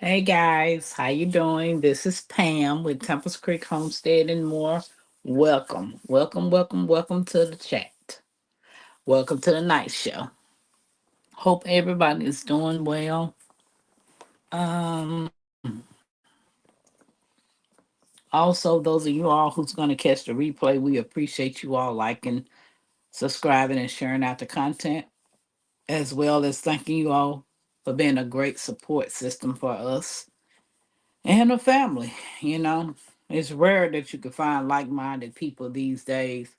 Hey guys, how you doing? This is Pam with Tempest Creek Homestead and more. Welcome to the chat. Welcome to the night show. Hope everybody is doing well. Um, Also, those of you all who's going to catch the replay, we appreciate you all liking, subscribing, and sharing out the content, as well as thanking you all for being a great support system for us and a family. You know, it's rare that you can find like-minded people these days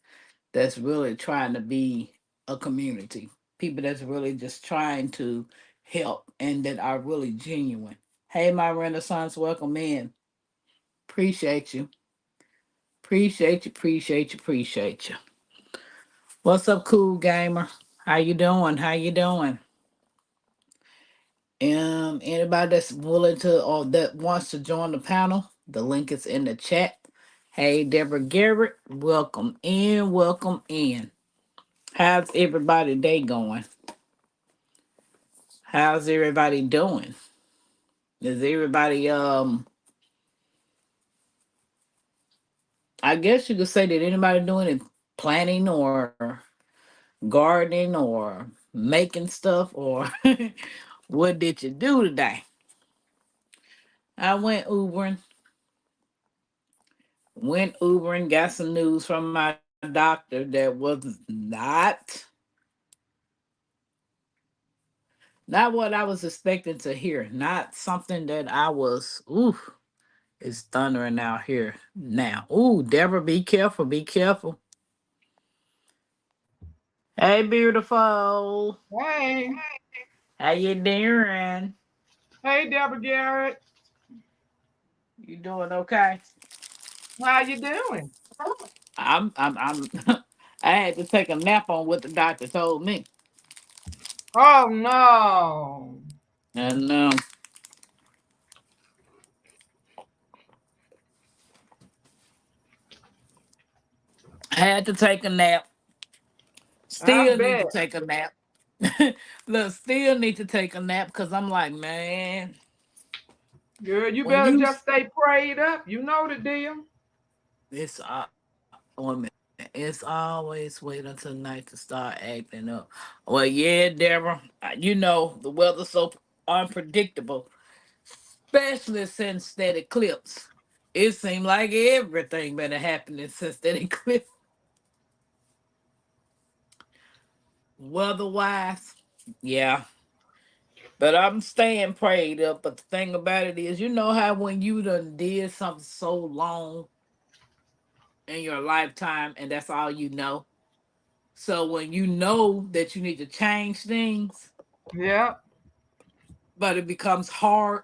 that's really trying to be a community. People that's really just trying to help and that are really genuine. Hey, my Renaissance, welcome in. Appreciate you. Appreciate you. What's up, cool gamer? How you doing? How you doing? Anybody that's willing to or that wants to join the panel, the link is in the chat. Hey, Deborah Garrett, welcome in, welcome in. How's everybody day going? How's everybody doing? Is everybody I guess you could say that anybody doing it planning or gardening or making stuff or what did you do today? I went Ubering, got some news from my doctor that was not what I was expecting to hear. Not something that I was it's thundering out here now. Ooh, Deborah, be careful, be careful. Hey, beautiful. Hey, How you doing? hey, Deborah Garrett, You doing okay? how you doing? I'm I had to take a nap on what the doctor told me. Oh no, And I had to take a nap. I Still need to bet. take a nap. Look, still need to take a nap because I'm like, man, Girl, you when better you just stay prayed up. You know the deal. it's woman, it's always wait until night to start acting up. Well, yeah, Deborah, you know the weather's so unpredictable, especially since that eclipse. It seemed like everything been happening since that eclipse, weather-wise. Yeah, but I'm staying prayed up. But the thing about it is, you know how when you done did something so long in your lifetime and that's all you know. So when you know that you need to change things, Yeah. but it becomes hard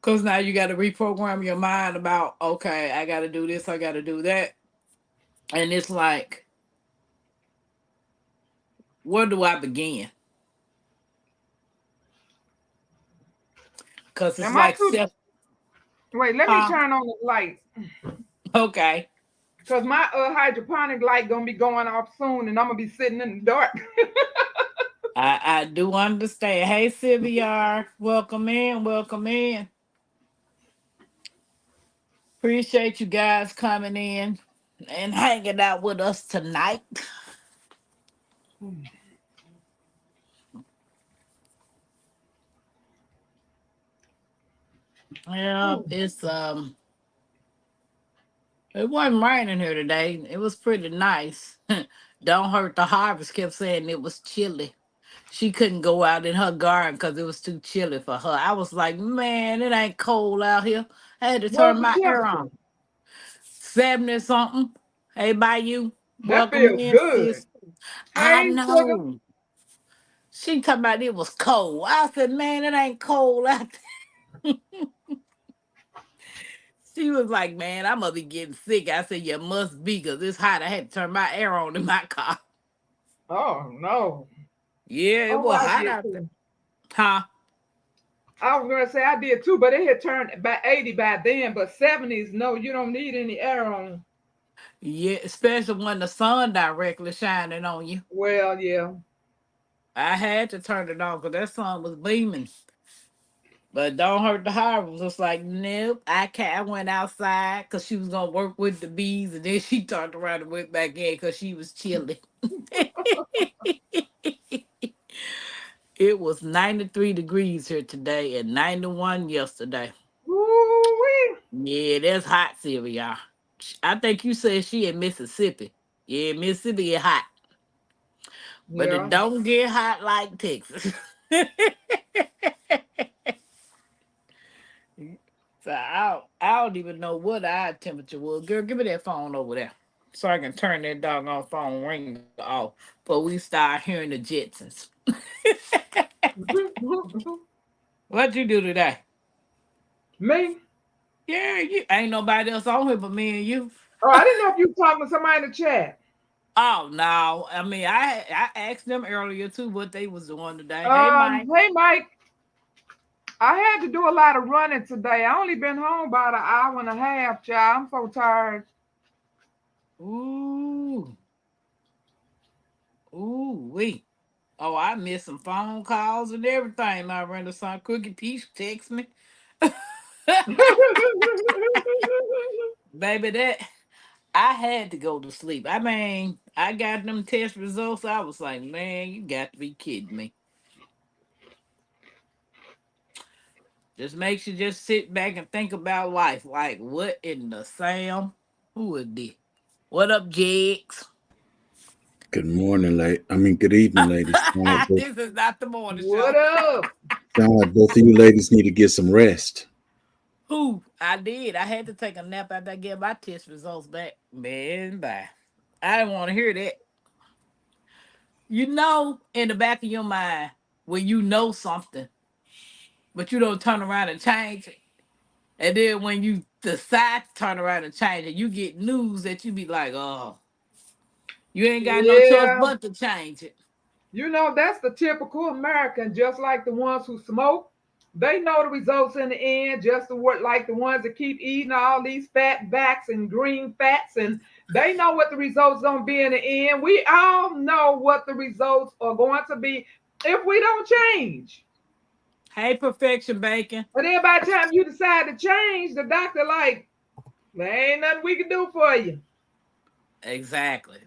because now you got to reprogram your mind about, okay, I got to do this, I got to do that. And it's like, where do I begin? Because it's Am I like too? self, Wait, let me huh? turn on the light. Okay. Cause my hydroponic light gonna be going off soon, and I'm gonna be sitting in the dark. I do understand. Hey, Sylvia, welcome in, welcome in. Appreciate you guys coming in and hanging out with us tonight. Yeah, Ooh, it wasn't raining here today. It was pretty nice. Don't hurt the harvest kept saying it was chilly. She couldn't go out in her garden because it was too chilly for her. I was like, man, it ain't cold out here. I had to what's turn the my air temperature? on. 70 something. Hey, by you. That Welcome feels in, good. sis. I Hey, sugar. know. She talking about it was cold. I said, man, it ain't cold out there. She was like, man, I must be getting sick. I said, you must be because it's hot. I had to turn my air on in my car. Oh no. Yeah, it Oh, was I hot did out there. too. Huh? I was gonna say I did too, but it had turned by 80 by then. But 70s, no, you don't need any air on. Yeah, especially when the sun directly shining on you. Well, yeah. I had to turn it on because that sun was beaming. But don't hurt the heart. Was just like, nope, I can't. I went outside because she was gonna work with the bees, and then she turned around and went back in because she was chilly. It was 93 degrees here today and 91 yesterday. Ooh-wee. Yeah, that's hot, Sylvia. I think you said she in Mississippi. Yeah, Mississippi is hot, but it Yeah. don't get hot like Texas. So I don't even know what our temperature was. Girl, give me that phone over there so I can turn that doggone phone ring off before we start hearing the Jetsons. What you do today? Me? Yeah, you ain't nobody else on here but me and you. Oh, I didn't know if you were talking to somebody in the chat. Oh no, I mean I asked them earlier too what they was doing today. Hey Mike. Hey Mike, I had to do a lot of running today. I only been home about an hour and a half, child. I'm so tired. Ooh, ooh, wee. Oh, I missed some phone calls and everything. My Renaissance Cookie Peach text me. Baby, that I had to go to sleep. I mean, I got them test results. I was like, man, you got to be kidding me. Just makes you just sit back and think about life. Like, what in the Sam? Who is this? What up, Jigs? Good morning, good evening, ladies. This is not the morning What show. up? Sound like both of you ladies need to get some rest. Who? I did. I had to take a nap after I get my test results back. Man, bye. I didn't want to hear that. You know, in the back of your mind, when you know something, but you don't turn around and change it. And then when you decide to turn around and change it, you get news that you be like, oh, you ain't got no choice Yeah. but to change it. You know, that's the typical American, just like the ones who smoke. They know the results in the end, just the what like the ones that keep eating all these fat backs and green fats, and they know what the results gonna be in the end. We all know what the results are going to be if we don't change. Hey, Perfection Bacon. But then by the time you decide to change, the doctor like, there ain't nothing we can do for you. Exactly.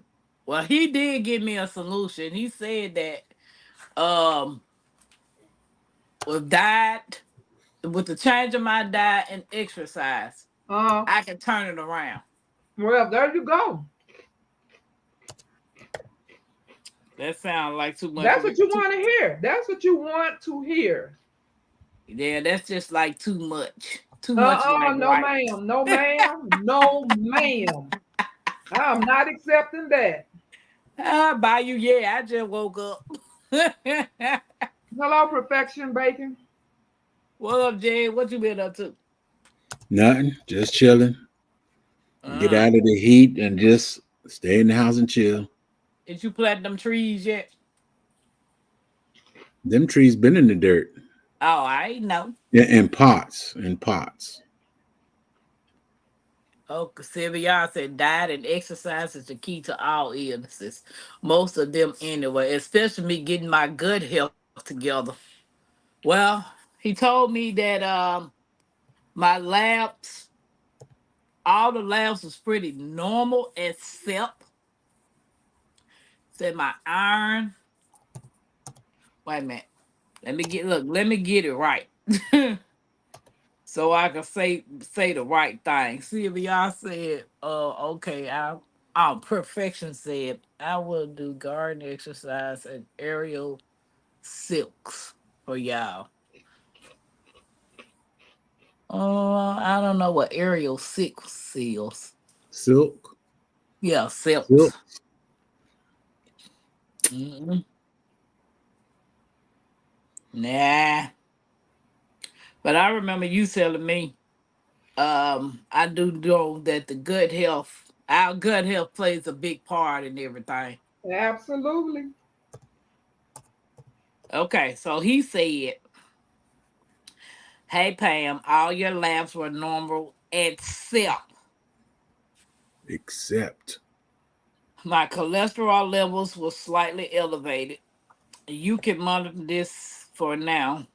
Well, he did give me a solution. He said that with diet, with the change of my diet and exercise, Uh, I can turn it around. well, there you go. That sounds like too much. That's what you want to hear. That's what you want to hear. Yeah, that's just like too much. Too much like No, right. ma'am. No, ma'am. No, ma'am. I'm not accepting that. By you, yeah. I just woke up. Hello, Perfection Bacon. What up, Jay? What you been up to? Nothing, just chilling. Get Uh, out of the heat and just stay in the house and chill. did you plant them trees yet? Them trees been in the dirt. Oh, I know. Yeah, in pots, in pots. Oh, Sylvia said diet and exercise is the key to all illnesses. Most of them anyway, especially me getting my gut health together. Well, he told me that my labs, all the labs was pretty normal except said my iron. Wait a minute. Let me get it right. So I can say the right thing. Sylvia said, okay, perfection said I will do garden exercise and aerial silks for y'all. I don't know what aerial silk seals. Silk, Yeah, silk. silks. Mm-mm. Nah, but I remember you telling me. I do know that the good health, our gut health, plays a big part in everything. Absolutely. Okay, so he said, "Hey Pam, all your labs were normal except Except my cholesterol levels were slightly elevated. You can monitor this for now.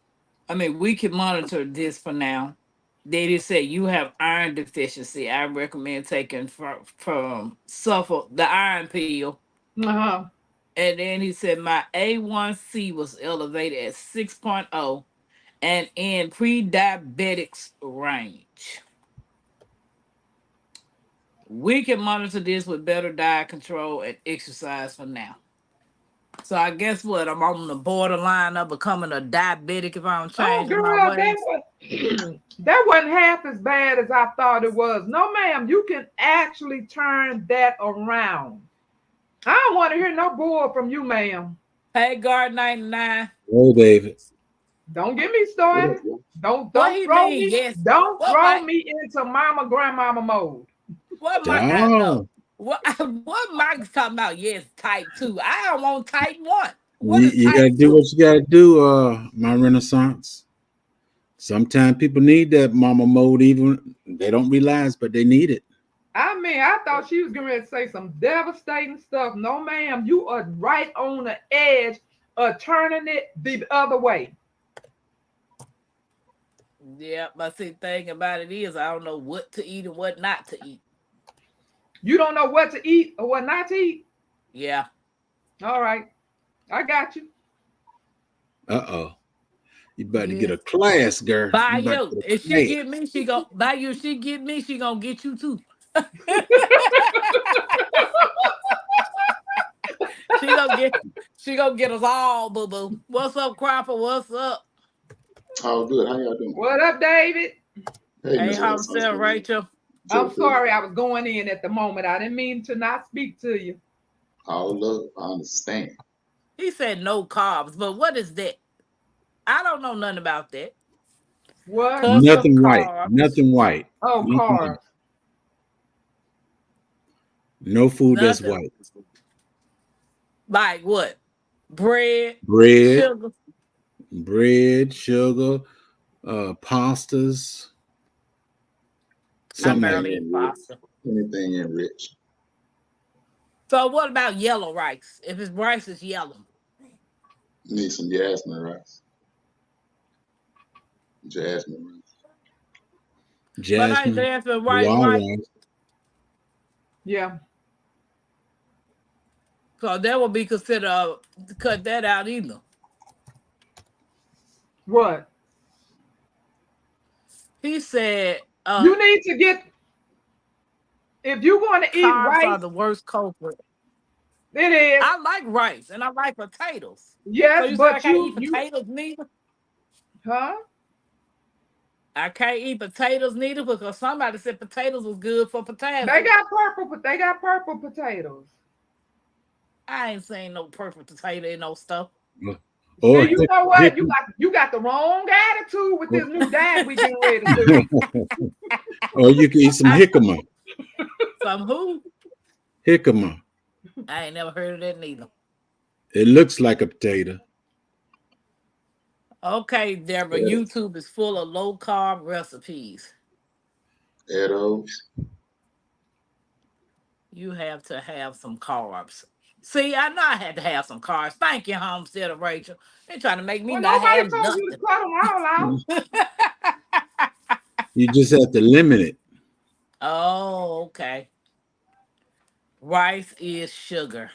I mean, we can monitor this for now. They just said you have iron deficiency. I recommend taking from Suffolk the iron pill. Uh-huh. And then he said my A1C was elevated at 6.0 and in pre-diabetics range. We can monitor this with better diet control and exercise for now. So I guess what? I'm on the borderline of becoming a diabetic if I don't Oh, change my girl, ways. that wasn't half as bad as I thought it was. No, ma'am, you can actually turn that around. I don't want to hear no bull from you, ma'am. Hey, Guard 99. Oh, David. Don't get me started. Don't What he throw mean? me. Yes. Don't What throw Mike? me into mama grandmama mode. What Mike? I know. Oh, What Mike's talking about? Yes, type 2. I don't want type 1. What is you gotta type do 2? what you gotta do, my Renaissance. Sometimes people need that mama mode, even they don't realize, but they need it. I mean, I thought she was going to say some devastating stuff. No, ma'am, you are right on the edge of turning it the other way. Yeah, but see, the thing about it is, I don't know what to eat and what not to eat. You don't know what to eat or what not to eat? Yeah. All right. I got you. Uh-oh. You about to Yeah. get a class, girl. By You about you. to get a If she class. get me, she go by you. She get me, she gonna get you too. she gonna get us all, boo boo. What's up, Cropper? What's up? All good. How y'all doing? What up, David? Hey, Hey, Miss Renaissance. Homestead Rachel. I'm sorry I was going in at the moment. I didn't mean to not speak to you. All love. I understand. He said no carbs, but what is that? I don't know nothing about that. What? Custom Nothing white. carbs. Nothing white. Oh, carbs. No food that's Nothing. white. Like what? Bread, Bread, sugar. pastas, I something like barely that. eat pasta. Anything enriched. So what about yellow rice? If his rice is yellow. Need some jasmine rice. Jasmine rice. But I Jasmine, jasmine rice, wild right? rice. Yeah. So that would be considered cut that out either. What? He said You need to get, if you're going to eat carbs are rice, the worst culprit. it is. I like rice and I like potatoes. Yes, So you said I but can't eat potatoes neither? Huh? I can't eat potatoes neither because somebody said potatoes was good for potassium. They got purple potatoes. I ain't seen no purple potato in no stuff. Or See, you know what? You got the wrong attitude with this new diet we getting ready to do. or you can eat some jicama. Some who? Jicama. I ain't never heard of that neither. It looks like a potato. Okay, Deborah, Yeah. YouTube is full of low carb recipes. Arrows. You have to have some carbs. See, I know I had to have some carbs. Thank you, Homestead of Rachel. They're trying to make me Well, not nobody have told you to nothing. cut them all out. You just have to limit it. Oh, okay. Rice is sugar.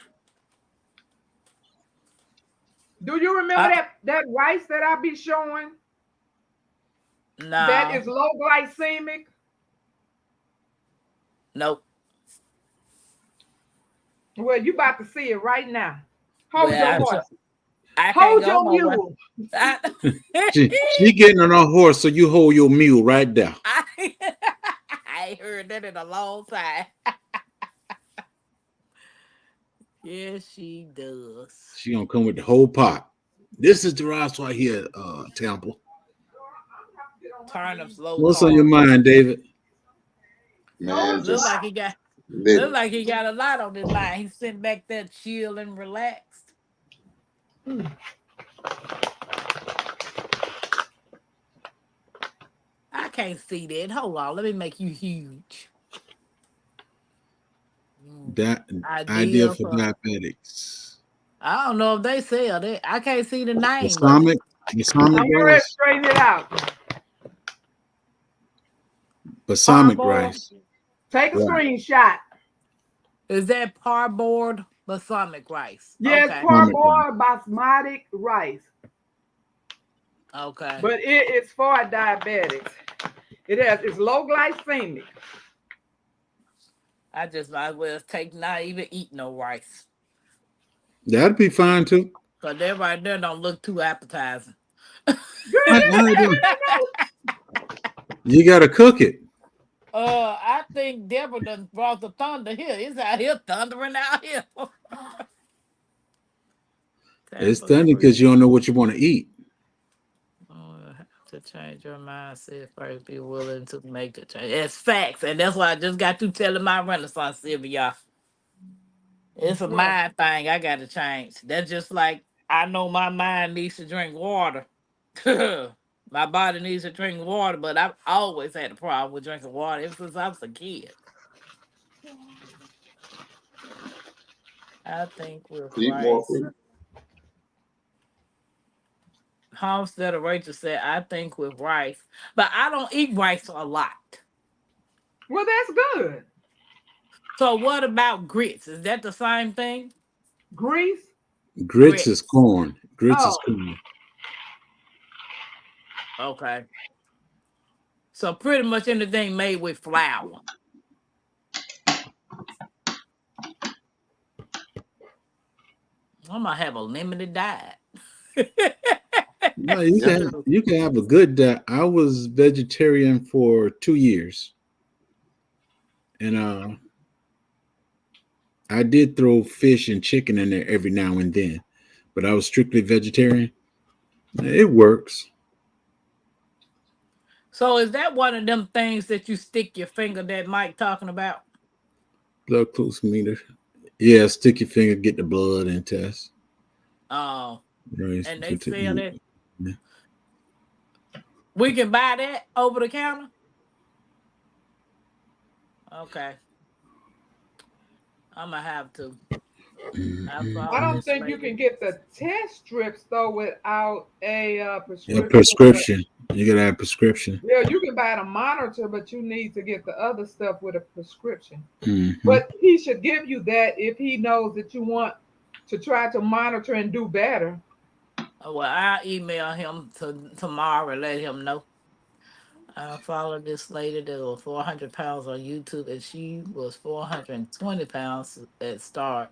Do you remember that rice that I be showing? No. That is low glycemic. Nope. Well, you about to see it right now. Hold Well, your horse. I Hold can't go your nowhere. mule. She getting on her horse, so you hold your mule right there. I ain't heard that in a long time. Yes, she does. She gonna come with the whole pot. This is the rice right here, Temple. Turnips low What's carb. on your mind, David? Man, Look like he got living. look like he got a lot on his mind. He's sitting back there chill and relaxed. I can't see that. Hold on, let me make you huge. That idea for diabetics. I don't know if they sell that. I can't see the name. Balsamic. Balsamic I'm getting ready to rice. straighten it out. Balsamic Parboiled? rice. Take a Right. screenshot. Is that parboiled balsamic rice? Yes, Okay. parboiled basmati rice, Okay. but it is for diabetics. It's low glycemic. I just might as well not even eat no rice. That'd be fine too. Cause that right there don't look too appetizing. Girl, I don't. You gotta cook it. I think Deborah done brought the thunder here. It's out here thundering out here. It's stunning because you don't know what you want to eat. Have to change your mindset first. Be willing to make a change. It's facts, and that's why I just got to telling my Renaissance Sylvia. It's a What? mind thing. I got to change. That's just like I know my mind needs to drink water. My body needs to drink water, but I've always had a problem with drinking water ever since I was a kid. I think with Eat more rice. fruit. Homestead of Rachel said, I think with rice, but I don't eat rice a lot. Well, that's good. So what about grits? Is that the same thing? Grease. Grits is corn. Grits is Oh. corn. Okay. So pretty much anything made with flour. I might have a limited diet. No, you can have a good diet. I was vegetarian for 2 years, and I did throw fish and chicken in there every now and then, but I was strictly vegetarian. It works. So is that one of them things that you stick your finger that Mike talking about? Blood glucose meter. Yeah, stick your finger, get the blood and test. Oh, Right. and they sell that. Yeah. We can buy that over the counter. Okay, I'm gonna have to. I don't think you can get the test strips though without a prescription. Yeah, prescription. You gotta have prescription. Yeah, you can buy the monitor, but you need to get the other stuff with a prescription. Mm-hmm. But he should give you that if he knows that you want to try to monitor and do better. Well, I'll email him tomorrow and let him know. I followed this lady that was 400 pounds on YouTube, and she was 420 pounds at start.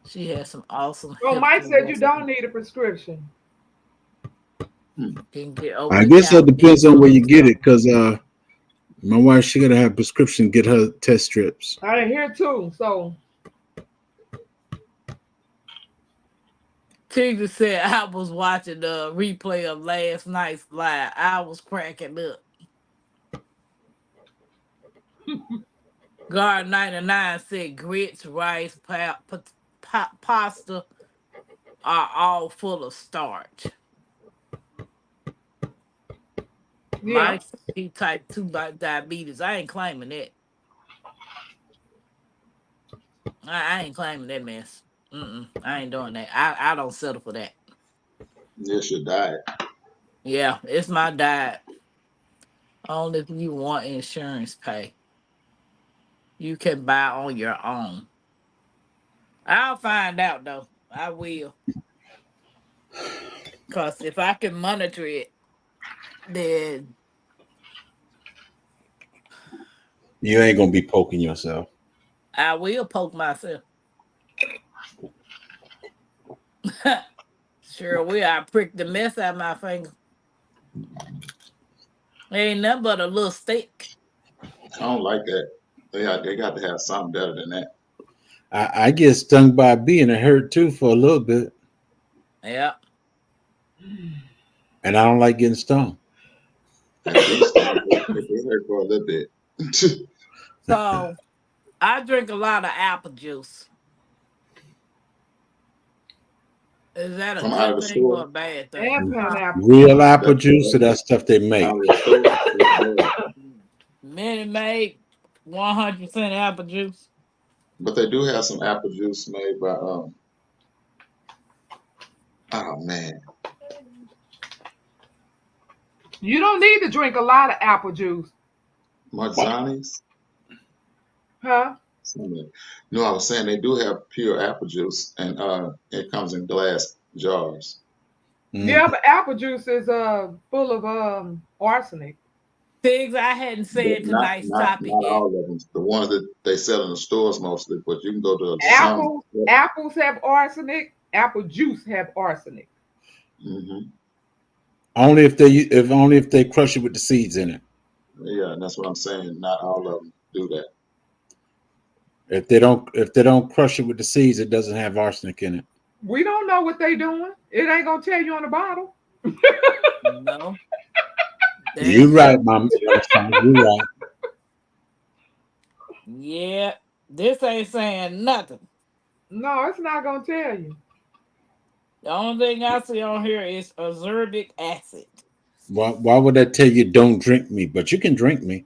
She had some awesome. Well, Mike said you recipes. don't need a prescription. Can get over I the guess that counter. depends on where you get it, because my wife, she gotta have prescription, get her test strips. I hear too. So Tigger said I was watching the replay of last night's live. I was cracking up. Guard 99 said grits, rice, pasta are all full of starch. yeah. Mike, he type 2 diabetes. I ain't claiming that. I ain't claiming that mess. I ain't doing that. I don't settle for that. It's your diet. Yeah, it's my diet. Only if you want insurance pay. You can buy on your own. I'll find out though. I will. Because if I can monitor it, then You ain't gonna be poking yourself. I will poke myself. Sure will. I prick the mess out of my finger. Ain't nothing but a little stick. I don't like that. They got to have something better than that. I get stung by a bee and it hurt too for a little bit, Yeah. and I don't like getting stung. At least it hurt for a little bit. So I drink a lot of apple juice. Is that a From out of good the thing store? or a bad thing? And pineapple. Real apple juice or that stuff they make. Out of the store. Minute Maid, 100% apple juice. But they do have some apple juice made by oh man, You don't need to drink a lot of apple juice, Marzani's. huh? No, I was saying they do have pure apple juice, and it comes in glass jars. Yeah, Mhm. but apple juice is full of arsenic. Things I hadn't But said tonight's topic not yet. all of them. The ones that they sell in the stores mostly, but you can go to some. Apples have arsenic. Apple juice have arsenic. Hmm. Only if they crush it with the seeds in it. Yeah, and that's what I'm saying. Not all of them do that. If they don't crush it with the seeds, it doesn't have arsenic in it. We don't know what they doing. It ain't gonna tell you on the bottle. No, that You're is right, true. Mom. You're right. Yeah, this ain't saying nothing. No, it's not gonna tell you. The only thing I see on here is ascorbic acid. Why would I tell you don't drink me? But you can drink me.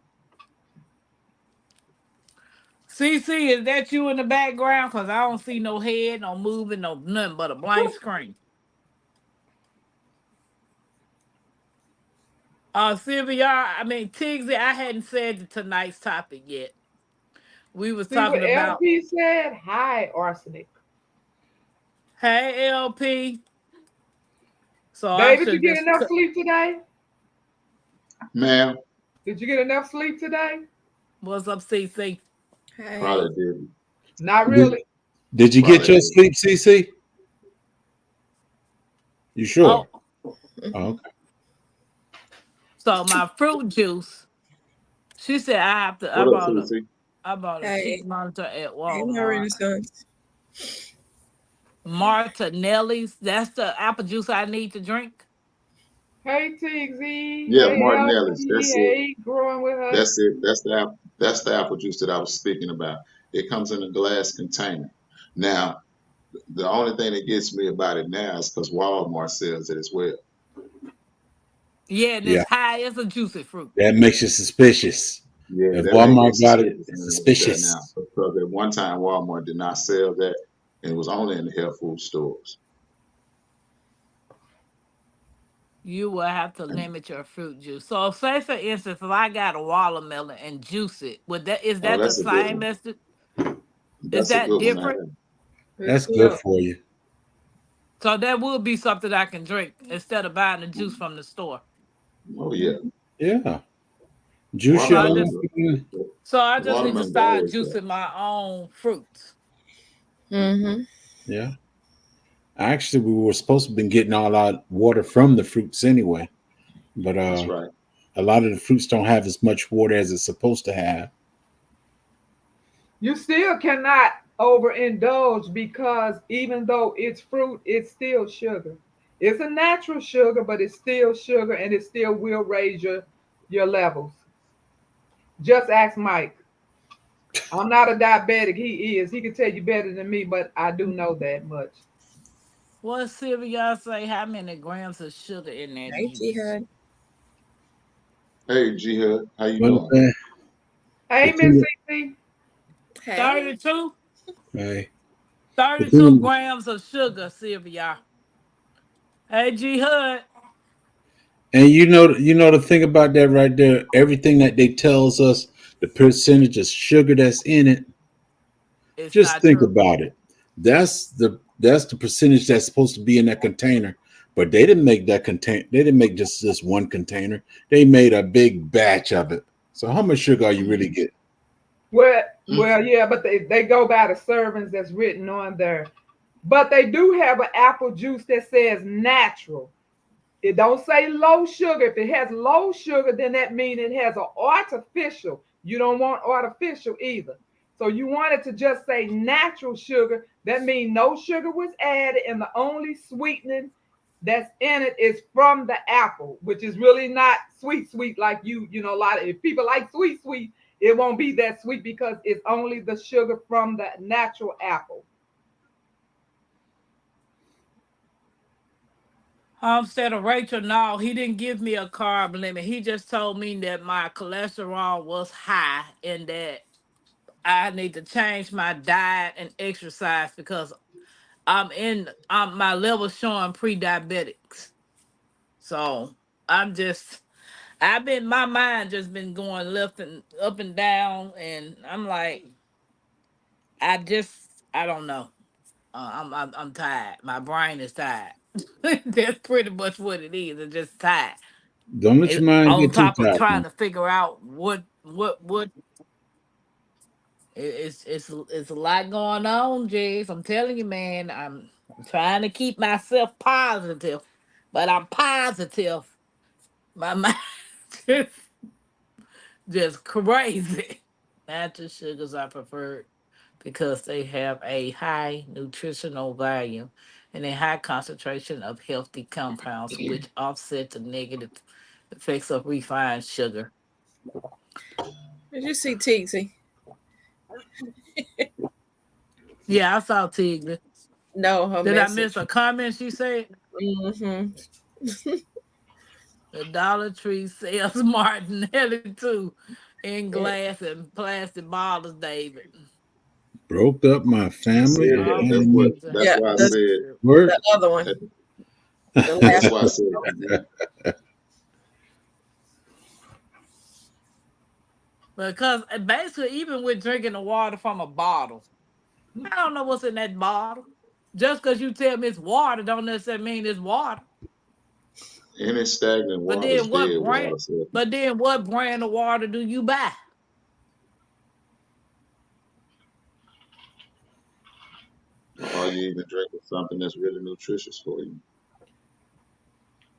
CC, is that you in the background? Cause I don't see no head, no moving, no nothing but a blank screen. Sylvia, I mean Tigsy, I hadn't said tonight's topic yet. We was See what talking about, LP said? High arsenic. hey LP. So I Baby, did you should get just enough sleep today? Ma'am, Did you get enough sleep today? what's up, CC? Hey, probably did. Not Did, really. did you get Probably your did. sleep, CC? You sure? Oh, Oh, okay. so my fruit juice. She said I have to. What up, Susie? I bought a hey, cheap monitor at hey, my Walmart. Renaissance. Martinelli's. That's the apple juice I need to drink. Hey Tigsy. Yeah, Hey Martinelli's. LP. That's it. Hey, growing with us. That's it. That's the apple juice that I was speaking about. It comes in a glass container. Now, the only thing that gets me about it now is because Walmart sells it as well. Yeah, and Yeah, it's high as a juicy fruit. that makes you suspicious. Yeah, If that makes me Walmart got it, suspicious it's right there now. suspicious. Because at one time Walmart did not sell that, and it was only in the health food stores. You will have to limit your fruit juice. So, say for instance, if I got a watermelon and juice it, would that is Oh, that the that's a good same one. as the? Is That's a that good one to different? have. That's good Yeah. for you. So that would be something I can drink instead of buying the juice from the store. Oh yeah, Yeah. Juice So your I watermelon. just own freaking. need to Watermelon's start always good. juicing my own fruits. Mm-hmm. Yeah. Actually, we were supposed to have been getting all our water from the fruits anyway, but That's right. a lot of the fruits don't have as much water as it's supposed to have. You still cannot overindulge because even though it's fruit, it's still sugar. It's a natural sugar, but it's still sugar and it still will raise your levels. Just ask Mike. I'm not a diabetic. He is. He can tell you better than me, but I do know that much. What Sylvia say? How many grams of sugar in that Hey, juice? Jihad. Hey, G Hood, how you Well, doing? Hey, the Miss thing, CC. Hey. 32? hey, the 32 thing, grams of sugar, Sylvia. Hey, G Hud. and you know the thing about that right there. Everything that they tells us, the percentage of sugar that's in it. It's Just not think true. about it. That's the percentage that's supposed to be in that container. But they didn't make that contain. They didn't make just this one container. They made a big batch of it. So how much sugar are you really getting? Well, yeah, but they go by the servings that's written on there. But they do have an apple juice that says natural. It don't say low sugar. If it has low sugar, then that means it has an artificial. You don't want artificial either. So you want it to just say natural sugar. That means no sugar was added, and the only sweetening that's in it is from the apple, which is really not sweet like you know, a lot of if people like sweet, it won't be that sweet because it's only the sugar from the natural apple. Instead of Rachel, no, he didn't give me a carb limit. He just told me that my cholesterol was high and that I need to change my diet and exercise because my level showing pre-diabetics. So I'm just my mind just been going left and up and down, and I'm like, I don't know. I'm tired. My brain is tired. That's pretty much what it is. It's just tired. Don't let your mind On get too top of tired. trying Man. to figure out what it's a lot going on, Jace. I'm telling you, man. I'm trying to keep myself positive, but I'm positive. My mind just just crazy. Natural sugars are preferred because they have a high nutritional value and a high concentration of healthy compounds, which offset the negative effects of refined sugar. Did you see Tixie? Yeah, I saw Tigger. No, her Did I message. miss a comment she said? Mm-hmm. The Dollar Tree sells Martinelli too in glass and plastic bottles, David. Broke up my I family. said Oh, that. And That's what. Jesus. That's Yeah, why I the, said. work. the other one. That, The that's last why I one. said. Because basically, even with drinking the water from a bottle, I don't know what's in that bottle. Just because you tell me it's water, don't necessarily mean it's water. Any stagnant But water is then what dead brand? water. So But then what brand of water do you buy? are you even drinking something that's really nutritious for you?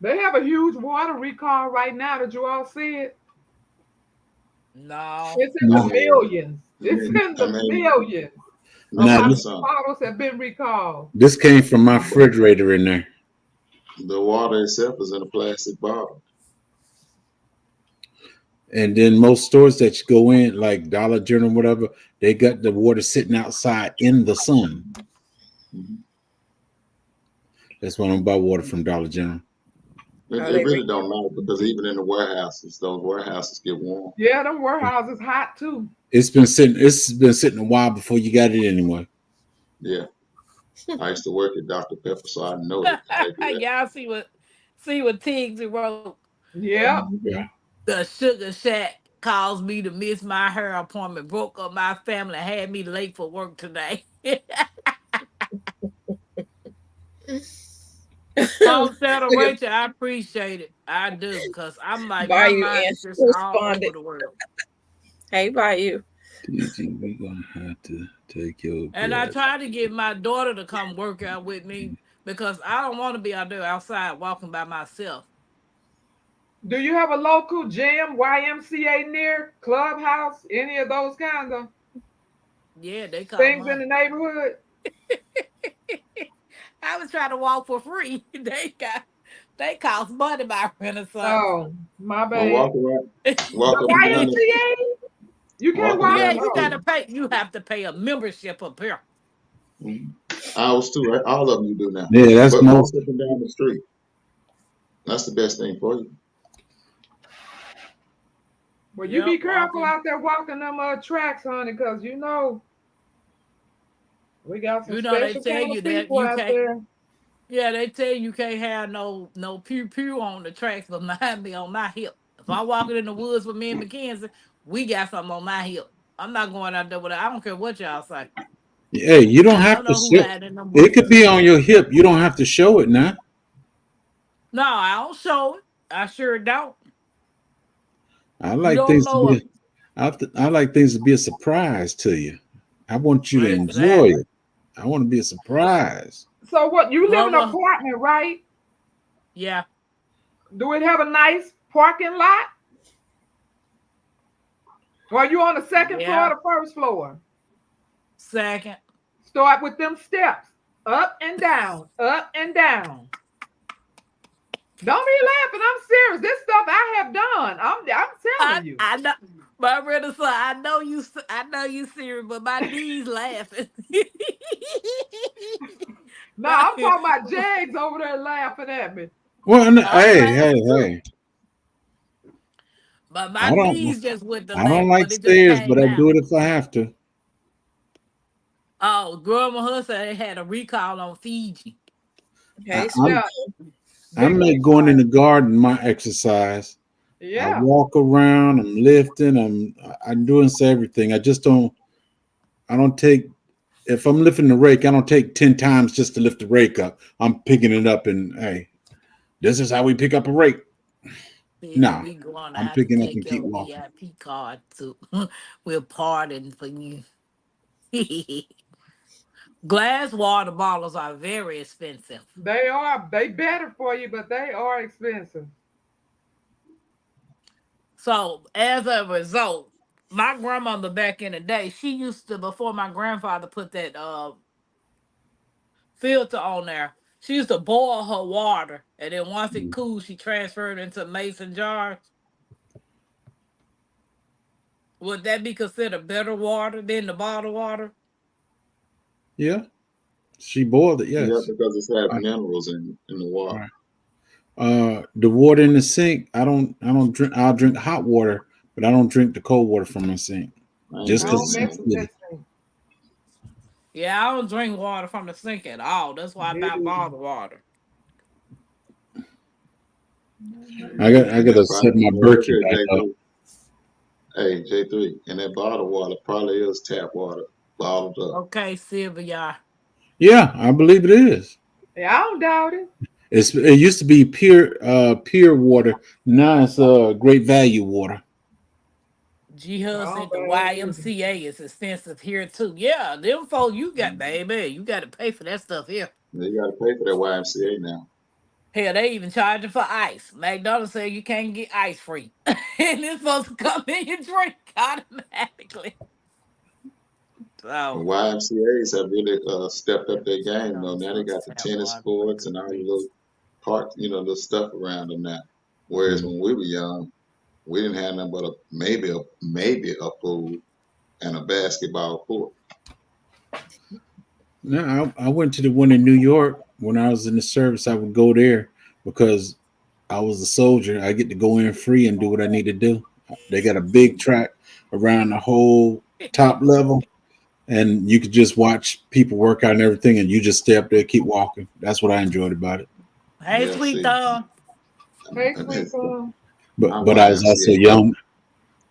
They have a huge water recall right now. Did you all see it? No. It's in Nah, the millions. It's in I the mean, millions let of me nah, tell how you many something. bottles have been recalled. this came from my refrigerator in there. The water itself is in a plastic bottle. And then most stores that you go in, like Dollar General, whatever, they got the water sitting outside in the sun. Mhm. That's why I don't buy water from Dollar General. It, Oh, it they really don't matter because even in the warehouses, those warehouses get warm. Yeah, them warehouses hot too. It's been sitting a while before you got it anyway. Yeah, I used to work at Dr. Pepper, so I know that how they do that. Y'all see what Tiggs wrote. Yep. Yeah. The sugar shack caused me to miss my hair appointment, broke up my family, had me late for work today. Homestead of Look Rachel, I appreciate it. I do, because I'm at like, my Bayou mind and is just all responded. over the world. Hey, Bayou. TG, we're gonna have to take your And I breath. tried to get my daughter to come work out with me because I don't want to be out there outside walking by myself. Do you have a local gym, YMCA near, clubhouse, any of those kinds of Yeah, they call things in money. the neighborhood? I was trying to walk for free. They cost money by Renaissance. Oh, my Well, bad. walk The up and down the YMCA? You can't walk up and walk. Yeah, down the you Oh, street. gotta pay. You have to pay a membership up here. Mhm. Ours too, right? All of them you do now. Yeah, that's But walk most. up and down the street. That's the best thing for you. well, you be Yep, careful walking. out there walking them tracks, honey, because you know we got some You know they special tell kind of you that people you out can't. there. Yeah, they tell you can't have no pew pew on the tracks, but mine be on my hip. If I'm walking in the woods with me and Mackenzie, we got something on my hip. I'm not going out there with it. I don't care what y'all say. Hey, you don't I have don't to know who show. had in them It could boots. be on your hip. You don't have to show it now. No, I don't show it. I sure don't. I You like don't things to know it. be. I like things to be a surprise to you. I want you to enjoy Exactly. it. I want to be a surprise. So what? You live in an Grandma, apartment, right? yeah, Do it have a nice parking lot? Or are you on the second floor yeah. or the first floor? Second. Start with them steps. Up and down, up and down. Don't be laughing. I'm serious. This stuff I have done. I'm I telling you. I know, my brother son. I know you serious, but my knees laughing. No, My- I'm talking about Jags over there laughing at me. Well, I'm hey, hey, laughing too, hey. but my I don't. knees just went to I don't laughing, like but it just stairs, but came I out. do it if I have to. Oh, Grandma Hudson they had a recall on Fiji. Hey, I'm Yeah, Smith. I big make going in recall. the garden my exercise. I Yeah. walk around, I'm lifting, I'm doing everything. I don't take if I'm lifting the rake, I don't take 10 times just to lift the rake up. I'm picking it up and hey, this is how we pick up a rake. Baby, Nah, we going to I'm have to picking up take and keep your walking. VIP card to. We're parting for you. Glass water bottles are very expensive. They are. They better for you, but they are expensive. So as a result, my grandmother back in the day, she used to before my grandfather put that filter on there. She used to boil her water, and then once it cooled, she transferred it into mason jars. Would that be considered better water than the bottled water? Yeah, she boiled it. Yeah, Yes. because it's had I, minerals in the water. right. The water in the sink. I don't drink. I'll drink hot water, but I don't drink the cold water from my sink I ain't just I because don't it's drinking mess that. with that acidic. thing. Yeah, I don't drink water from the sink at all. That's why I buy Dude. bottled water. I And gotta that set probably, my look Berkey at back up. J3. Hey, J3, and that bottled water probably is tap water, bottled up. Okay, Sylvia. Yeah, I believe it is. Yeah, I don't doubt it. It used to be pure water. Now it's great value water. G I Hud don't said the doubt it either. YMCA is expensive here too. Yeah, them folks you got, baby. You got to pay for that stuff here. You got to pay for that YMCA now. Hell, they even charging for ice. McDonald's said you can't get ice free. And it's supposed to come in your drink automatically. The So, YMCA's have really stepped up their game though. McDonald's Now they looks got the tap tennis water for courts and all the little Caprice. park, little stuff around them now. Whereas Mm. when we were young, we didn't have nothing but maybe a pool and a basketball court. No, I went to the one in New York when I was in the service. I would go there because I was a soldier. I get to go in free and do what I need to do. They got a big track around the whole top level, and you could just watch people work out and everything, and you just stay up there, keep walking. That's what I enjoyed about it. Hey, Yeah, sweet see, thumb. Hey, sweet thumb. But my I was also YMCA, young.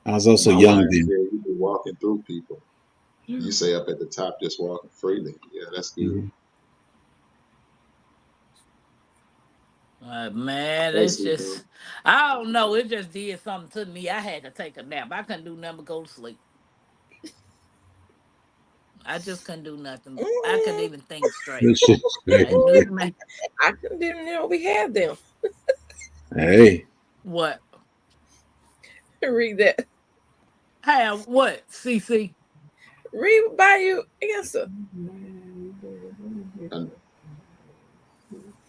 I was also my young then. YMCA, you be walking through people. You say up at the top, just walking freely. Yeah, that's good. Mhm. Man, it's Basically, though. just, I don't know. It just did something to me. I had to take a nap. I couldn't do nothing but go to sleep. I just couldn't do nothing. I couldn't Mm, even think straight. This shit's That crazy. new man. didn't know we had them. Hey, What? Read that. Hey, what? CC? Read by you answer. And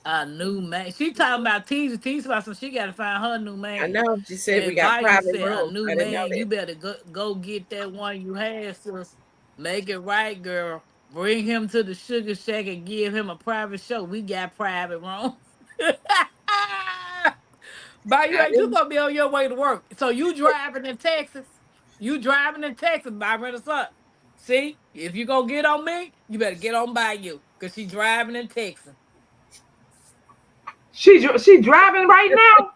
A new man. She talking about Teaser. Teaser about some. She got to find her new I man. know. She said we And got Bayou private said a room. new I didn't know man. that. You better go get that one you had, sis. Make it right, girl. Bring him to the Sugar Shack and give him a private show. We got private room. Bayou, I ain't you didn't. gonna be on your way to work? So you driving in Texas? You driving in Texas, Byron or son? See, if you gonna get on me, you better get on Bayou, cause she driving in Texas. She driving right now.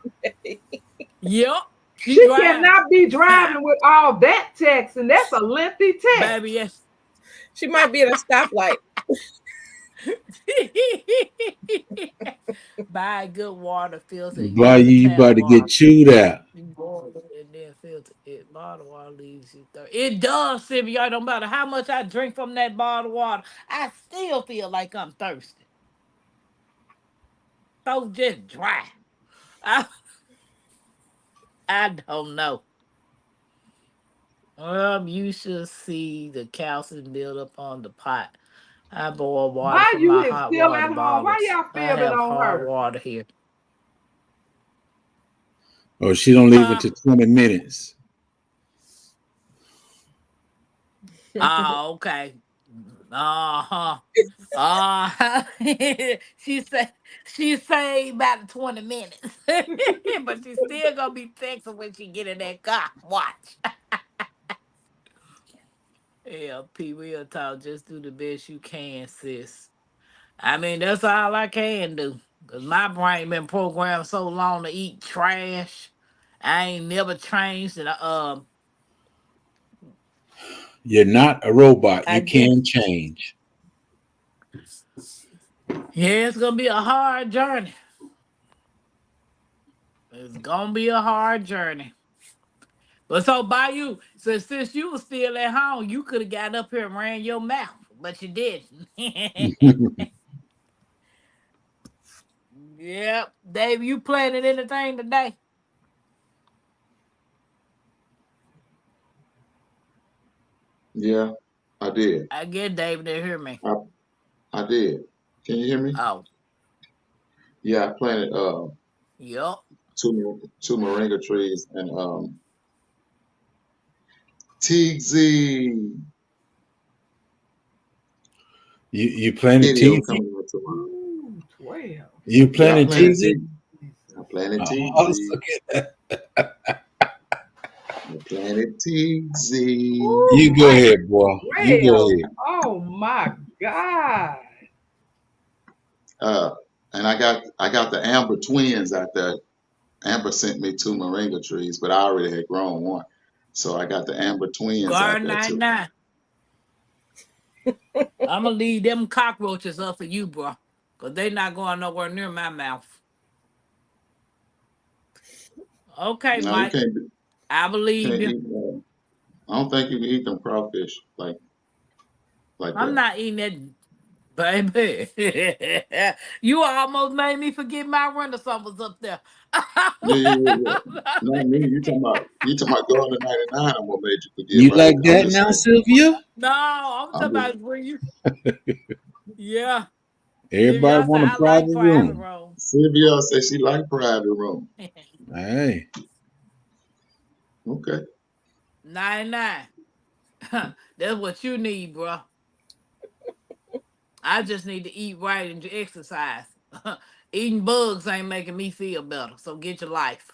Yep, she She driving. cannot be driving with all that text, and that's a lengthy text. Baby, yes. She might be at a stoplight. Buy a good water filter. why Use the you tap about to water. get chewed out? You boil it and then filter it. Bottled water leaves you thirsty. It does, Sylvia. No matter how much I drink from that bottled water, I still feel like I'm thirsty. So just dry. I, I don't know. You should see the calcium build up on the pot. I boil water Why from you my is hot still water at home? Why bottles. y'all I filming have on hard her? water here. Oh, she don't leave Huh? until 20 minutes. Oh, okay. Uh-huh. Uh she say about 20 minutes. But she still gonna be texting when she get in that car. Watch. Yeah, P real talk. Just do the best you can, sis. I mean, that's all I can do. Cause my brain been programmed so long to eat trash I ain't never changed, and You're not a robot. I You guess can change. yeah, it's gonna be a hard journey. It's gonna be a hard journey. But so by you, so since you was still at home, you could have got up here and ran your mouth, but you didn't. Yep, Dave, you planning anything today? Yeah, I did. I get David to hear me. I did. Can you hear me? Oh, Yeah, I planted yep. two moringa trees and TZ You planted video TZ. coming out tomorrow. Ooh, 12. You Yeah, I planted planted TZ. TZ. I planted Oh, TZ. look at that. I planted TZ. You go ahead, boy. You go 12. ahead. Oh my God. And I got the Amber twins out there. Amber sent me two moringa trees, but I already had grown one. So I got the Amber twins out Guard there too. 99. I'm gonna leave them cockroaches up for you, bro, cause they not going nowhere near my mouth. Okay, No, you Mike, I believe can't you. eat. I don't think you can eat them crawfish like I'm that. not eating that, baby. You almost made me forget my Renaissance was up there. Yeah. Not me. You talking about going to 99. I'm what made you You forget, right? like I'm that just now, saying. Sylvia? No, I'm talking I'm just, about for you. Yeah. Everybody Sylvia, I said want a I like private private room. room. Sylvia said she like private room. Hey, Okay. 99. That's what you need, bro. I just need to eat right and exercise. Eating bugs ain't making me feel better. So get your life.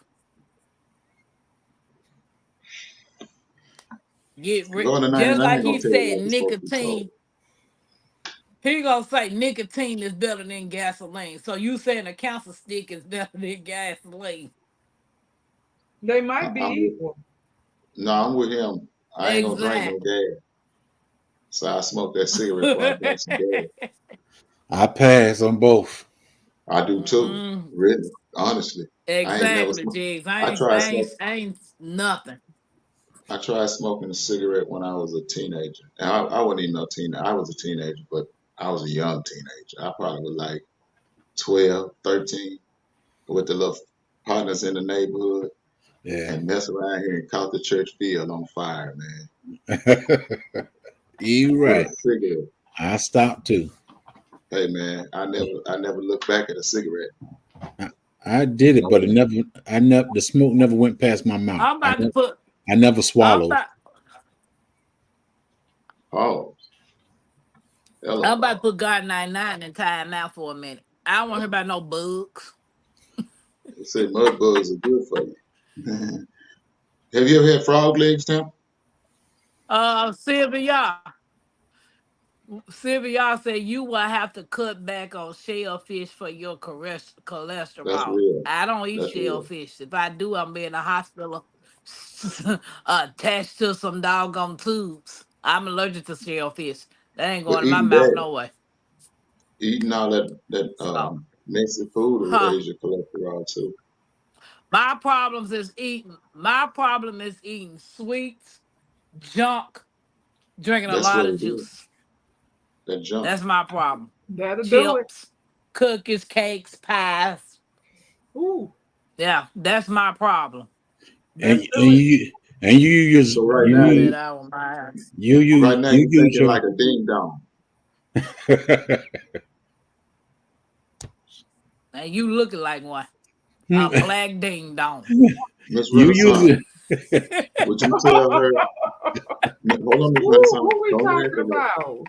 Going to 99 Just like gonna he tell you said, like it's supposed to be told. nicotine. He gonna say nicotine is better than gasoline. So you saying a cancer stick is better than gasoline? They I, might be I'm with, equal. no, I'm with him. I ain't gonna drink no Exactly. gas. So I smoke that cigarette before I drink some gas. I pass on both. I do too. Mm, Really, honestly. I ain't never exactly, smoked. Jigs. I tried smoking. I ain't nothing. I tried smoking a cigarette when I was a teenager. And I wasn't even no teenager. I was a teenager, but I was a young teenager. I probably was like 12, 13, with the little partners in the neighborhood Yeah. and mess around here and caught the church field on fire, man. You With right. a cigarette. I stopped too. Hey man, I never looked back at a cigarette. I did it, No but way. the smoke never went past my mouth. I'm about to put. I never I'm swallowed. about. Oh, hella I'm about to pause. put God 99 and time out for a minute. I don't want to hear about no bugs. They say mud bugs are good for you. Have you ever had frog legs, Tim? Sylvia. Sylvia said you will have to cut back on shellfish for your That's cholesterol. real. I don't eat That's real. shellfish. If I do, I'm in the hospital attached to some doggone tubes. I'm allergic to shellfish. That ain't But going in my mouth no way. eating all that So, mixed food will huh? raise your cholesterol too. My problems is eating. My problem is eating sweets, junk, drinking a That's lot what of it is. juice. That junk. That's my problem. That'll do it. Chips, cookies, cakes, pies. Ooh, Yeah, that's my problem. And that'll do it. you use So right You now cut that you out of my house. you right now you you use thinking your like a ding dong. And you looking like one. A black ding dong. Miss you use Renaissance, it. would you tell her? Hold on, Miss Ooh, Renaissance. who we Don't talking answer that. about?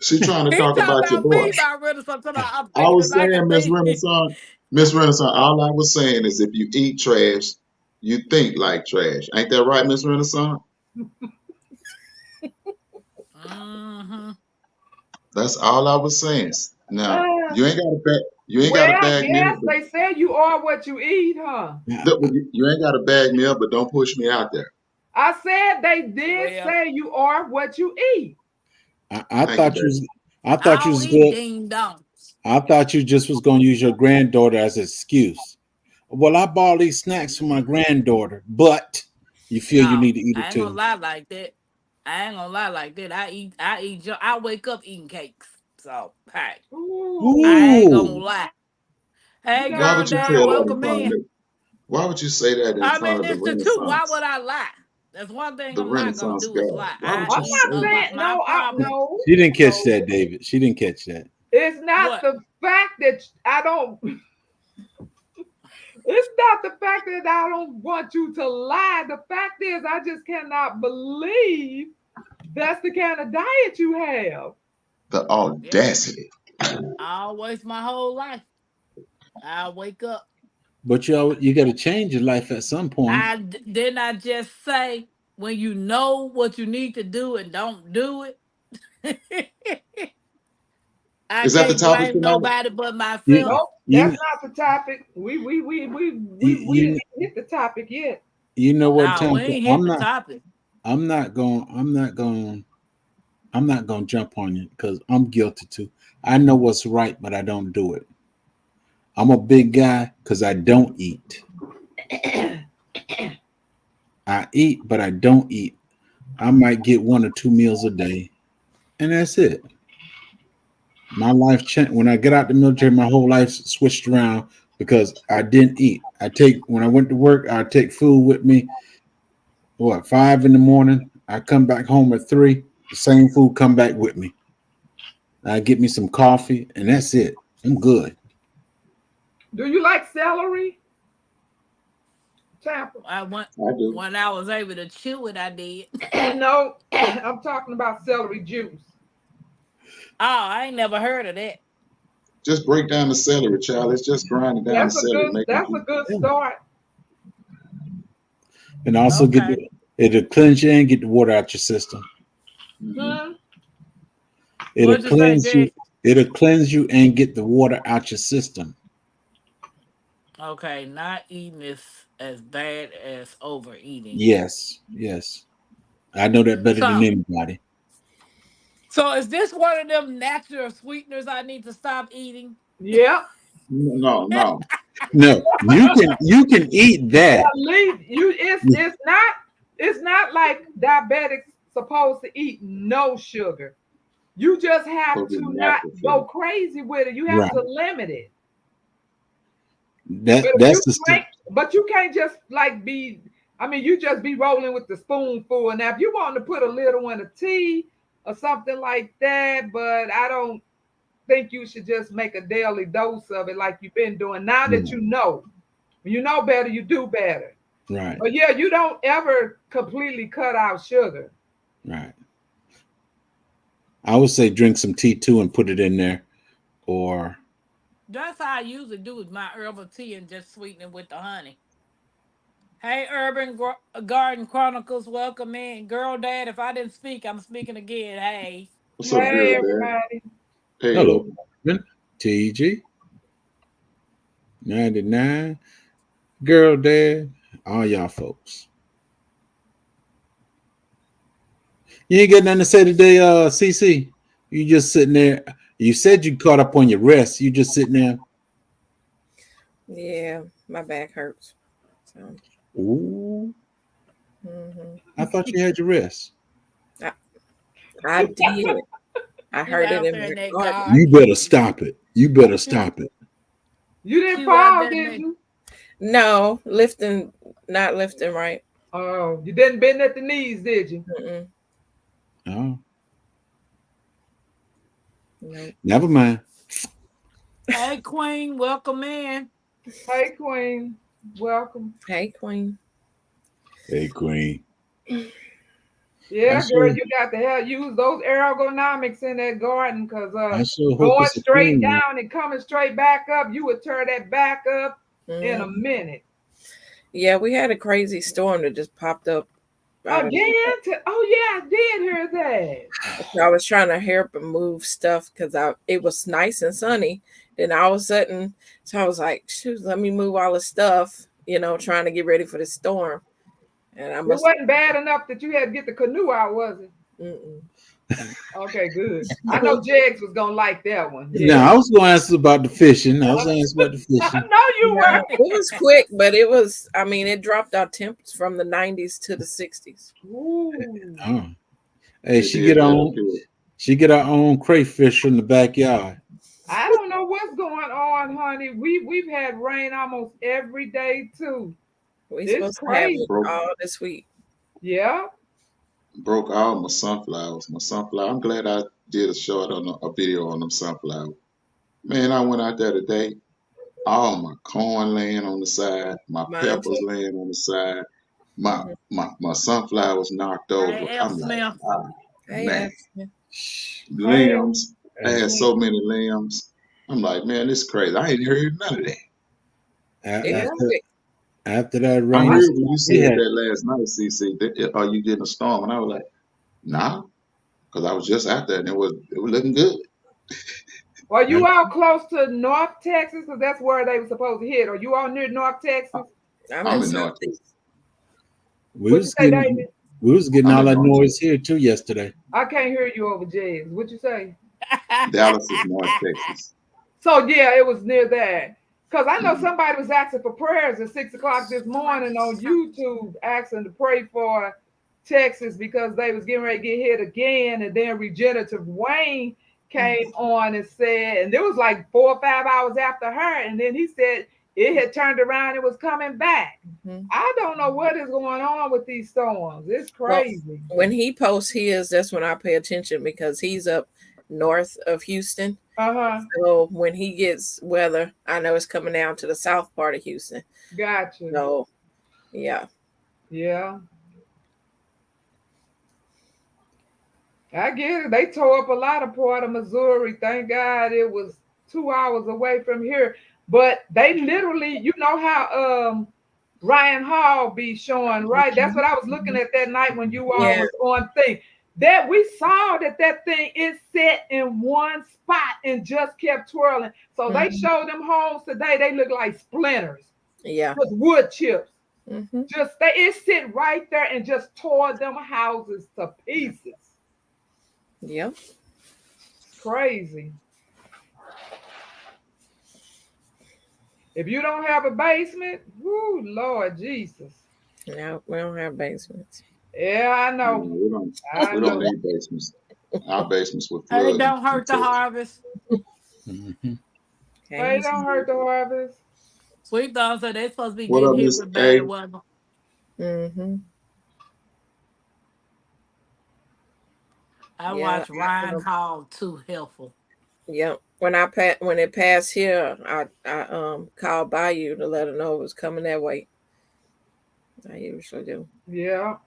She trying to He talk talking about your about boy. me by Renaissance. I'm I thinking was like a saying, thing. Miss Renaissance, all I was saying is if you eat trash, you think like trash. Ain't that right, Miss Renaissance? Mm-hmm. That's all I was saying. Now, Ah, you ain't got to back You ain't got to Well, bag me yes, up. they say you are what you eat, huh? Look, you ain't got to bag me up, but don't push me out there. I said they did Well, say you are what you eat. I Thank you, thought you baby. was, I I thought you don't was eat good. ding dongs. I thought you just was gonna use your granddaughter as an excuse. Well, I bought these snacks for my granddaughter, but you feel you No, need to eat I it ain't gonna too. lie like that. I ain't gonna lie like that. I wake up eating cakes. So hey, I Ooh, ain't gonna Ooh, lie. you Hey got Why to girl, would you start dad, tell that in welcome front of in. me? Why would you say that in I mean, front of the it's the truth. Why Renaissance? would I lie? That's one thing The I'm not gonna Renaissance do is God. lie. Why I would I'm you eat say not a that? lot. saying My problem. no, she didn't catch no. that, David. She didn't catch that. It's not What? the fact that I don't. It's not the fact that I don't want you to lie. The fact is, I just cannot believe that's the kind of diet you have. The Yeah, audacity. I always my whole life. I wake up. But you got to change your life at some point. Didn't I just say when you know what you need to do and don't do it, I Is that the can't topic blame tonight? nobody but myself. You Nope, that's you not the topic. you, We didn't you, hit the topic yet. you know what, No, we Tom? ain't hit the topic. I'm not going to jump on you because I'm guilty too. I know what's right, but I don't do it. I'm a big guy because I don't eat. I eat, but I don't eat. I might get 1 or 2 meals a day, and that's it. My life changed when I get out the military. My whole life switched around because I didn't eat. When I went to work, I take food with me. What 5 in the morning? I come back home at 3. The same food come back with me. I get me some coffee, and that's it. I'm good. Do you like celery, Tampa? I went I do. when I was able to chew it. I did. No, I'm talking about celery juice. Oh, I ain't never heard of that. Just break down the celery, child. It's just grinding down the celery, making That's a juice. good Yeah. start. And also Okay. it'll cleanse you and get the water out your system. Mhm. Hmm? It'll What'd you say, cleanse you. Jay? It'll cleanse you and get the water out your system. Okay, not eating is as bad as overeating. Yes, yes. I know that better than So, anybody. so is this one of them natural sweeteners I need to stop eating? Yep. No, no. No, you can eat At that. least you it's not like diabetics supposed to eat no sugar. You just have Supposed to be to not natural go sugar. crazy with it. You have Right. to limit it. That But if you that's the stuff. drink, but you can't just like be. I mean, you just be rolling with the spoonful. Now, if you want to put a little in a tea or something like that, but I don't think you should just make a daily dose of it like you've been doing. Now that Right. you know better, you do better. Right. But yeah, you don't ever completely cut out sugar. Right. I would say drink some tea too and put it in there. Or That's how I usually do is my herbal tea and just sweeten it with the honey. Hey, Garden Chronicles, welcome in. Girl, Dad, if I didn't speak, I'm speaking again. Hey. What's up, Hey, girl, dad? everybody. Hey, hello, yo. TG 99, girl, dad, all y'all folks. You ain't got nothing to say today, CC. You just sitting there. You said you caught up on your rest. You just sitting there. Yeah, my back hurts. So, Ooh, mhm. I thought you had your rest. I did. I You heard it out in there my in that garden. You garden. better stop it. You better stop it. You didn't You out fall, there in did that. you? No, not lifting right. Oh, you didn't bend at the knees, did you? Mm-mm, Oh, no. never mind. Hey, Queen, welcome in. Hey, Queen. Welcome. Hey, Queen. Hey, Queen. I Yeah, girl, sure, you got to have use those ergonomics in that garden because I sure hope going it's a straight clean one. down and coming straight back up, you would tear that back up in a Mhm. minute. Yeah, we had a crazy storm that just popped up out of Again? nowhere. Oh yeah, I did hear that. So I was trying to help and move stuff because it was nice and sunny, Then all of a sudden, so I was like, shoot, let me move all the stuff, trying to get ready for the storm. And I It must. wasn't bad enough that you had to get the canoe out, was it? Mm-mm. Okay, good. I know Jegs was gonna like that one. No, Yeah. I was going to ask about the fishing. I was going to ask about the I fishing. know you No, were. it was quick, but it was. I mean, it dropped our temps from the 90s to the 60s. Ooh. Oh. Hey, It did that up here. she get her own crayfish in the backyard. I don't know what's going on, honey. We've had rain almost every day too. We It's supposed to have crazy. it all this week. Yeah. Broke all my sunflowers. My sunflower. I'm glad I did a video on them sunflowers. Man, I went out there today. All my corn laying on the side, my Mine peppers too. laying on the side, my Mhm. my sunflowers knocked over. Hey, F I'm like, smell. ah, Hey, man, Ashley. Hey, limbs. I had so many limbs. I'm like, man, this is crazy. I ain't heard none of that. A- It yeah. was After, quick. after that I rain, heard when you we said had that last night, CC. Are you getting a storm? And I was like, nah, because I was just out there and it was looking good. Are you all close to North Texas? Because that's where they were supposed to hit. Are you all near North Texas? I'm I'm in in North Southeast. Texas. we What you was say, getting David? all I'm in that North noise Texas. here too yesterday. I can't hear you over James. What you say? Dallas is North Texas. So yeah, it was near that. Because I know Mhm. somebody was asking for prayers at 6 o'clock this morning on YouTube, asking to pray for Texas because they was getting ready to get hit again. And then Regenerative Wayne came on and said, and it was like 4 or 5 hours after her. And then he said it had turned around and was coming back. Mhm. I don't know what is going on with these storms. It's Well, crazy. when he posts his, that's when I pay attention because he's up north of Houston. Uh-huh. So when he gets weather, I know it's coming down to the south part of Houston. Gotcha. So yeah. Yeah. I get it. They tore up a lot of part of Missouri. Thank God it was 2 hours away from here. But they literally, you know how Ryan Hall be showing, right? That's what I was looking at that night when you all Yeah. was on thing. That we saw that thing is set in one spot and just kept twirling. So they Mhm. showed them homes today. They look like splinters, Yeah. just wood chips. Mhm. Just it sit right there and just tore them houses to pieces. Yep. It's crazy. If you don't have a basement, whoo, Lord Jesus. No, we don't have basements. Yeah, I You know. know, we don't I we don't know. need basements. Our basements would Hey, flood don't in hurt the Texas. harvest. Mhm. Hey, don't hurt the harvest. Sweet Dog said they supposed to be What getting up, hit Miss with A? bad weather. Mm-hmm. I Yeah. watched Ryan Hall too helpful. Yep. When it passed here, I called Bayou to let her know it was coming that way. I usually do. Yeah.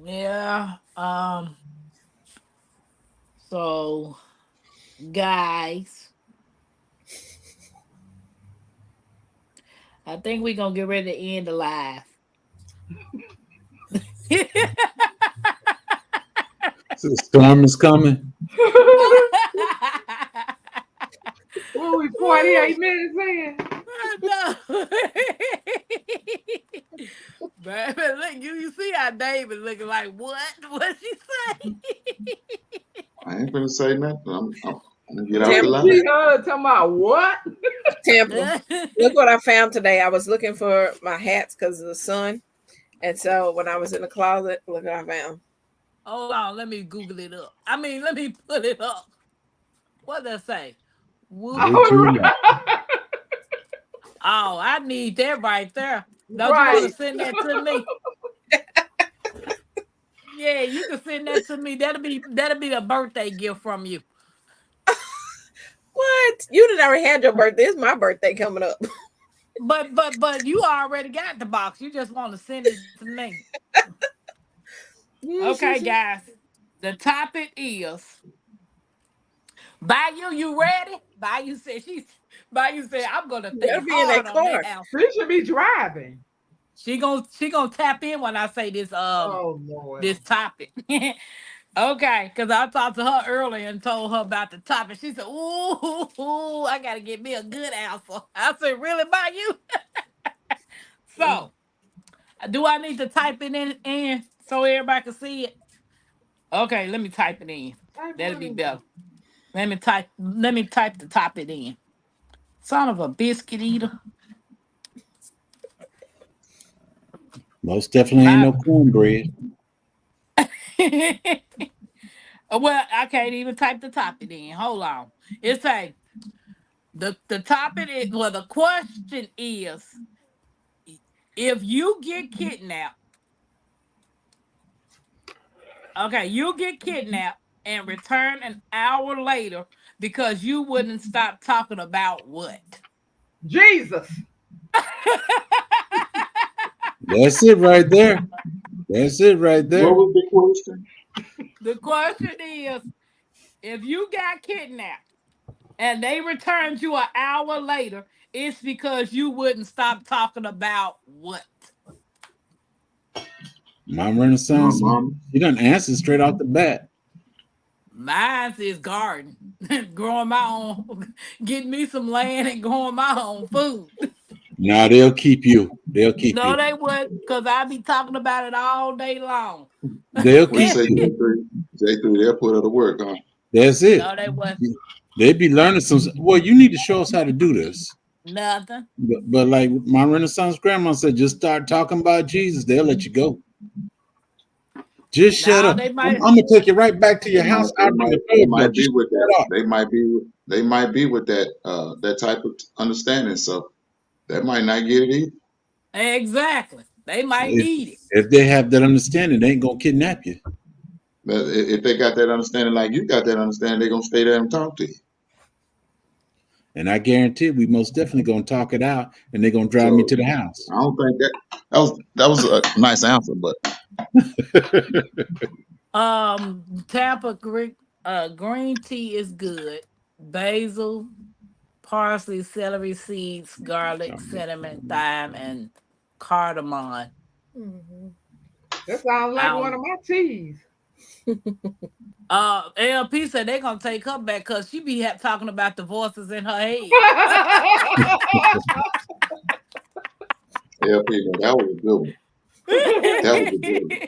Yeah. So guys, I think we're gonna get ready to end the live. So the storm is coming. What we 48 minutes in? No. Baby, look, you see how David looking like what? What she say? I ain't gonna say nothing. I'm gonna get off the Tampa. line. See her talking about what? Tampa. Look what I found today. I was looking for my hats because of the sun. And so when I was in the closet, look what I found. Hold on, let me Google it up. I mean, let me put it up. What does that say? Whoop. Would All you like? right. Oh, I need that right there. Don't you want to Right. send that to me? Yeah, you can send that to me. That'll be a birthday gift from you. What? You done already had your birthday. It's my birthday coming up. But you already got the box. You just want to send it to me. Okay, guys. The topic is Bayou, you ready? Bayou said, I'm gonna You think gotta be in that hard on that car. answer. She should be driving. She gonna tap in when I say this Oh Lord. this topic. Okay, because I talked to her earlier and told her about the topic. She said, ooh, I got to get me a good answer. I said, really, by you? So, do I need to type it in so everybody can see it? Okay, let me type it in. Type That'll what be in? better. Let me type the topic in. Son of a biscuit eater. Most definitely ain't My no cornbread. well, I can't even type the topic in. Hold on. It's a the topic is well, the question is if you get kidnapped, okay, you get kidnapped and return an hour later because you wouldn't stop talking about what? Jesus. That's it right there. That's it right What there. was the question? The question is if you got kidnapped and they returned you an hour later, it's because you wouldn't stop talking about what? My My Renaissance, mom. you done answered straight off the bat. Mine is garden, growing my own, getting me some land and growing my own food. Now they'll keep you. They'll keep No, you. they wouldn't, because I be talking about it all day long. They'll What you keep say, you. J3? J3, they'll put her to work, huh? That's it. No, they wouldn't. They be learning some. Well, you need to show us how to do this. Nothing. But like my Renaissance grandma said, just start talking about Jesus. They'll let you go. Just shut Now up. they I'm might. gonna take you right back to They your might, house. they I'll bring might, the they doorbell. might be Just with that. shut up. They might be with that, that type of understanding. So that might not get it either. Exactly. They might If, need it. if they have that understanding, they ain't gonna kidnap you. But if they got that understanding, like you got that understanding, they're gonna stay there and talk to you. And I guarantee we most definitely gonna talk it out, and they're gonna drive me So to the house. I don't think that was a nice answer, but Tampa green tea is good. Basil, parsley, celery seeds, garlic, cinnamon, thyme, and cardamom. Mhm. That sounds like one Um, of my teas. LP said they're gonna take her back because she be talking about the voices in her head. LP, no, that was a good one. That was a good one.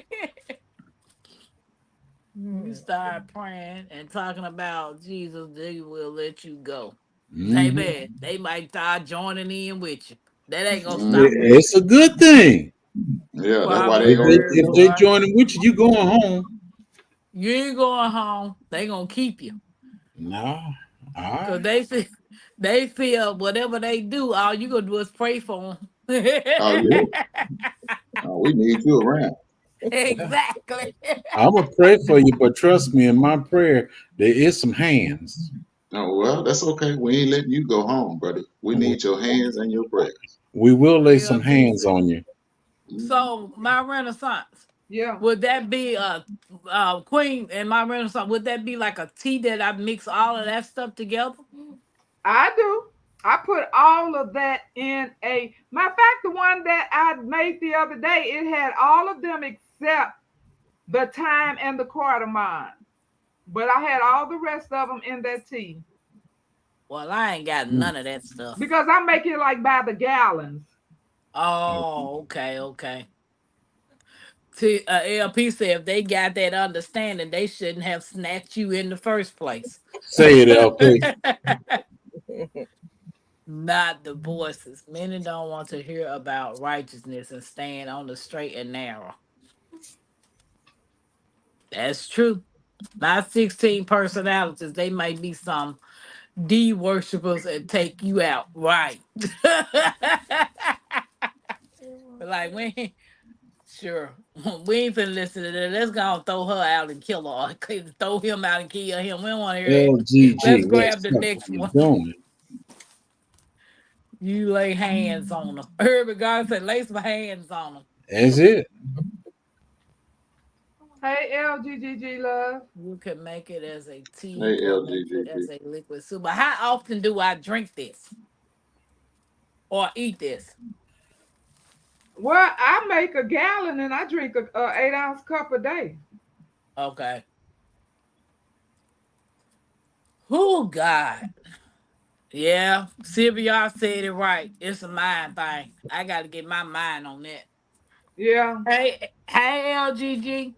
You start praying and talking about Jesus, they will let you go. Mhm. Baby, they might start joining in with you. That ain't gonna stop Mhm. them. It's a good thing. Yeah, that's why they ain't Proverbs If gonna let they you if 30, go. they boy. join with you, you going home. You ain't going home. They gonna keep you. No. All Cause right. they feel whatever they do, all you gonna do is pray for them. Oh yeah, oh, we need you around. Exactly. I'm gonna pray for you, but trust me, in my prayer, there is some hands. Oh well, that's okay. We ain't letting you go home, buddy. We need your hands and your prayers. We will lay some Yeah, hands PC. on you. So my Renaissance, Yeah, would that be Queen and my Renaissance? Would that be like a tea that I mix all of that stuff together? I do. I put all of that in a matter of fact, the one that I made the other day, it had all of them except the thyme and the cardamom. But I had all the rest of them in that tea Well, I ain't got Mm. none of that stuff. because I make it like by the gallons. Oh, okay, okay. See, LP said if they got that understanding, they shouldn't have snatched you in the first place. Say it, LP. Not the voices. Many don't want to hear about righteousness and stand on the straight and narrow. That's true. Not 16 personalities. They might be some D worshippers and take you out. Right. Like, we ain't, sure. We ain't finna listen to that. Let's go and throw her out and kill her. Or throw him out and kill him. We don't want to hear that. Let's LGG, what grab the the fuck are next you one. doing? You lay hands on her. Herbert God said, lay some hands on them. That's it. Hey, LGGG love. You can make it as a tea Hey or make it as LGGG. a liquid soup. But how often do I drink this or eat this? Well, I make a gallon and I drink a 8-ounce cup a day. Okay. Oh God. Yeah, Sylvia said it right. It's a mind thing. I got to get my mind on that. Yeah. Hey, LGG.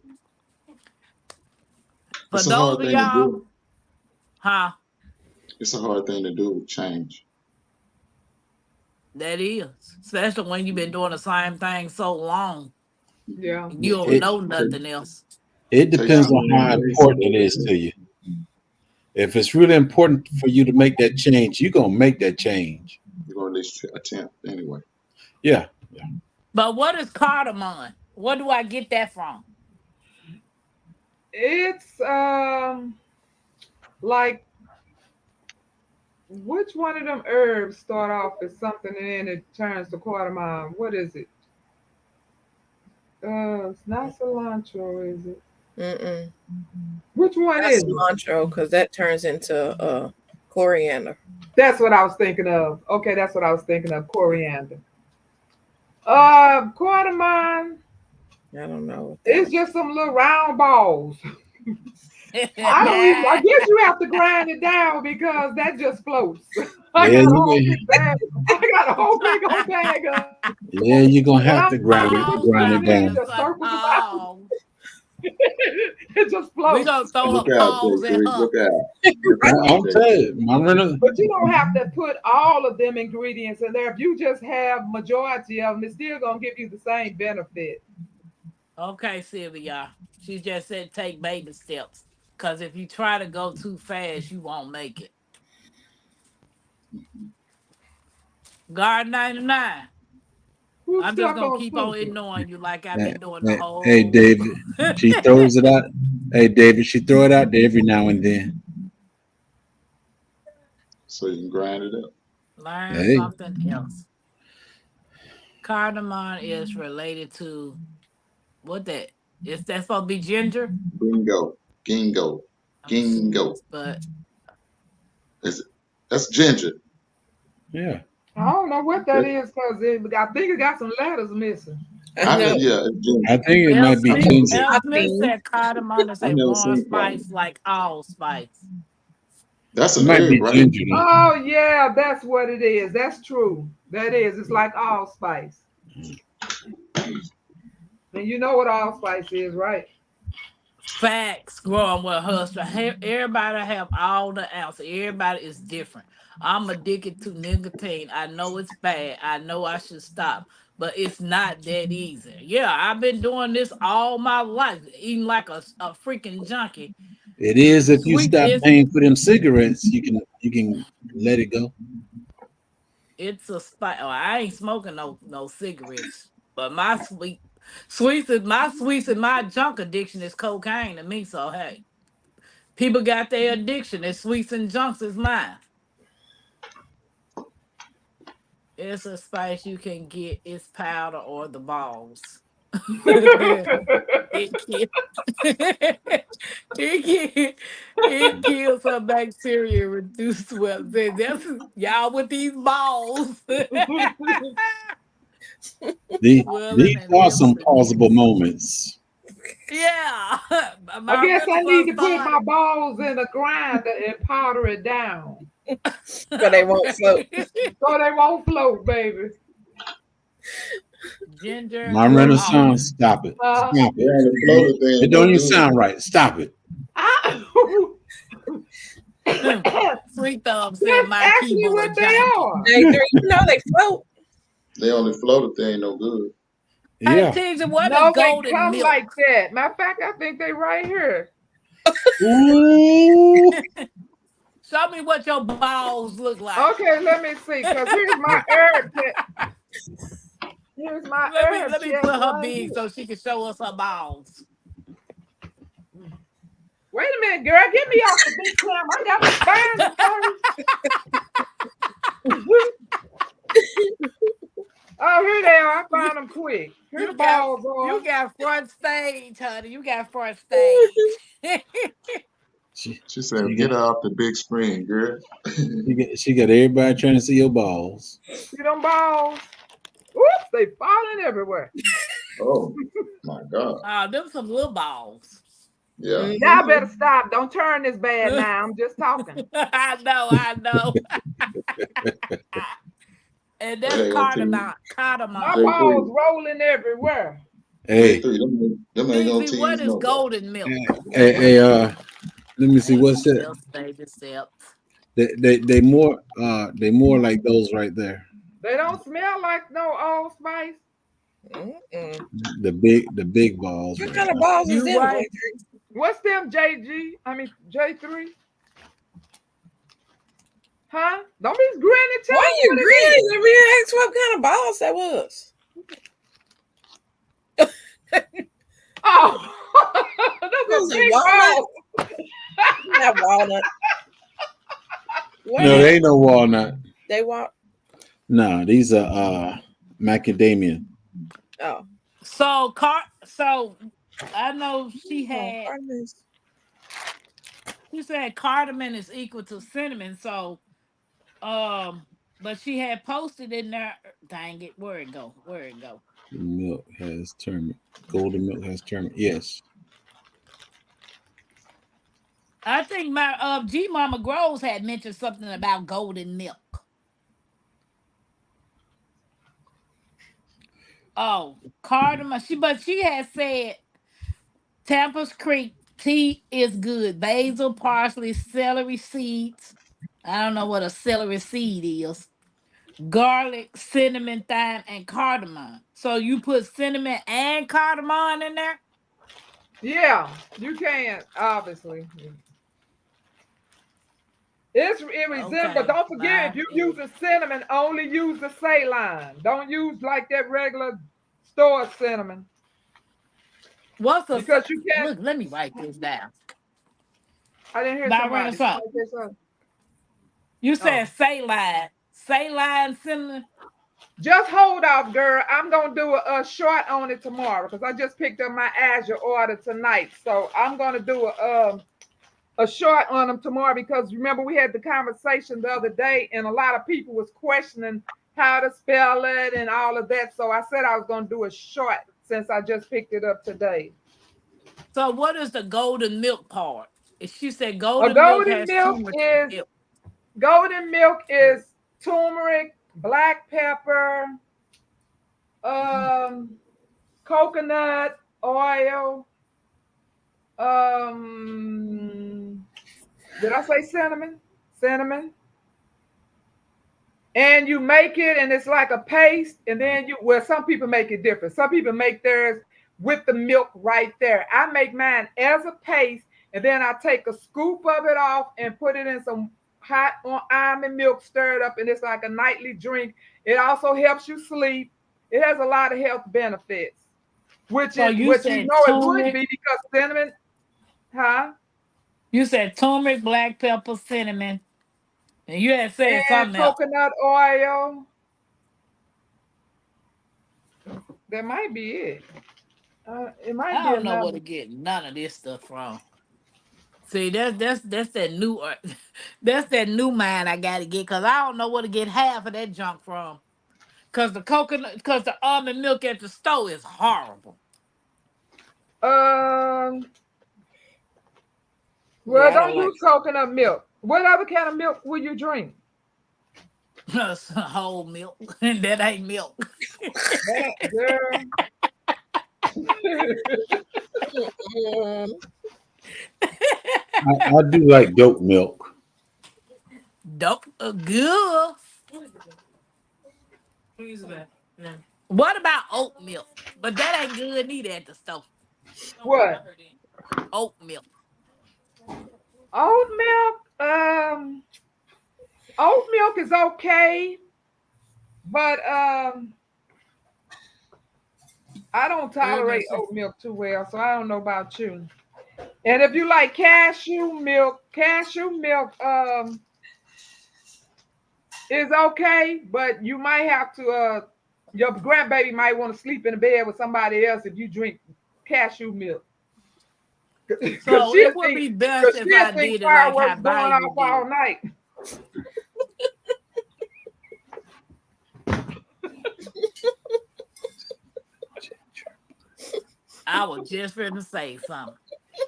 For It's a those hard of thing to y'all, do. huh? It's a hard thing to do. Change. That is, especially when you've been doing the same thing so long, Yeah. you Yeah, don't It know take nothing else. it take depends time on to how embrace important it is to it. you. If it's really important for you to make that change, you're gonna make that change. You're gonna at least attempt anyway. Yeah. But what is cardamom? Where do I get that from? It's like which one of them herbs start off as something and then it turns to cardamom? What is it? It's not cilantro, is it? Mm-mm. Which one That's is it? cilantro because that turns into coriander. That's what I was thinking of. Okay, that's what I was thinking of. Coriander. Cardamom I don't know what that is one. just some little round balls. I don't even. I guess you have to grind it down because that just floats. I Yeah, got a you whole big bag. I got a whole big old bag of it. yeah, you're gonna When have I'm to trying to put grind something it Allspice in, it down. is just for circles around. all. It just We floats. gonna throw Look the out, paws Big at Three. her. Look out. Look out, I'm Big telling Three. you, my runner. But you don't have to put all of them ingredients in there. If you just have majority of them, it's still gonna give you the same benefit. Okay, Sylvia. She just said take baby steps. Cause if you try to go too fast, you won't make it. Guard 99. Who I'm just step gonna on keep on Susan? ignoring you like I've Hey, been doing the hey, whole. David, she throws it out. Hey, David, she throw it out there every now and then. So you can grind it up. Learn Hey, something else. Cardamom is related to what that is that supposed to be ginger? Bingo. Gingo. I'm assuming, Gingo. but It's, that's ginger. yeah. I don't know what that That- is because I think it got some letters missing. I know. Yeah, it's I ginger. think it L. might be I Smith, never ginger. seen. L. I Smith think said cardamom is I a never warm seen cardamom. spice like allspice. That's It an might herb, be right? ginger though. Oh yeah, that's what it is. That's true. That is. It's like allspice. And you know what allspice is, right? Facts growing with hustler. Everybody have all the answers. Everybody is different. I'm addicted to nicotine. I know it's bad. I know I should stop, but it's not that easy. Yeah, I've been doing this all my life, eating like a freaking junkie. It is if you Sweet stop is paying for them cigarettes, you can let it go. it's a spice. Oh, I ain't smoking no cigarettes, but my sweets and my junk addiction is cocaine to me. So hey, people got their addiction. It's sweets and junks is mine. It's a spice you can get. It's powder or the balls. it kills. It kills her bacteria and reduce swelling. That's y'all with these balls. Swelling These and are liver some plausible disease. moments. Yeah. I My guess I need Renaissance to put my started. balls in a grinder and powder it down so they won't float. so they won't float, baby. Ginger My They and only, Renaissance, almond. stop it. Uh, Stop they it. only float if they It ain't don't no even good. sound right. Stop it. I, Sweet Thumb said that's my actually what keyboard they janky. are. They they float. They only float if they ain't no good. Hey, Yeah. Tinsy, what is No, they golden come like milk? that. Matter of fact, I think they right here. Ooh. Show me what your balls look like. Okay, let me see. Cause here's my herb chest. Here's my Let me herb let me chest put her right big here. so she can show us her balls. Wait a minute, girl. Get me off the big camera. I got to find them first. Oh, here they are. I You, found them quick. Here the you got balls are. you got front stage, honey. You got front stage. She, She she said, got "Get her off the big screen, girl." she got everybody trying to see your balls. See them balls? Oops, they falling everywhere. Oh my God! Them some little balls. Yeah. Y'all better stop. Don't turn this bad now. I'm just talking. I know. And But that's hey, Auntie, My cardamom. balls J3, rolling everywhere. Hey, J3, them ain't gonna Easy, what tease is nobody. golden milk? hey, let me see Baby what's that. steps, baby steps. They more like those right there. They don't smell like no Old Spice. Mm-mm. The big balls What right kind of there. balls is You them, right. J3? What's them JG? I mean J3? Huh? Don't be grinning. Tell Why us you what it is. grinning? If you asked what kind of balls that was. Oh, that's Was a it big walnut? ball. Not walnut. What No, is they it? ain't no walnut. They want. No, these are macadamia. Oh. So I know Cardamom. she said cardamom is equal to cinnamon. So but she had posted in there, dang it, where it go? Where it go? The milk has turmeric. Golden milk has turmeric. Yes. I think my G Mama Groves had mentioned something about golden milk. Oh, cardamom. She had said Tampa's Creek tea is good. Basil, parsley, celery seeds. I don't know what a celery seed is. Garlic, cinnamon, thyme, and cardamom. So you put cinnamon and cardamom in there? Yeah, you can, obviously. It resembles, but Okay. don't forget, if Lime you is using cinnamon, only use the Ceylon. Don't use like that regular store cinnamon what's a because you can't. look, let me write this down. I didn't hear By running somebody. something. Somebody say something. You Oh. said saline. Saline cinnamon. Just hold off, girl. I'm gonna do a short on it tomorrow because I just picked up my Azure order tonight. So I'm gonna do a short on them tomorrow because remember we had the conversation the other day and a lot of people was questioning how to spell it and all of that. So I said I was gonna do a short since I just picked it up today. So what is the golden milk part? She said A golden milk golden has too milk much is milk. golden milk is turmeric, black pepper, um, coconut oil. Did I say cinnamon? Cinnamon. And you make it, and it's like a paste. And then some people make it different. Some people make theirs with the milk right there. I make mine as a paste, and then I take a scoop of it off and put it in some hot on almond milk, stir it up, and it's like a nightly drink. It also helps you sleep. It has a lot of health benefits, which So is you which you said know it would turmeric. be because cinnamon, huh? You said turmeric, black pepper, cinnamon. And you had said And something else. coconut oil. That might be it. It might I be don't know where another. to get none of this stuff from. See, that's that new that's that new mind I gotta get because I don't know where to get half of that junk from. Cause the almond milk at the store is horrible. Um, well, Yeah, I don't don't like use coconut milk. What other kind of milk will you drink? whole milk. That ain't milk. That girl. Mm, I do like goat milk. Dope good. What about oat milk? But that ain't good neither at the store. What? Oat milk. Oat milk? Oat milk is okay, but I don't Urban. tolerate oat milk too well, so I don't know about you. And if you like cashew milk is okay, but you might have to your grandbaby might want to sleep in the bed with somebody else if you drink cashew milk. Because So she'll it would think be best because if she'll I think did it like how fireworks going Bayou off did all it. night. I was just finna say something.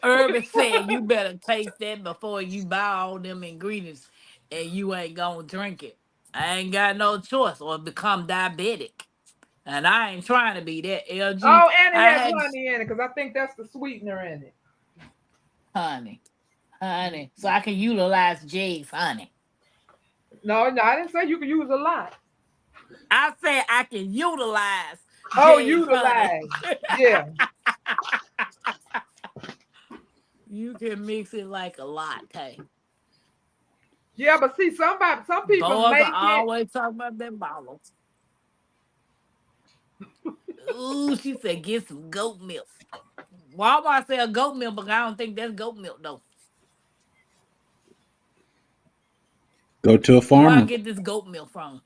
Irvin said you better taste that before you buy all them ingredients and you ain't gonna drink it. I ain't got no choice or become diabetic. And I ain't trying to be that LG. Oh, and it I has had honey in it because I think that's the sweetener in it. honey. Honey. So I can utilize Jay's honey. No, no, I didn't say you could use a lot. I said I can utilize Oh, Jay's honey. utilize. Yeah. You can mix it like a latte. Yeah, but see, some people Boys are make it. always talking about them bottles. Ooh, she said get some goat milk. Walmart sell goat milk, but I don't think that's goat milk though. Go to a Where I farmer. get this goat milk from?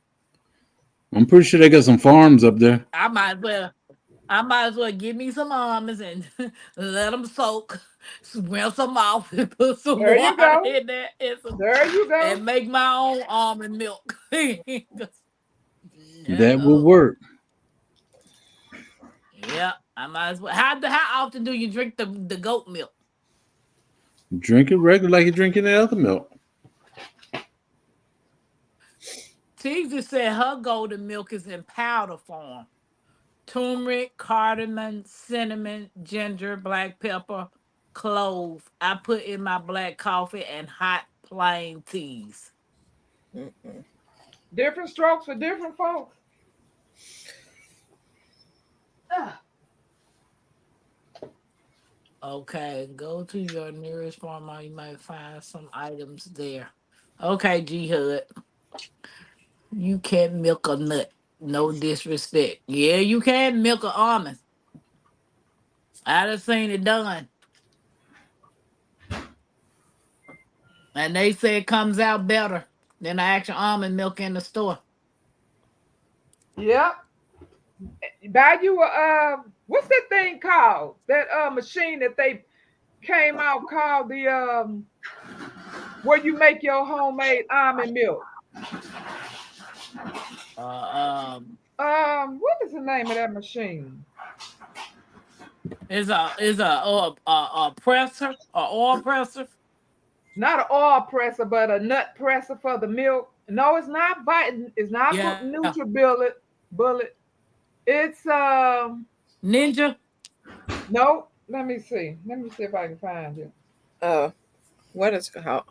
I'm pretty sure they got some farms up there. I might as well give me some almonds and let them soak, rinse them off, and put some There you water go. in there There you go. and make my own almond milk. That will No. work. Yeah, I might as well. How often do you drink the goat milk? Drink it regular like you're drinking the other milk. Teaser said her golden milk is in powder form. Turmeric, cardamom, cinnamon, ginger, black pepper, clove. I put in my black coffee and hot plain teas. Mm-mm. Different strokes for different folks. Ah, Okay, go to your nearest farmer. You might find some items there. Okay, G Hud. You can't milk a nut. No disrespect. Yeah, you can milk an almond. I done seen it done. And they say it comes out better than the actual almond milk in the store. yep. Buy you a what's that thing called? That machine that they came out called the where you make your homemade almond milk. Uh, What is the name of that machine? is a presser, a oil presser. Not an oil presser, but a nut presser for the milk. No, it's not biting. It's not Yeah, NutriBullet. Bullet. It's Ninja. no. Let me see. Let me see if I can find it. What is it called?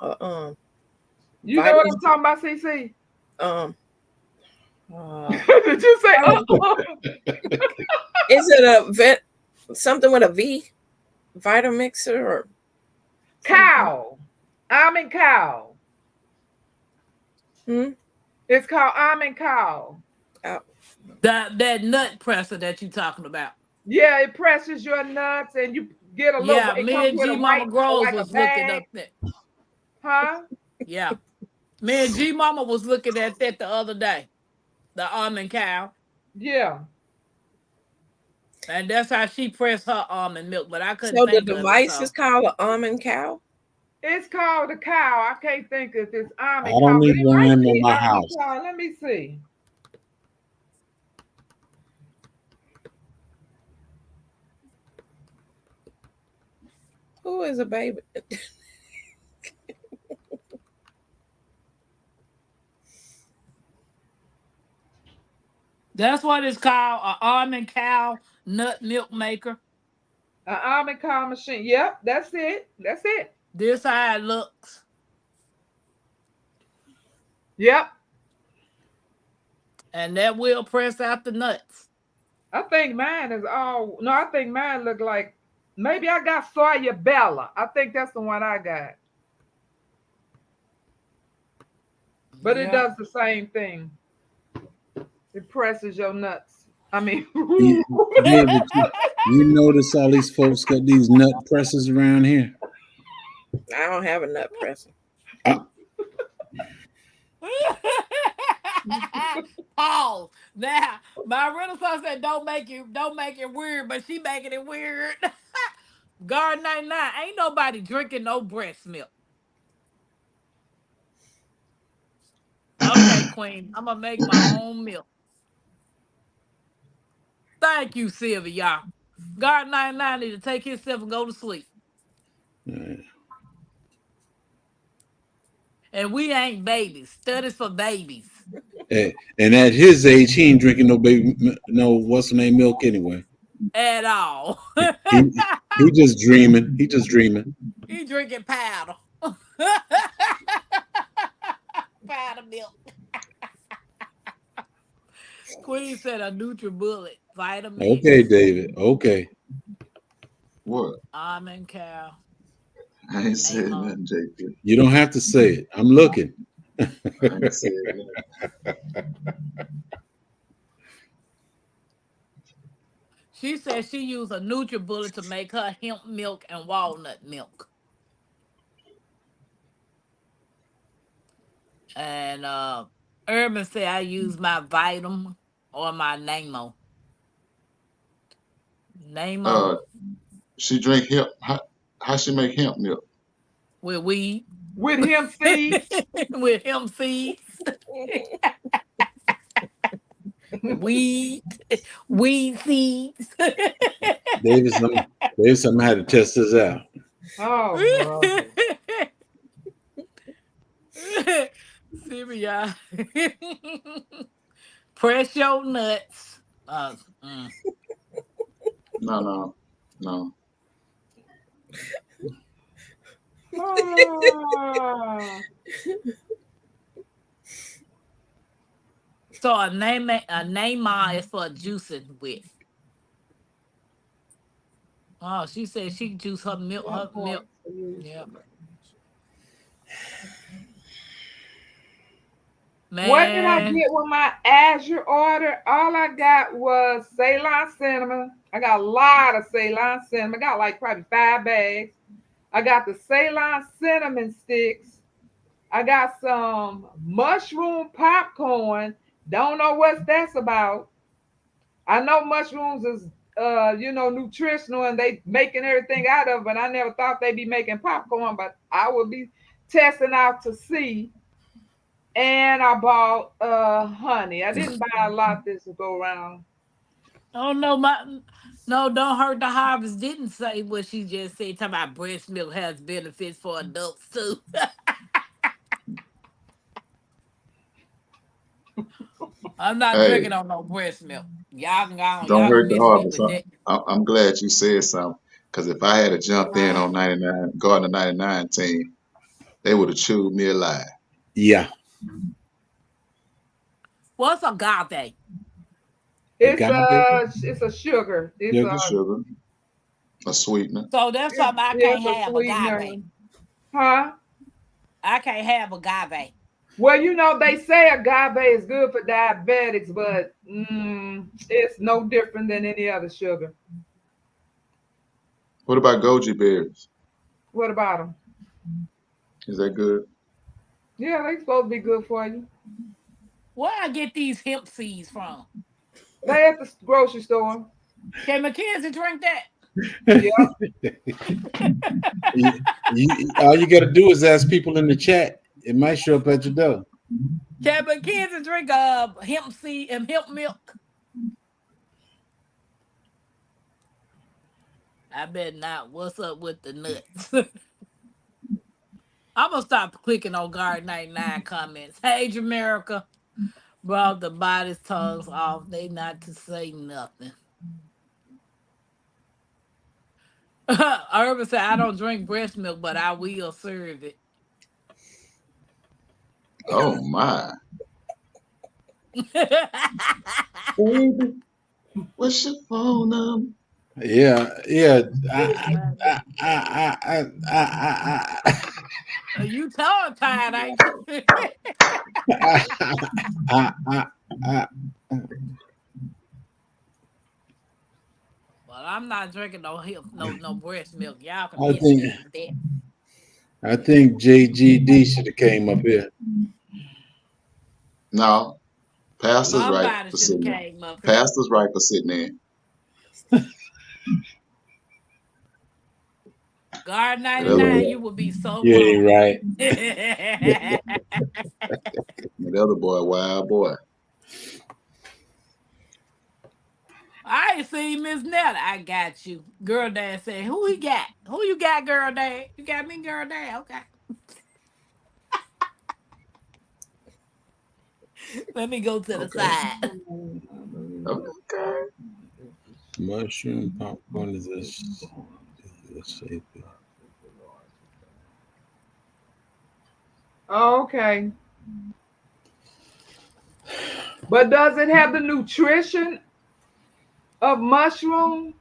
You know what Vitamin. I'm talking about, CC? Did you say? Is it something with a V? Vitamixer or Cow. Almond cow. hmm? It's called almond cow. That nut presser that you talking about. Yeah, it presses your nuts and you get a little. Yeah, It me comes and with G a Mama white, Groves like a was looking bag, up that. huh? Yeah, me and G Mama was looking at that the other day. The almond cow, Yeah. and that's how she pressed her almond milk. But I couldn't So the think of it. device So is called an almond cow? It's called a cow. I can't think if it's I almond don't cow, but need it one might in be my almond house. cow. Let me see. Who is a baby? that's what it's called, an almond cow nut milk maker. An almond cow machine. Yep, that's it. That's it. This how it looks, Yep. and that will press out the nuts. I think mine is all. No, I think mine look like maybe I got Soya Bella. I think that's the one I got. But it Yeah. does the same thing. It presses your nuts. I mean, Yeah, David, you notice all these folks got these nut presses around here. I don't have a nut presser. Pause. Now, my Renaissance said, don't make it weird, but she making it weird. Guard 99, ain't nobody drinking no breast milk. Okay, Queen, I'm gonna make my own milk. Thank you, Sylvia. Y'all. Guard 99 need to take himself and go to sleep. And we ain't babies. Studies for babies And at his age, he ain't drinking no baby, no what's the name milk anyway. at all. He he just dreaming. He just dreaming. He drinking powder. Powder milk. Queen said a NutriBullet, vitamin, Okay, David. Okay. What? almond cow, I ain't said Namo. nothing, JP. You don't have to say it. I'm looking. I ain't said nothing. She said she used a NutriBullet to make her hemp milk and walnut milk. And Urban said I use my Vitam or my Namo. Namo She drink hemp. How she make hemp milk? with weed. With him seeds. With hemp seeds. Weed seeds. David, some had to test this out. Oh, brother. See me, y'all. Press your nuts. No. Ah. So a Neymar is for juicing with. Oh, she said she juice her milk. Her milk. Yeah. Man. What did I get with my Azure order? All I got was Ceylon cinnamon. I got a lot of Ceylon cinnamon. I got like probably 5 bags. I got the Ceylon cinnamon sticks. I got some mushroom popcorn. Don't know what that's about. I know mushrooms is nutritional and they making everything out of it, but I never thought they'd be making popcorn, but I will be testing out to see. And I bought honey. I didn't buy a lot this go around. Oh no, don't hurt the harvest. Didn't say what she just said. Talking about breast milk has benefits for adults too. I'm not drinking on no breast milk. Y'all can go on. Don't Y'all hurt can the miss me harvest. with that. I'm glad you said something. Because if I had jumped in on 99, Gardner 99 team, they would have chewed me alive. Yeah. What's agave? It's a sugar. It's Sugar, a sweetener. So that's something I can't have agave. Huh? I can't have agave. Well, they say agave is good for diabetics, but it's no different than any other sugar. What about goji berries? What about them? Is that good? Yeah, they supposed to be good for you. Where I get these hemp seeds from? They at the grocery store. Can Mackenzie drink that? All you got to do is ask people in the chat. It might show up at your door. Can Mackenzie drink hemp seed and hemp milk? I bet not. What's up with the nuts? I'm gonna stop clicking on Guard 99 comments. Hey, Jamaica. Brought the body's tongues off. They not to say nothing. Urban said, I don't drink breast milk, but I will serve it. Oh, my. What's your phone number? Yeah. You tongue tied, ain't you? Well, I'm not drinking no breast milk. Y'all can miss me with that. I think JGD should have came up here. No. Pastor's right for Somebody sitting came up there. here. Pastor's right for sitting there. Guard 99, you would be so You wrong. ain't right. The other boy, wild boy. I ain't seen Miss Netta. I got you. Girl Dad said, who he got? Who you got, Girl Dad? You got me, Girl Dad? Okay. Let me go to the Okay. side. Okay. Mushroom popcorn is this shape. Okay. But does it have the nutrition of mushroom?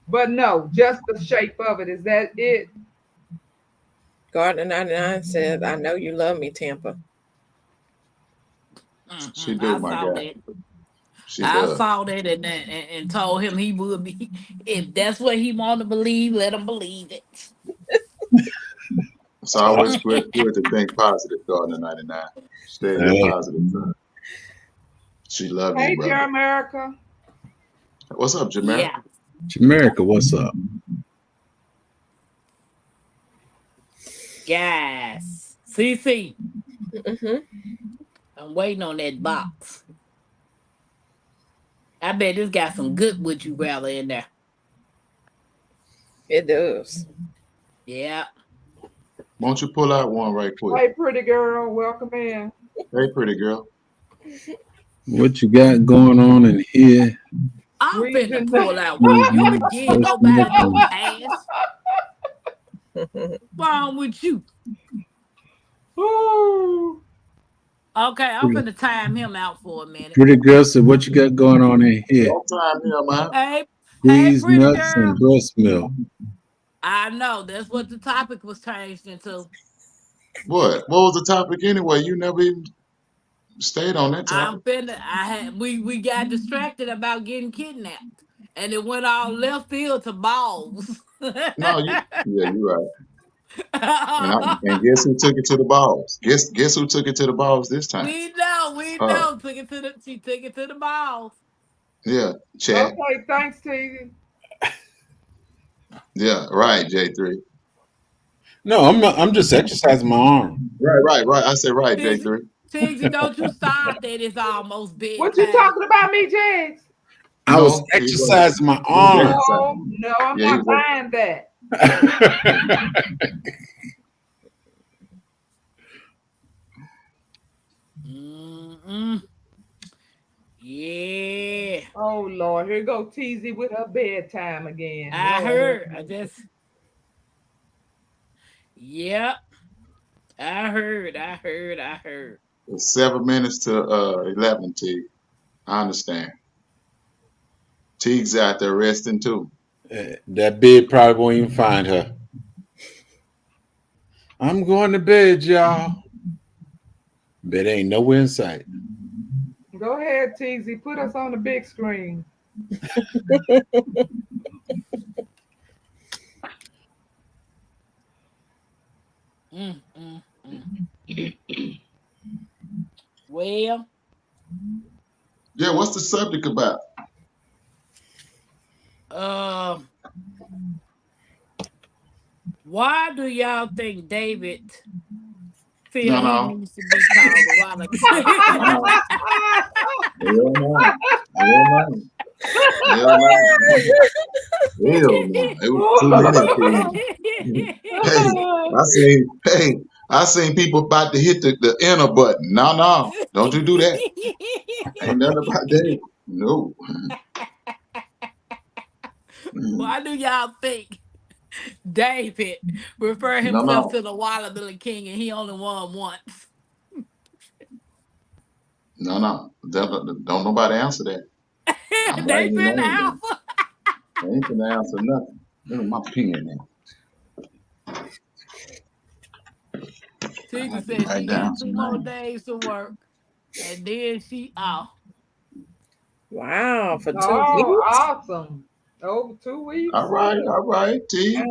But no, just the shape of it. Is that it? Gardner 99 says, I know you love me, Tampa. She Mhm. do, I my saw guy. that. She I does. saw that and told him he would be. If that's what he want to believe, let him believe it. It's always good to think positive, Gardner 99. Stay in that Hey, positive side. She love you, Hey, brother. dear America. What's up, Jamaica? Yeah. Jamaica, what's up? Yes. CC, Mm-hmm. I'm waiting on that box. I bet this got some good would you rather in there. It does. Yeah. Won't you pull out one right quick? Hey, pretty girl. Welcome in. Hey, pretty girl. What you got going on in here? I'm We finna did pull not. out one. You ain't getting First nobody no milk. pass. What's wrong with you? Ooh. Okay, I'm finna time him out for a minute. Pretty girl said, "What you got going on in here? Long time here, man. Hey, Squeezed pretty nuts and girl. breast milk." I know that's what the topic was changed into. What? What was the topic anyway? You never even stayed on that I'm topic. finna. We got distracted about getting kidnapped, and it went all left field to balls. No, yeah, you're right. And guess who took it to the balls? Guess who took it to the balls this time? we know. Uh, She took it to the balls. yeah, chat. Okay, thanks, T. Yeah, right, J3. No, I'm not. I'm just exercising my arm. Right. I said right, Tigsy, J3. Tigsy, don't you start that. It's almost What you bedtime. talking about me, Jags? I was No, he wasn't. exercising my He was arm. No, exercising. no, I'm Yeah, he not was. buying that. Mm-mm. Yeah, Oh Lord, here go Teasy with her bedtime again. I Lord, help heard. me. Yep. I heard. It's 7 minutes to 11. T. I understand. Teague's out there resting too. That bed probably won't even find her. I'm going to bed, y'all. Bed ain't nowhere in sight. Go ahead, Teasy. Put us on the big screen. Mm, mm, mm. Well, Yeah, what's the subject about? why do y'all think David feel No, he no, needs to be called a Waller King? no, no. Hell no. Hell no. Hell no. Hell no. It was too many occasions. I seen people about to hit the enter button. No, no. Don't you do that. Ain't nothing about that. No. Why do y'all think David refer No, himself no. to the Wallabilly King and he only won once? No, no. Don't nobody answer that. I'm They writing your been name out. down. I ain't gonna answer nothing. Look at my pen now. I Tigger have to said write she down got 2 some more names. days to work and then she off. Wow, for 2 Oh, weeks? awesome. Over 2 weeks. All right, T.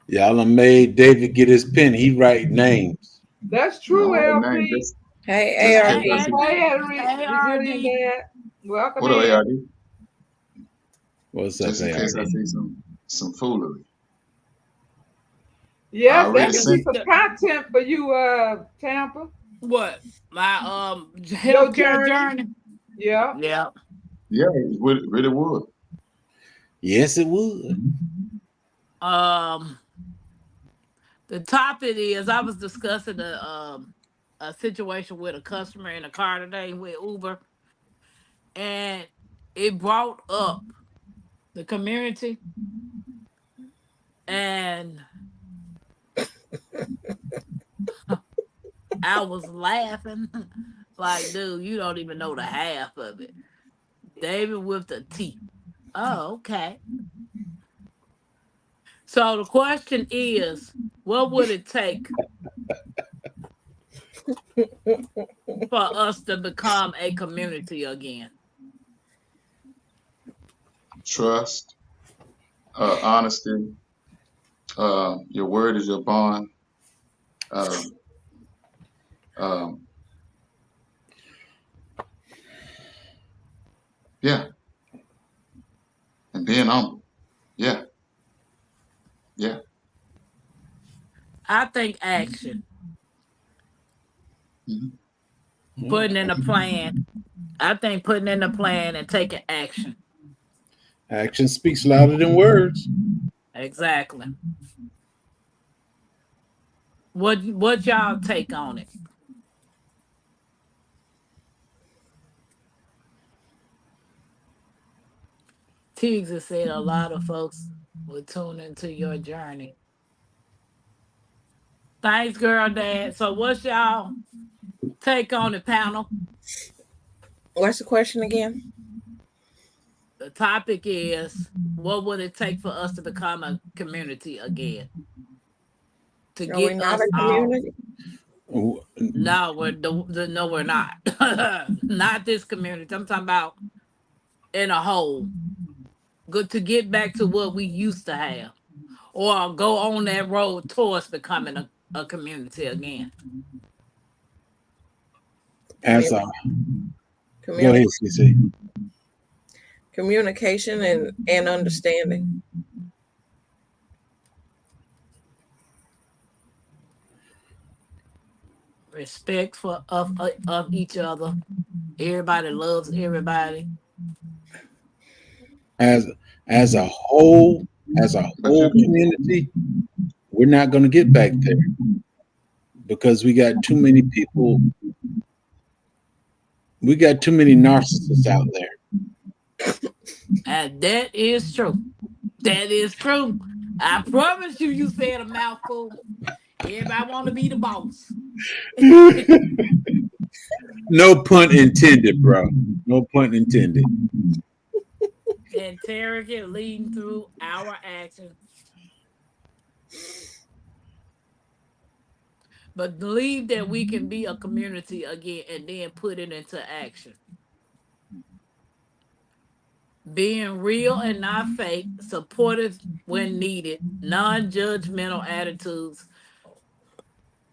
Y'all done made David get his pen. He write names. That's true, No, her name LP. Hey, just in ARD. case I Hey, see. Hey, Resilient ARD. Dad. Welcome What up, in. ARD? What's up, Just in case I ARD? see some foolery. I Yes, already that Tigger, could be sent. some content for you, Tampa. what? My Your healthcare journey. journey? Yeah. Yeah. Yeah, it really would. Yes, it would. Um, The topic is I was discussing a situation with a customer in a car today with Uber, and it brought up the community, and I was laughing like, dude, you don't even know the half of it. David with the T. Oh, okay. So the question is, what would it take for us to become a community again? Trust, honesty. Your word is your bond. Um, um, yeah, and being humble. Yeah, yeah. I think action, Mhm. putting in a plan. I think putting in a plan and taking action. Action speaks louder than words. Exactly. What y'all take on it? Tiggs has said a lot of folks will tune into your journey. Thanks, girl, dad. So what's y'all take on it, panel? What's the question again? The topic is, what would it take for us to become a community again? To Are we get not us a all. community? No, no, we're not. Not this community. I'm talking about in a whole. Good to get back to what we used to have, or go on that road towards becoming a community again. As a go Communi- ahead, CC. communication and understanding. Respect for of each other. Everybody loves everybody. As as a whole, as a But you whole can. community, we're not going to get back there because we got too many people. We got too many narcissists out there. And that is true. That is true. I promise you, you said a mouthful. Everybody want to be the boss. No pun intended, bro. No pun intended. And Tarek leading through our actions. But believe that we can be a community again and then put it into action. Being real and not fake, supportive when needed, non-judgmental attitudes,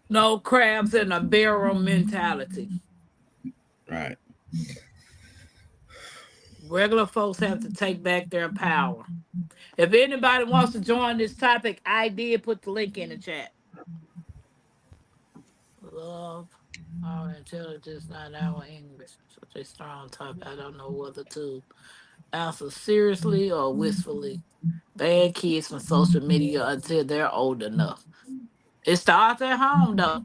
no crabs in a barrel mentality. Right. Regular folks have to take back their power. If anybody wants to join this topic, I did put the link in the chat. Love our intelligence, not our English. Such a strong topic. I don't know whether to answer seriously or wistfully. Ban kids from social media until they're old enough. It starts at home, though.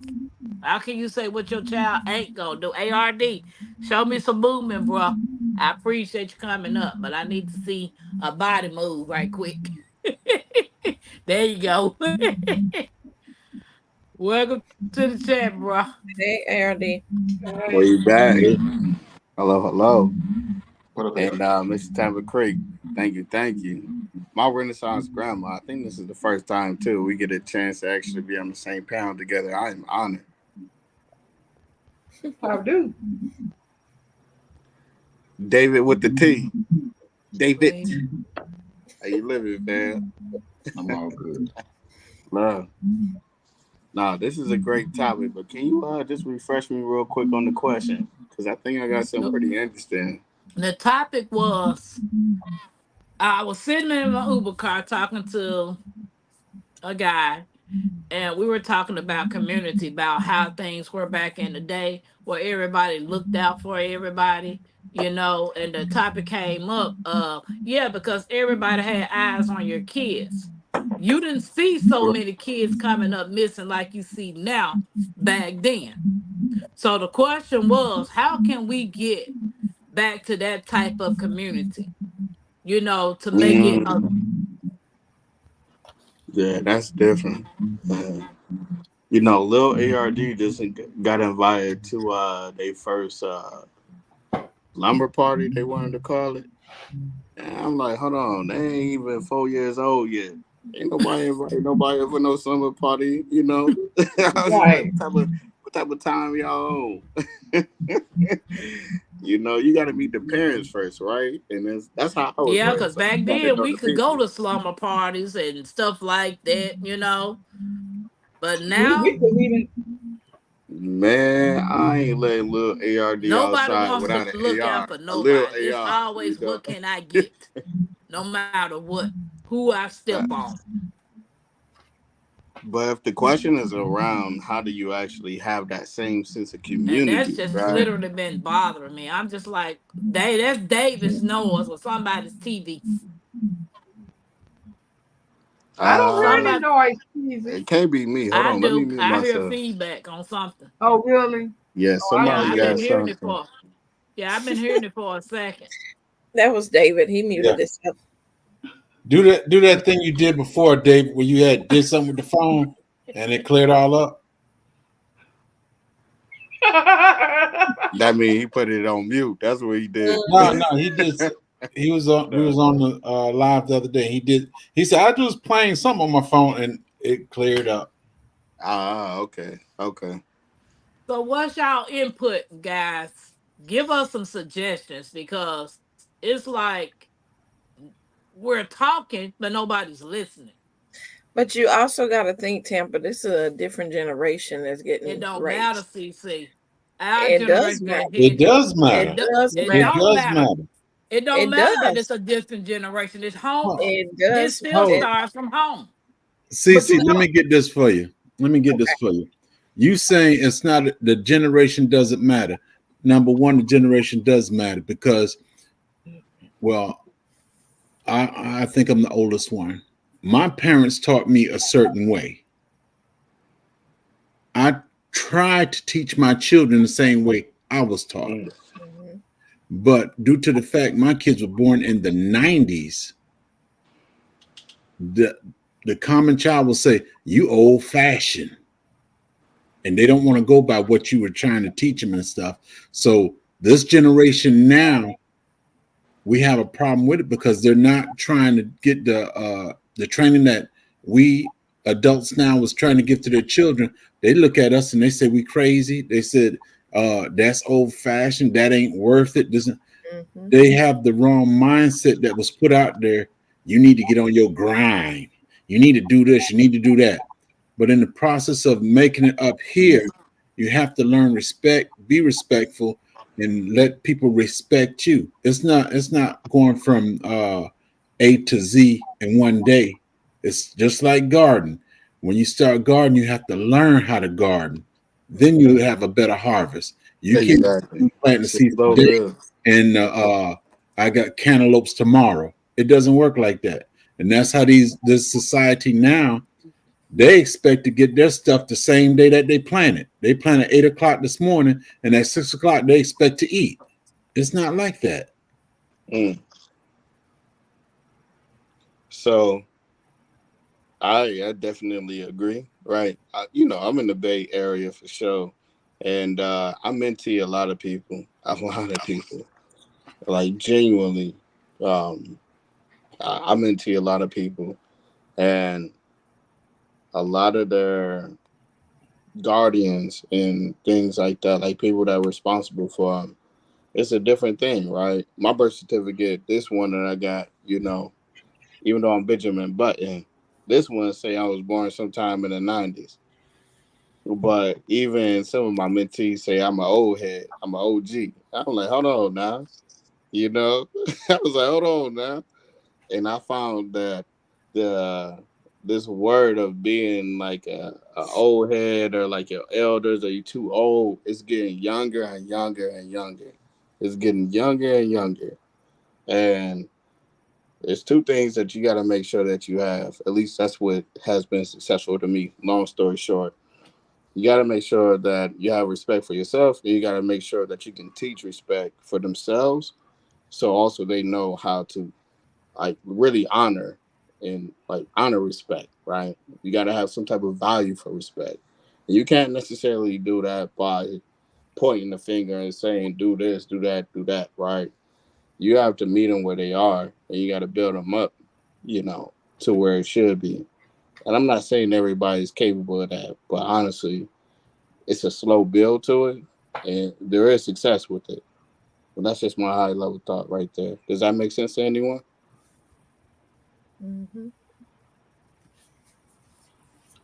How can you say what your child ain't gonna do? ARD, show me some movement, bro. I appreciate you coming up, but I need to see a body move right quick. There you go. Welcome to the chat, bro. Hey, ARD. We back. Hello, hello. What up, And Eric? Mr. Tampa Creek, thank you, thank you. My Renaissance grandma, I think this is the first time too we get a chance to actually be on the same panel together. I am honored. How do? David with the T. David, Wait. how you living, man? I'm all good. Love. No, this is a great topic, but can you just refresh me real quick on the question? Because I think I got something pretty interesting. The topic was I was sitting in my Uber car talking to a guy, and we were talking about community, about how things were back in the day where everybody looked out for everybody, and the topic came up, yeah, because everybody had eyes on your kids, You didn't see so many kids coming up missing like you see now back then. So the question was, how can we get back to that type of community? You know, to make it a Yeah, that's different. You know, Lil ARD just got invited to their first lumber party, they wanted to call it. And I'm like, hold on, they ain't even 4 years old yet. Ain't nobody invite nobody for no summer party, you know. I was just like, Right. what type of time y'all on? You know, you got to meet the parents first, right? And that's how I was yeah, because raised. So back you got to then know we the could go people. to slumber parties and stuff like that, you know. But We now couldn't even. Man, I ain't letting little ARD nobody outside wants to without an look out AR, for a little nobody. It's AR, you always know. what can I get, no matter what, who I step on. But if the question is around how do you actually have that same sense of And that's community, just right? literally been bothering me. I'm just like, that's David Snowers or somebody's TV. I don't hear any Somebody, noise, Easy. It can't be me. Hold I on, let me do. mute I hear myself. feedback on something. Oh, really? Yeah, Oh, I Yeah, don't somebody I've hear been got it. hearing it something. for. Yeah, I've been hearing it for a second. That was David. He Yeah. muted himself. Do that thing you did before, Dave, where you did something with the phone and it cleared all up. That means he put it on mute. That's what he did. No, he did. He was on. We was on the live the other day. He did. He said, "I was playing something on my phone and it cleared up." Okay. So, what's y'all input, guys? Give us some suggestions because it's like we're talking, but nobody's listening. But you also got to think, Tampa, this is a different generation that's It getting don't matter, raised. CC. Our It does generation matter. got It hit. does matter. It does It It matter. don't does matter. matter. It don't It matter that it's does. a different generation. It's home. Huh. It This does. still Hold. starts from home. But you Cece, let know, me get this for you. You saying it's not the generation doesn't matter. Number one, the generation does matter because, well, I think I'm the oldest one. My parents taught me a certain way. I tried to teach my children the same way I was taught. Mhm. But due to the fact my kids were born in the 90s, the common child will say, "You old fashioned." And they don't want to go by what you were trying to teach them and stuff. So this generation now, we have a problem with it because they're not trying to get the training that we adults now was trying to give to their children. They look at us and they say we crazy. They said that's old fashioned. That ain't worth it. Mhm. They have the wrong mindset that was put out there. You need to get on your grind. You need to do this. You need to do that. But in the process of making it up here, you have to learn respect, be respectful, and let people respect you. It's not going from A to Z in one day. It's just like garden. When you start garden, you have to learn how to garden. Then you have a better harvest. You can't Exactly. plant the seeds Slow today build. and I got cantaloupes tomorrow. It doesn't work like that. And that's how this society now, they expect to get their stuff the same day that they planted. They planted 8 o'clock this morning, and at 6 o'clock they expect to eat. It's not like that. Mm. So I definitely agree. Right. I'm in the Bay Area for sure. And I'm into a lot of people. A lot of people. Like genuinely. I'm into a lot of people. And a lot of their guardians and things like that, like people that are responsible for them, it's a different thing, right? My birth certificate, this one that I got, even though I'm Benjamin Button, this one say I was born sometime in the 90s. But even some of my mentees say I'm an old head, I'm an OG. I'm like, hold on now. I was like, hold on now. And I found that the this word of being like a old head or like your elders or you too old, it's getting younger and younger and younger. It's getting younger and younger. And There's two things that you got to make sure that you have. At least that's what has been successful to me. Long story short, you got to make sure that you have respect for yourself, and you got to make sure that you can teach respect for themselves, so also they know how to like really honor and like honor respect, right? You got to have some type of value for respect. And you can't necessarily do that by pointing the finger and saying do this, do that, right? You have to meet them where they are, and you got to build them up, to where it should be. And I'm not saying everybody's capable of that, but honestly, it's a slow build to it, and there is success with it. But that's just my high level thought right there. Does that make sense to anyone? Mm-hmm.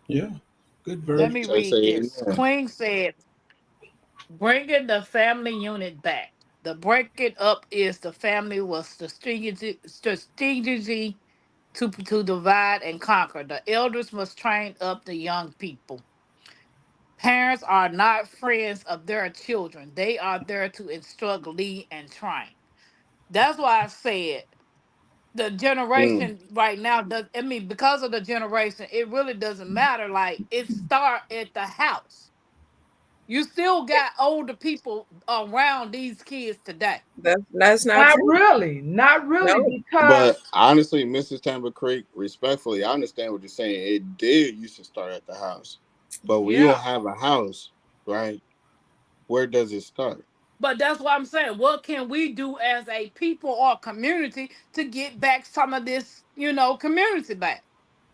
Yeah, good Let verse. me I read say this. amen. Queen said, bringing the family unit back. The breaking up is the family was strategy to divide and conquer. The elders must train up the young people. Parents are not friends of their children. They are there to instruct, lead, and train. That's why I said the Mm. generation right now does. I mean, because of the generation, it really doesn't matter. Like it start at the house. You still got older people around these kids today. That's not Not true. really, not really, No. because But honestly, Mrs. Timber Creek, respectfully, I understand what you're saying. It did used to start at the house. But when you don't Yeah. have a house, right, where does it start? But that's what I'm saying. What can we do as a people or community to get back some of this, community back?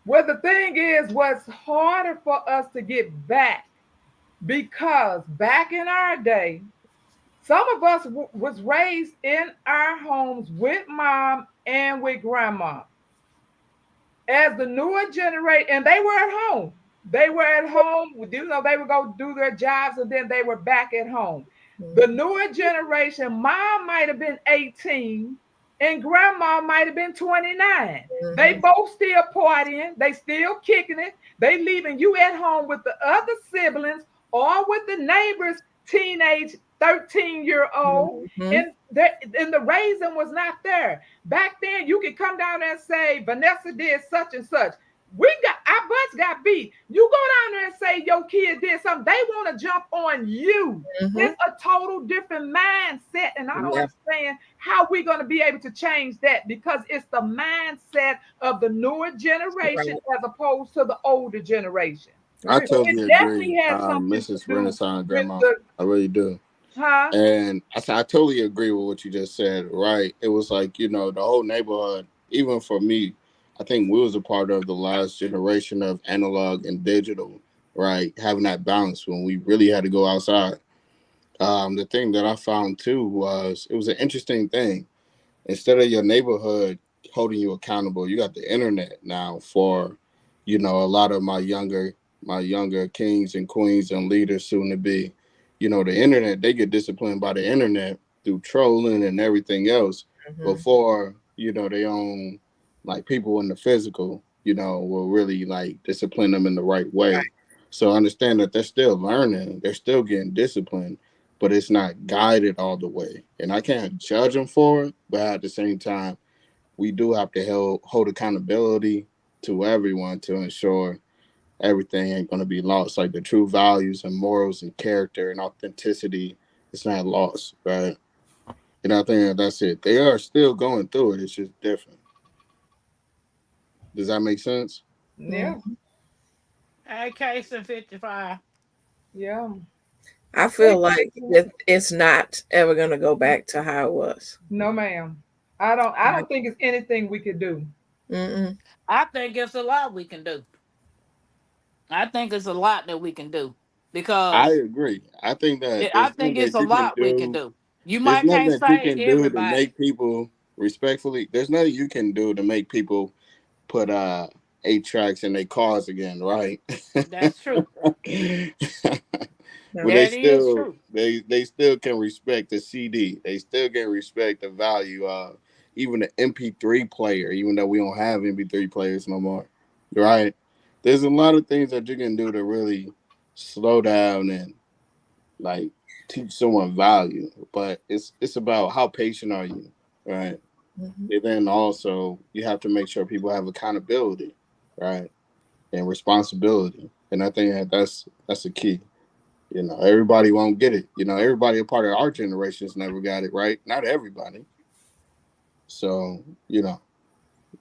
well, the thing is, what's harder for us to get back because back in our day, some of us was raised in our homes with mom and with grandma. As the newer generation, and they were at home. They were at home. They would go do their jobs and then they were back at home. The newer generation, mom might have been 18 and grandma might have been 29. They Mm-hmm. both still partying, they still kicking it. They leaving you at home with the other siblings or with the neighbors, teenage 13-year-old, Mm-hmm. and the raising was not there. Back then, you could come down there and say, Vanessa did such and such. Our butts got beat. You go down there and say your kid did something, they want to jump on you. Mm-hmm. It's a total different mindset. And I don't Yeah. understand how we're going to be able to change that because it's the mindset of the newer generation Right. as opposed to the older generation. I Right. So it totally agree, definitely has something to Mrs. do Renaissance with Grandma. the, I really do. huh? And I totally agree with what you just said, right? It was like, the whole neighborhood, even for me, I think we was a part of the last generation of analog and digital, right? Having that balance when we really had to go outside. The thing that I found too was it was an interesting thing. Instead of your neighborhood holding you accountable, you got the internet now for, a lot of my younger kings and queens and leaders soon to be. The internet, they get disciplined by the internet through trolling and everything else Mm-hmm. before, they own like people in the physical, will really like discipline them in the right way. So understand that they're still learning, they're still getting disciplined, but it's not guided all the way. And I can't judge them for it, but at the same time, we do have to hold accountability to everyone to ensure everything ain't going to be lost. Like the true values and morals and character and authenticity, it's not lost, right? And I think that's it. They are still going through it. It's just different. Does that make sense? Yeah, Hey, Case and 55. yeah. I feel like it's not ever gonna go back to how it was. No, ma'am. I don't think it's anything we could do. Mm-mm. I think it's a lot we can do. I think it's a lot that we can do I because agree. I think that I there's nothing think it's that a you can lot we can do. do. You There's might nothing can't that you say can do to everybody. make people respectfully. There's nothing you can do to make people put 8 tracks in their cars again, right? That's true. No. But they That is still true. they still can respect the CD. They still can respect the value of even the MP3 player, even though we don't have MP3 players no more. Right? There's a lot of things that you can do to really slow down and like teach someone value. But it's about how patient are you, right? Mhm. And then also you have to make sure people have accountability, right? And responsibility. And I think that's a key. You know, everybody won't get it. You know, everybody a part of our generations never got it right. Not everybody. So, you know,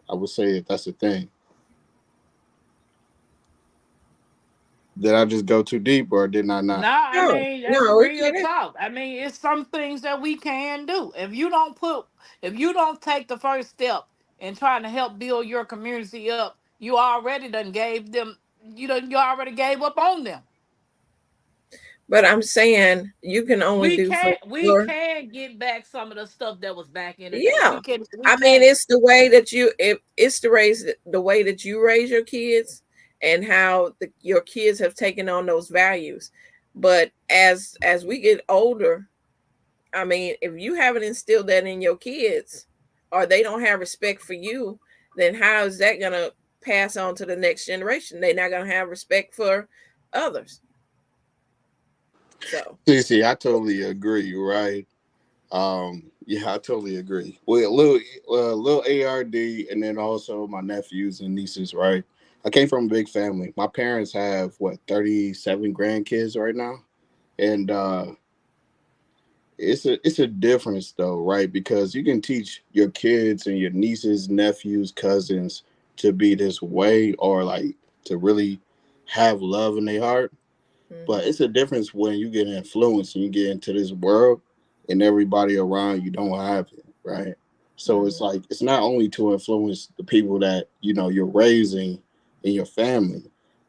I would say that that's the thing. Did I just go too deep or did I No, not? I No, mean that's no, we real get it. talk. I mean, it's some things that we can do. If you don't take the first step in trying to help build your community up, you already done gave them. You already gave up on them. But I'm saying you can only We do for can't. We your. can get back some of the stuff that was back in the day. Yeah. We can. We I mean, can. it's the way that it's the way that you raise your kids and how your kids have taken on those values. But as we get older, I mean, if you haven't instilled that in your kids or they don't have respect for you, then how is that going to pass on to the next generation? They're not going to have respect for others. So, See, I totally agree, right? Yeah, I totally agree. Well, little ARD, and then also my nephews and nieces, right? I came from a big family. My parents have what 37 grandkids right now, and it's a difference though, right? Because you can teach your kids and your nieces, nephews, cousins to be this way, or like to really have love in their heart. But mhm, it's a difference when you get influenced and you get into this world and everybody around you don't have it, right? So it's mhm, like it's not only to influence the people that you know you're raising in your family,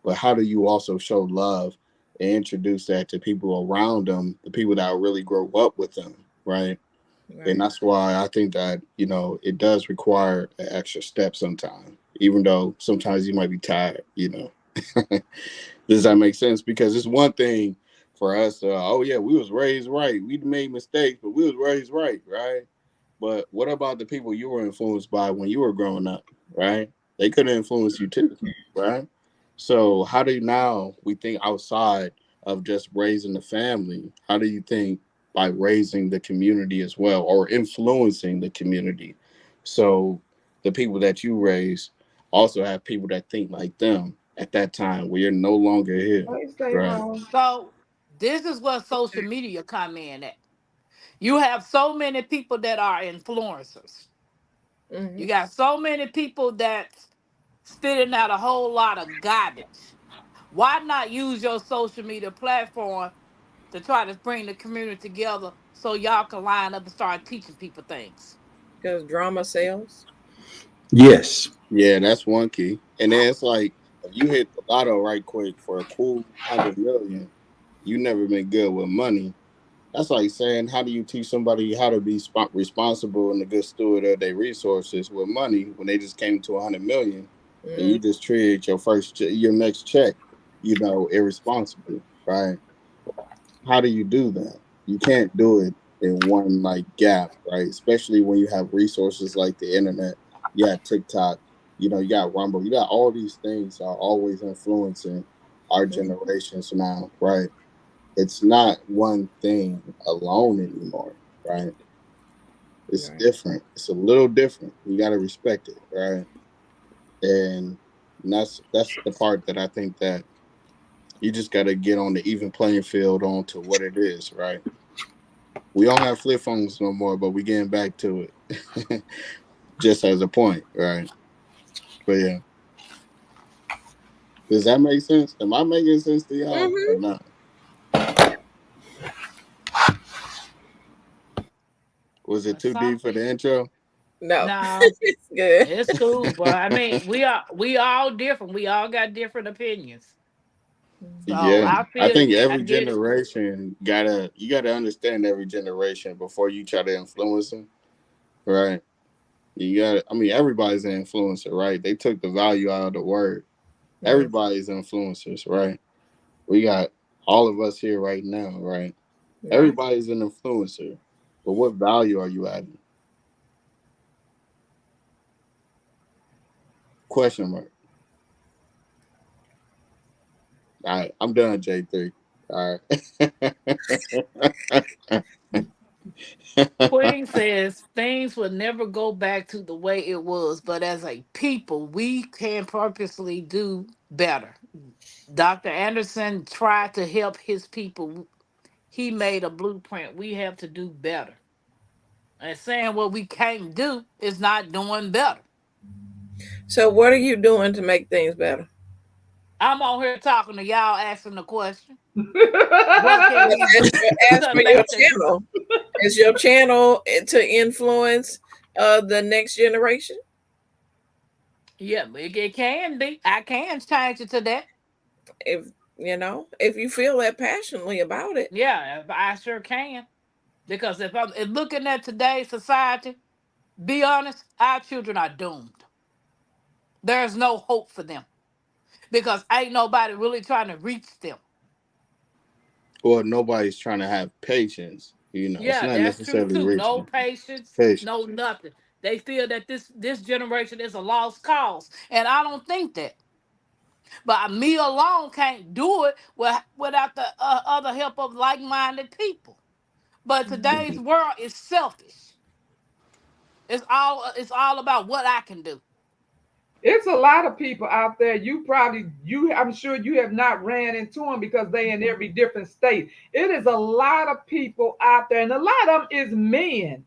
but how do you also show love and introduce that to people around them, the people that really grow up with them, right? And right. that's why I think that you know it does require an extra step sometimes, even though sometimes you might be tired, you know. Does that make sense? Because it's one thing for us. Oh yeah, we was raised right. We made mistakes, but we was raised right, right? But what about the people you were influenced by when you were growing up, right? They could have influenced you too, right? So how do you now we think outside of just raising the family? How do you think by raising the community as well or influencing the community? So the people that you raise also have people that think like them at that time where you're no longer here. They stay Right. home. So this is what social media come in at. You have so many people that are influencers. You Mhm. got so many people that's spitting out a whole lot of garbage. Why not use your social media platform to try to bring the community together so y'all can line up and start teaching people things? Because drama sells. Yes. Yeah, that's one key. And then it's like if you hit the lotto right quick for a cool 100 million, you never been good with money. That's like saying, how do you teach somebody how to be responsible and a good steward of their resources with money when they just came to 100 million and Mm, you just treated your next check, you know, irresponsible, right? How do you do that? You can't do it in one like gap, right? Especially when you have resources like the internet, you got TikTok, you know, you got Rumble, you got all these things are always influencing our mhm, generations now, right? It's not one thing alone anymore, right? It's right. different. It's a little different. You got to respect it, right? And that's the part that I think that you just got to get on the even playing field onto what it is, right? We don't have flip phones no more, but we getting back to it. Just as a point, right? But yeah, does that make sense? Am I making sense to y'all or Mhm. not? Was it But too some deep for the intro? No, no, it's good. it's cool, but I mean, we all different. We all got different opinions. So Yeah, I I feel think you. I every get it. generation you gotta understand every generation before you try to influence them, right? You got, I mean, everybody's an influencer, right? They took the value out of the word. Mm, Everybody's influencers, right? We got all of us here right now, right? right. Everybody's an influencer, but what value are you adding? Question mark. All right, I'm done, J3. All right. Queen says things things will never go back to the way it was, but as a people, we can purposely do better. Dr. Anderson tried to help his people. He made a blueprint. We have to do better. And saying what we can't do is not doing better. So what are you doing to make things better? I'm on here talking to y'all, asking the question. What What can we do As to for your make the channel, is your channel to influence the next generation? Yeah, it can be. I can change it to that. If if you feel that passionately about it. Yeah, I sure can. Because if looking at today's society, be honest, our children are doomed. There's no hope for them because ain't nobody really trying to reach them. Or nobody's trying to have patience. It's Yeah, not that's true necessarily too. No reaching patience, patience. no nothing. They feel that this generation is a lost cause, and I don't think that. But me alone can't do it without the other help of like-minded people. But today's world is selfish. It's all about what I can do. It's a lot of people out there. I'm sure you have not ran into them because they in every different state. It is a lot of people out there, and a lot of them is men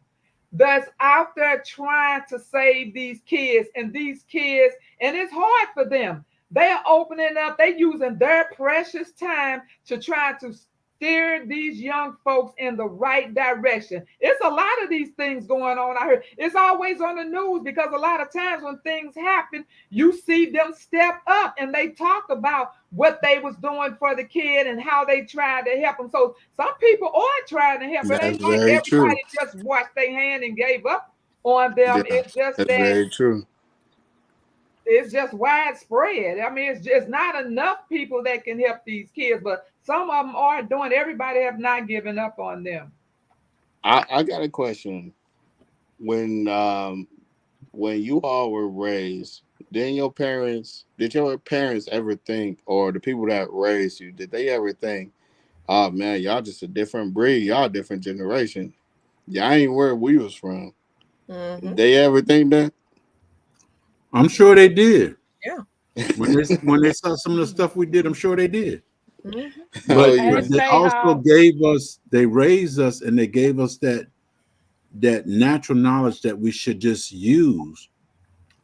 that's out there trying to save these kids, and it's hard for them. They are opening up, they using their precious time to try to steer these young folks in the right direction. It's a lot of these things going on out here. It's always on the news because a lot of times when things happen, you see them step up and they talk about what they was doing for the kid and how they tried to help them. So some people are trying to help. It That's ain't like very true. everybody just washed their hand and gave up on them. Yeah, It's just that's that very true. it's just widespread. I mean, it's just not enough people that can help these kids, but some of them are doing. Everybody have not given up on them. I got a question. When you all were raised, did your parents ever think, or the people that raised you, did they ever think, oh man, y'all just a different breed, y'all a different generation, y'all ain't where we was from? Mm-hmm. Did they ever think that? I'm sure they did. Yeah. When they saw some of the stuff we did, I'm sure they did. Mm-hmm. But, Oh, yeah. but they Say also how- they raised us and they gave us that natural knowledge that we should just use.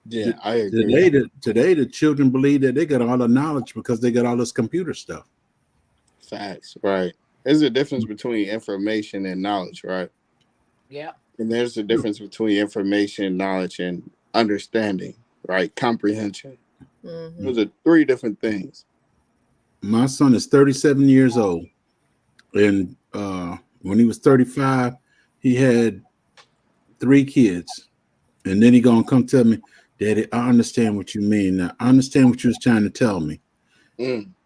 Yeah, I agree. Today, the children believe that they got all the knowledge because they got all this computer stuff. Facts, right. There's a difference between information and knowledge, right? Yeah. And there's a difference between information, knowledge, and understanding, right? Comprehension. Mm-hmm. Those are three different things. My son is 37 years old, and when he was 35, he had 3 kids, and then he gonna come tell me, Daddy, I understand what you mean now. I understand what you was trying to tell me.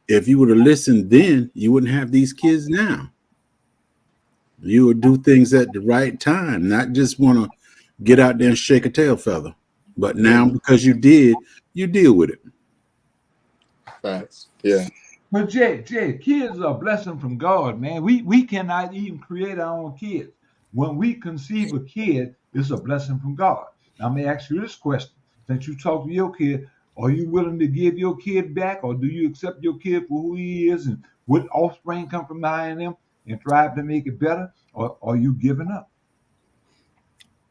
If you would have listened then, you wouldn't have these kids now. You would do things at the right time, not just want to get out there and shake a tail feather. But now, because you did, you deal with it. Facts. Yeah. But Jay, kids are a blessing from God, man. We cannot even create our own kids. When we conceive a kid, it's a blessing from God. Now, let me ask you this question. Since you talk to your kid, are you willing to give your kid back, or do you accept your kid for who he is and what offspring come from behind him and strive to make it better, or are you giving up?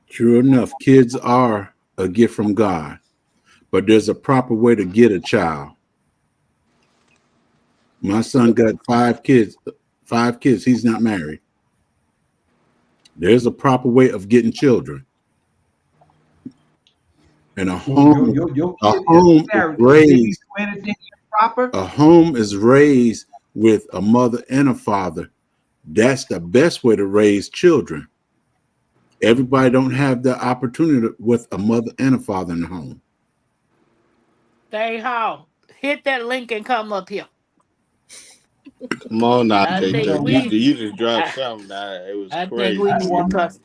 True enough, kids are a gift from God, but there's a proper way to get a child. My son got 5 kids. 5 kids. He's not married. There's a proper way of getting children. And a home, Your a kid home is married. is raised. Do anything improper? A home is raised with a mother and a father. That's the best way to raise children. Everybody don't have the opportunity with a mother and a father in the home. Stay home. Hit that link and come up here. Come on now, I think J-Tuck. we- You just dropped I- something. It was I crazy. think we need to cuss.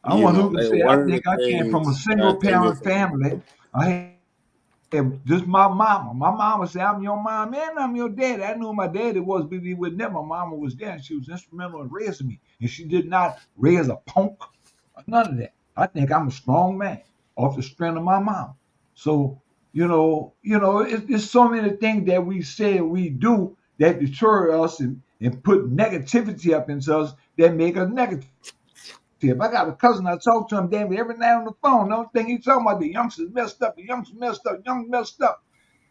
I want who can say, one I of think the I came from a things single I think parent is family. I had just my mama. My mama said, I'm your mom and I'm your daddy. I knew my daddy was, but he was there. My mama was there and she was instrumental in raising me. And she did not raise a punk. None of that. I think I'm a strong man off the strength of my mom. So, it's so many things that we say we do that deter us and put negativity up into us that make us negative. I got a cousin, I talk to him damn every night on the phone. The only thing he talking about, the youngsters messed up, the youngsters messed up, young messed up.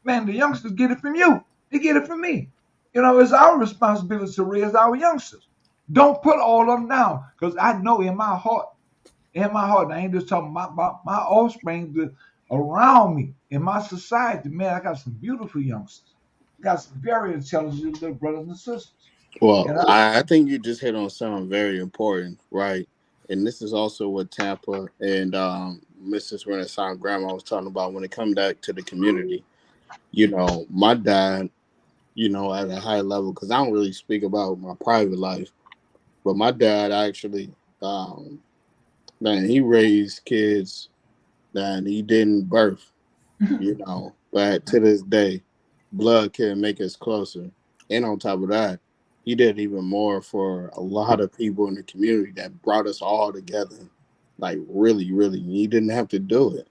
Man, the youngsters get it from you. They get it from me. It's our responsibility to raise our youngsters. Don't put all of them down, because I know in my heart, I ain't just talking about my offspring around me, in my society, man, I got some beautiful youngsters. I got some very intelligent little brothers and sisters. Well, And I, I think you just hit on something very important, right? And this is also what Tampa and Mrs. Renaissance Grandma was talking about when it comes back to the community. My dad, at a high level, because I don't really speak about my private life, but my dad actually, man, he raised kids that he didn't birth, but to this day, blood can make us closer. And on top of that, he did even more for a lot of people in the community that brought us all together. Like really, really, he didn't have to do it.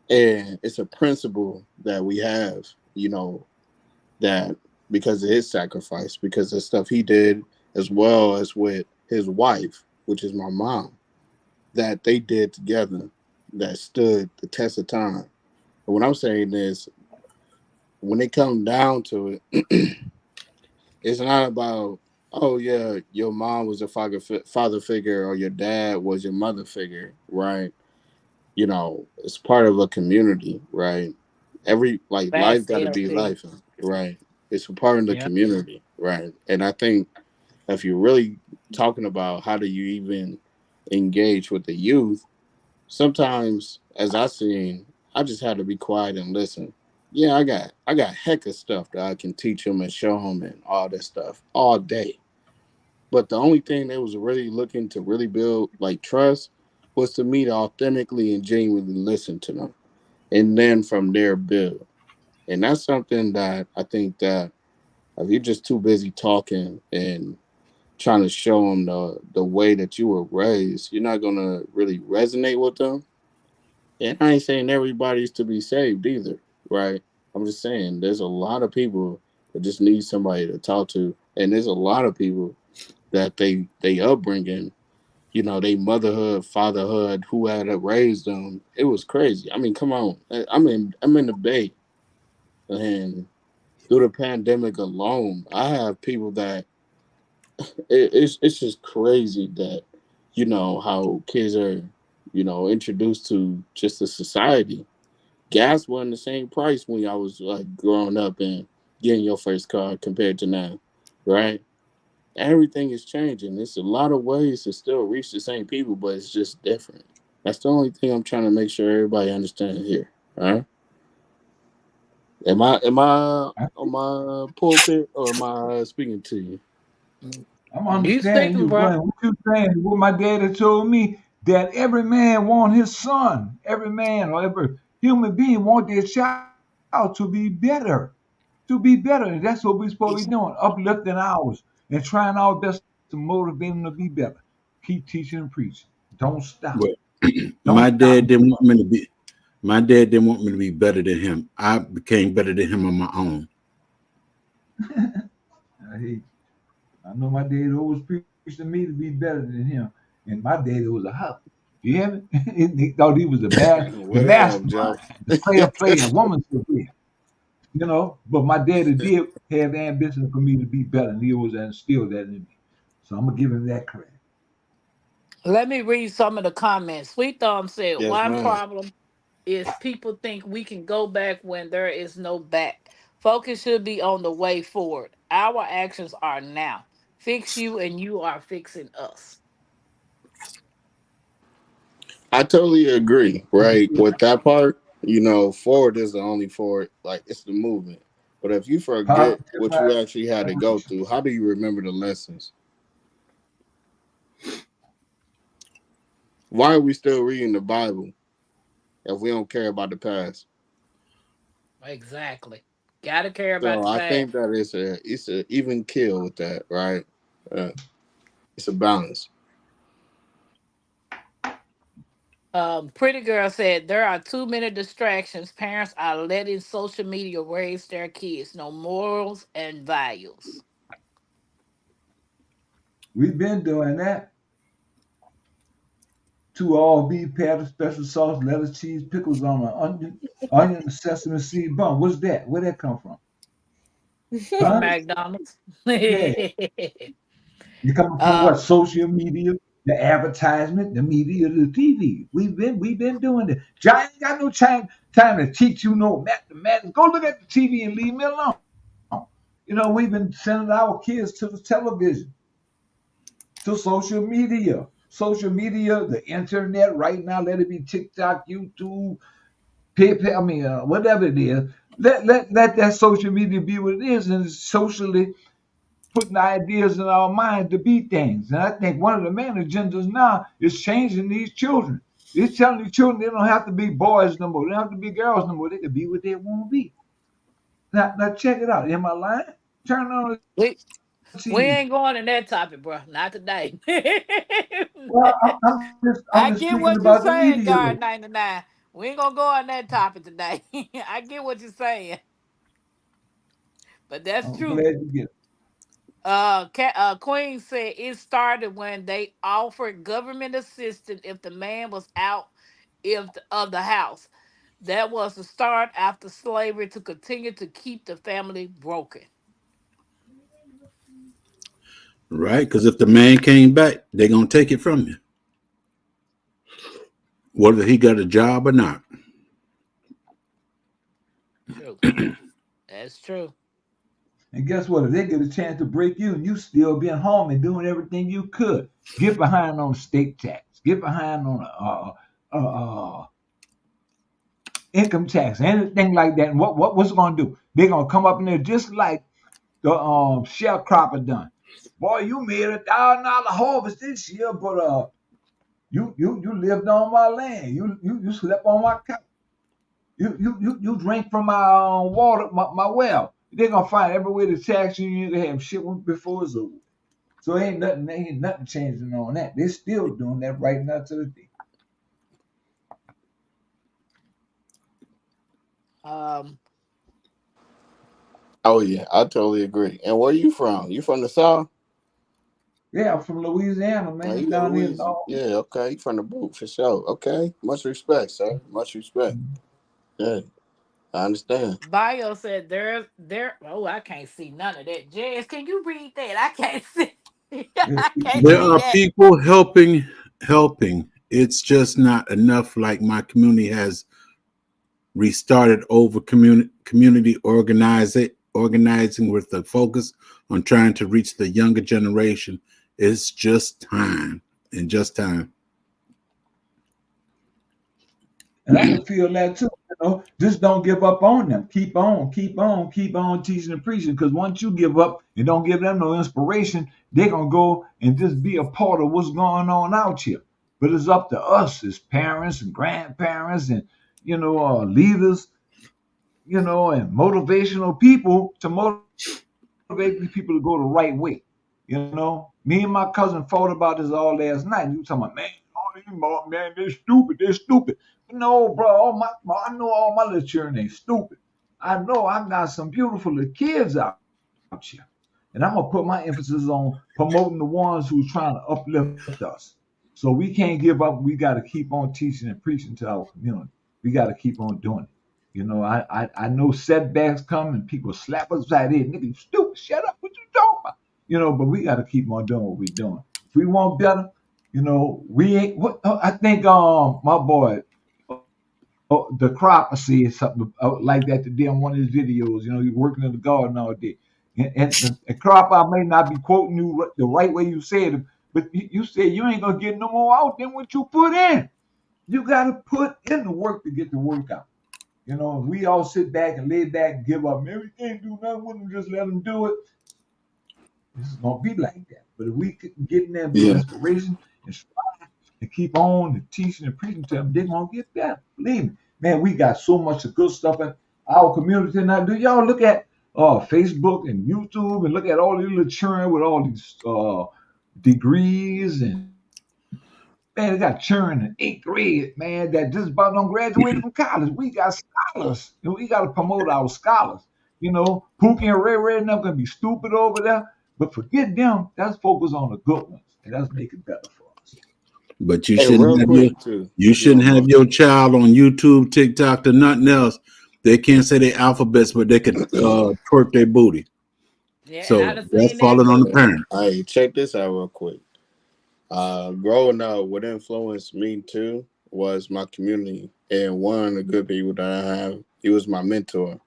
And it's a principle that we have, that because of his sacrifice, because of stuff he did, as well as with his wife, which is my mom, that they did together that stood the test of time. And what I'm saying is, when it comes down to it, it's not about, oh yeah, your mom was a father figure or your dad was your mother figure, right? It's part of a community, right? Every like life Facts, got to be LP. life, right? It's a part of the Yeah. community, right? And I think if you're really talking about how do you even engage with the youth, sometimes, as I seen, I just had to be quiet and listen. Yeah, I got heck of stuff that I can teach them and show them and all that stuff all day. But the only thing they was really looking to really build like trust was to me to authentically and genuinely listen to them, and then from there build. And that's something that I think that if you're just too busy talking and trying to show them the way that you were raised, you're not gonna really resonate with them. And I ain't saying everybody's to be saved either, right? I'm just saying there's a lot of people that just need somebody to talk to, and there's a lot of people that they upbringing, they motherhood, fatherhood, who had raised them. It was crazy. I mean, come on, I'm in the Bay, and through the pandemic alone, I have people that it's just crazy that how kids are introduced to just the society. Gas wasn't the same price when I was like growing up and getting your first car compared to now, right? Everything is changing. There's a lot of ways to still reach the same people, but it's just different. That's the only thing I'm trying to make sure everybody understands here. All right? Am I I on my pulpit or am I speaking to you? I'm You understanding speaking, you, bro? but what you saying, what my daddy told me, that every man want his son, every man or every human being want their child to be better, And that's what we're supposed to be doing, uplifting ours and trying our best to motivate them to be better. Keep teaching and preaching. Don't stop. Well, Don't my stop. dad didn't want me to be. My dad didn't want me to be better than him. I became better than him on my own. Hey, I know my daddy always preached to me to be better than him, and my daddy was a hustler. You hear me? He thought he was the What up, mastermind, Joe? the player, woman player. But my daddy did have ambition for me to be better, and he always instilled that in me. So I'm gonna give him that credit. Let me read some of the comments. Sweet Thumb said, Yes, one ma'am. problem is people think we can go back when there is no back. Focus should be on the way forward. Our actions are now. Fix you and you are fixing us. I totally agree, right? With that part, forward is the only forward, like it's the movement. But if you forget Positive what you actually had to go affirmation. through, how do you remember the lessons? Why are we still reading the Bible if we don't care about the past? Exactly. Gotta care about So the I past. think that it's a even kill with that, right? Uh, it's a balance. Pretty girl said there are too many distractions. Parents are letting social media raise their kids. No morals and values. We've been doing that. 2 all beef patties, special sauce, lettuce, cheese, pickles on an onion, and sesame seed bun. What's that? Where that come from? From Huh? McDonald's. Yeah. You coming from uh, what? Social media, the advertisement, the media, the TV. We've been doing it. I ain't got no time to teach you no mathematics. Go look at the TV and leave me alone. We've been sending our kids to the television, to social media. Social media, the internet right now, let it be TikTok, YouTube, PayPal, whatever it is. Let that social media be what it is, and it's socially putting ideas in our minds to be things. And I think one of the main agendas now is changing these children. It's telling these children they don't have to be boys no more. They don't have to be girls no more. They can be what they want to be. Now check it out. Am I lying? Turn on we the we TV. ain't going in that topic, bro. Not today. Well, I'm I just get speaking what you're about the saying, media Guard though. 99. We ain't gonna go on that topic today. I get what you're saying, but that's I'm true. glad you get it. Queen said it started when they offered government assistance if the man was out of the house. That was the start after slavery to continue to keep the family broken. Right? Because if the man came back, they're gonna take it from you, whether he got a job or not. True. That's true. And guess what? If they get a chance to break you and you still being home and doing everything you could, get behind on state tax, get behind on income tax, anything like that. And what's it gonna do? They're gonna come up in there just like the sharecropper done. Boy, you made $1,000 harvest this year, but you lived on my land. You slept on my couch. You drank from my water, my well. They're gonna find every way to tax you. You can have shit before it's over. So ain't nothing changing on that. They're still doing that right now to the day. Um, Oh yeah, I totally agree. And where you from? You from the South? Yeah, I'm from Louisiana, Oh, man. you in Down here in Louisiana? Yeah, okay. You from the boot for sure. Okay, much respect, sir. Much respect. Yeah, I understand. Bio said there. Oh, I can't see none of that. Jazz, can you read that? I can't see. I can't There see are that. people helping. It's just not enough. Like my community has restarted over community organizing with the focus on trying to reach the younger generation. It's just time and just time. And I can feel that too. Just don't give up on them. Keep on teaching and preaching. Because once you give up and don't give them no inspiration, they're gonna go and just be a part of what's going on out here. But it's up to us as parents and grandparents and leaders, and motivational people to motivate these people to go the right way. Me and my cousin fought about this all last night. And you talking about, man, all these man, they're stupid. No, bro, I know all my little children ain't stupid. I know I got some beautiful little kids out here. And I'm gonna put my emphasis on promoting the ones who's trying to uplift us. So we can't give up. We got to keep on teaching and preaching to our community. We got to keep on doing it. I know setbacks come and people slap us upside the head. Nigga, you stupid. Shut up. What you talking about? But we got to keep on doing what we're doing. If we want better, we ain't. What I think, my boy, the crop, I see something like that today on one of his videos. He's working in the garden all day. And the crop, I may not be quoting you the right way you said it, but you said you ain't gonna get no more out than what you put in. You got to put in the work to get the work out. We all sit back and lay back and give up. Man, we can't do nothing with them, just let them do it. This is gonna be like that. But if we can get in there and be Yeah, inspiration and strive and keep on and teaching and preaching to them, they're gonna get better. Believe me. Man, we got so much of good stuff in our community now. Do y'all look at Facebook and YouTube and look at all these little children with all these degrees and Man, they got children in 8th grade, man, that just about done graduated from college. We got scholars, and we got to promote our scholars. You know, Pookie and Ray Ray and them gonna be stupid over there, but forget them. Let's focus on the good ones, and let's make it better for us. But you Hey, shouldn't real have your quick too. you If you shouldn't don't have mind. your child on YouTube, TikTok, or nothing else. They can't say their alphabets, but they can twerk their booty. Yeah, and I So done that's seen that falling on the too. parent. Hey, check this out real quick. Growing up, what influenced me too was my community, and one of the good people that I have, he was my mentor.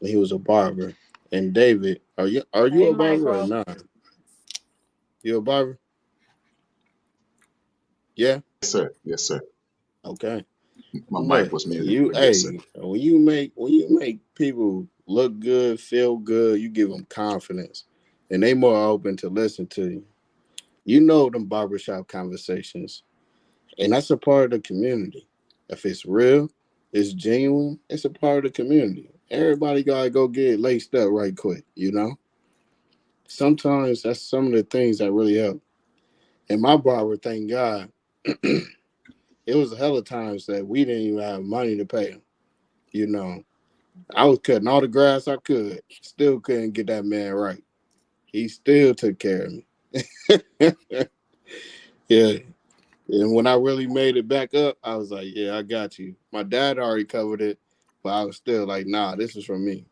He was a barber. And David, are you Hey, a barber or Micro. not? You a barber? Yeah. Yes, sir. Yes, sir. Okay. My mic Look, was muted, you but yes, sir. when you make people look good, feel good, you give them confidence, and they more open to listen to you. You know them barbershop conversations, and that's a part of the community. If it's real, it's genuine, it's a part of the community. Everybody gotta go get laced up right quick, you know? Sometimes that's some of the things that really help. And my barber, thank God, it was a hell of times that we didn't even have money to pay him. You know, I was cutting all the grass I could, still couldn't get that man right. He still took care of me. Yeah. And when I really made it back up, I was like, yeah, I got you. My dad already covered it, but I was still like, nah, this is from me.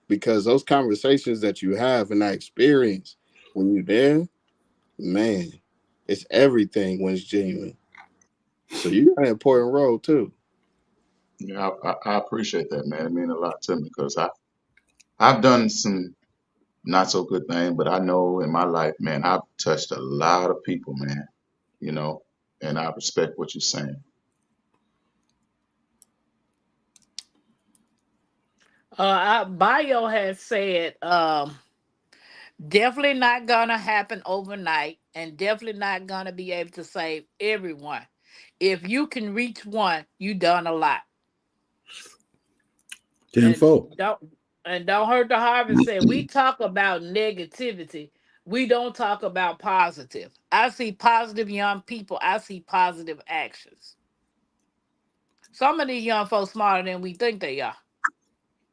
Because those conversations that you have and that experience when you're there, man, it's everything when it's genuine. So you got an important role too. Yeah, I appreciate that, man. It means a lot to me because I've done some not so good things, but I know in my life, man, I've touched a lot of people, man. You know, and I respect what you're saying. Bio has said, definitely not gonna happen overnight, and definitely not gonna be able to save everyone. If you can reach one, you done a lot. And Tenfold. don't hurt the harvest. Said we talk about negativity. We don't talk about positive. I see positive young people. I see positive actions. Some of these young folks smarter than we think they are.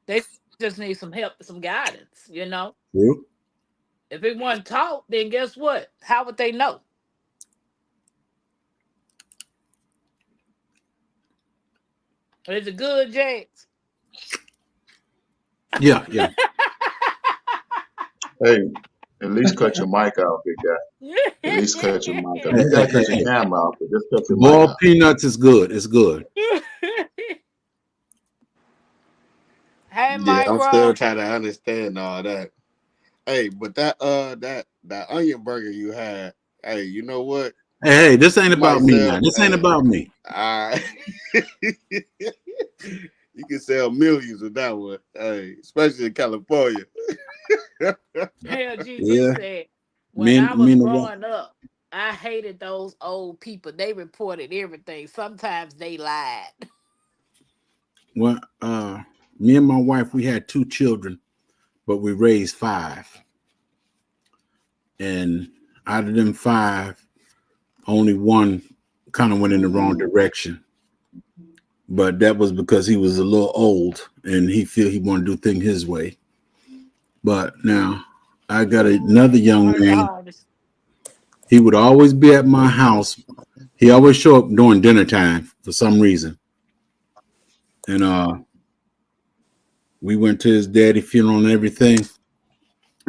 They just need some help, some guidance. You know, True. if it wasn't taught, then guess what? How would they know? Is it good, Jax? Yeah, yeah. Hey, at least cut your mic out, big guy. At least cut your mic out. Hey, You hey, gotta hey, cut your hey. camera off, but just cut your mic Boiled out. peanuts is good. It's good. Hey, Yeah, I'm still Micro. trying to understand all that. Hey, but that onion burger you had, hey, you know what? Hey, this ain't You might about me now. sell This ain't about me. I you can sell millions with that one. Hey, especially in California. Hell, GG Yeah. said, when Me I and was me and the wife. growing up, I hated those old people. They reported everything. Sometimes they lied. Well, me and my wife, we had 2 children, but we raised 5. And out of them 5, only one kind of went in the wrong direction. But that was because he was a little old and he feel he want to do things his way. But now I got another young Hurt the man. hardest. He would always be at my house. He always show up during dinner time for some reason. And we went to his daddy funeral and everything.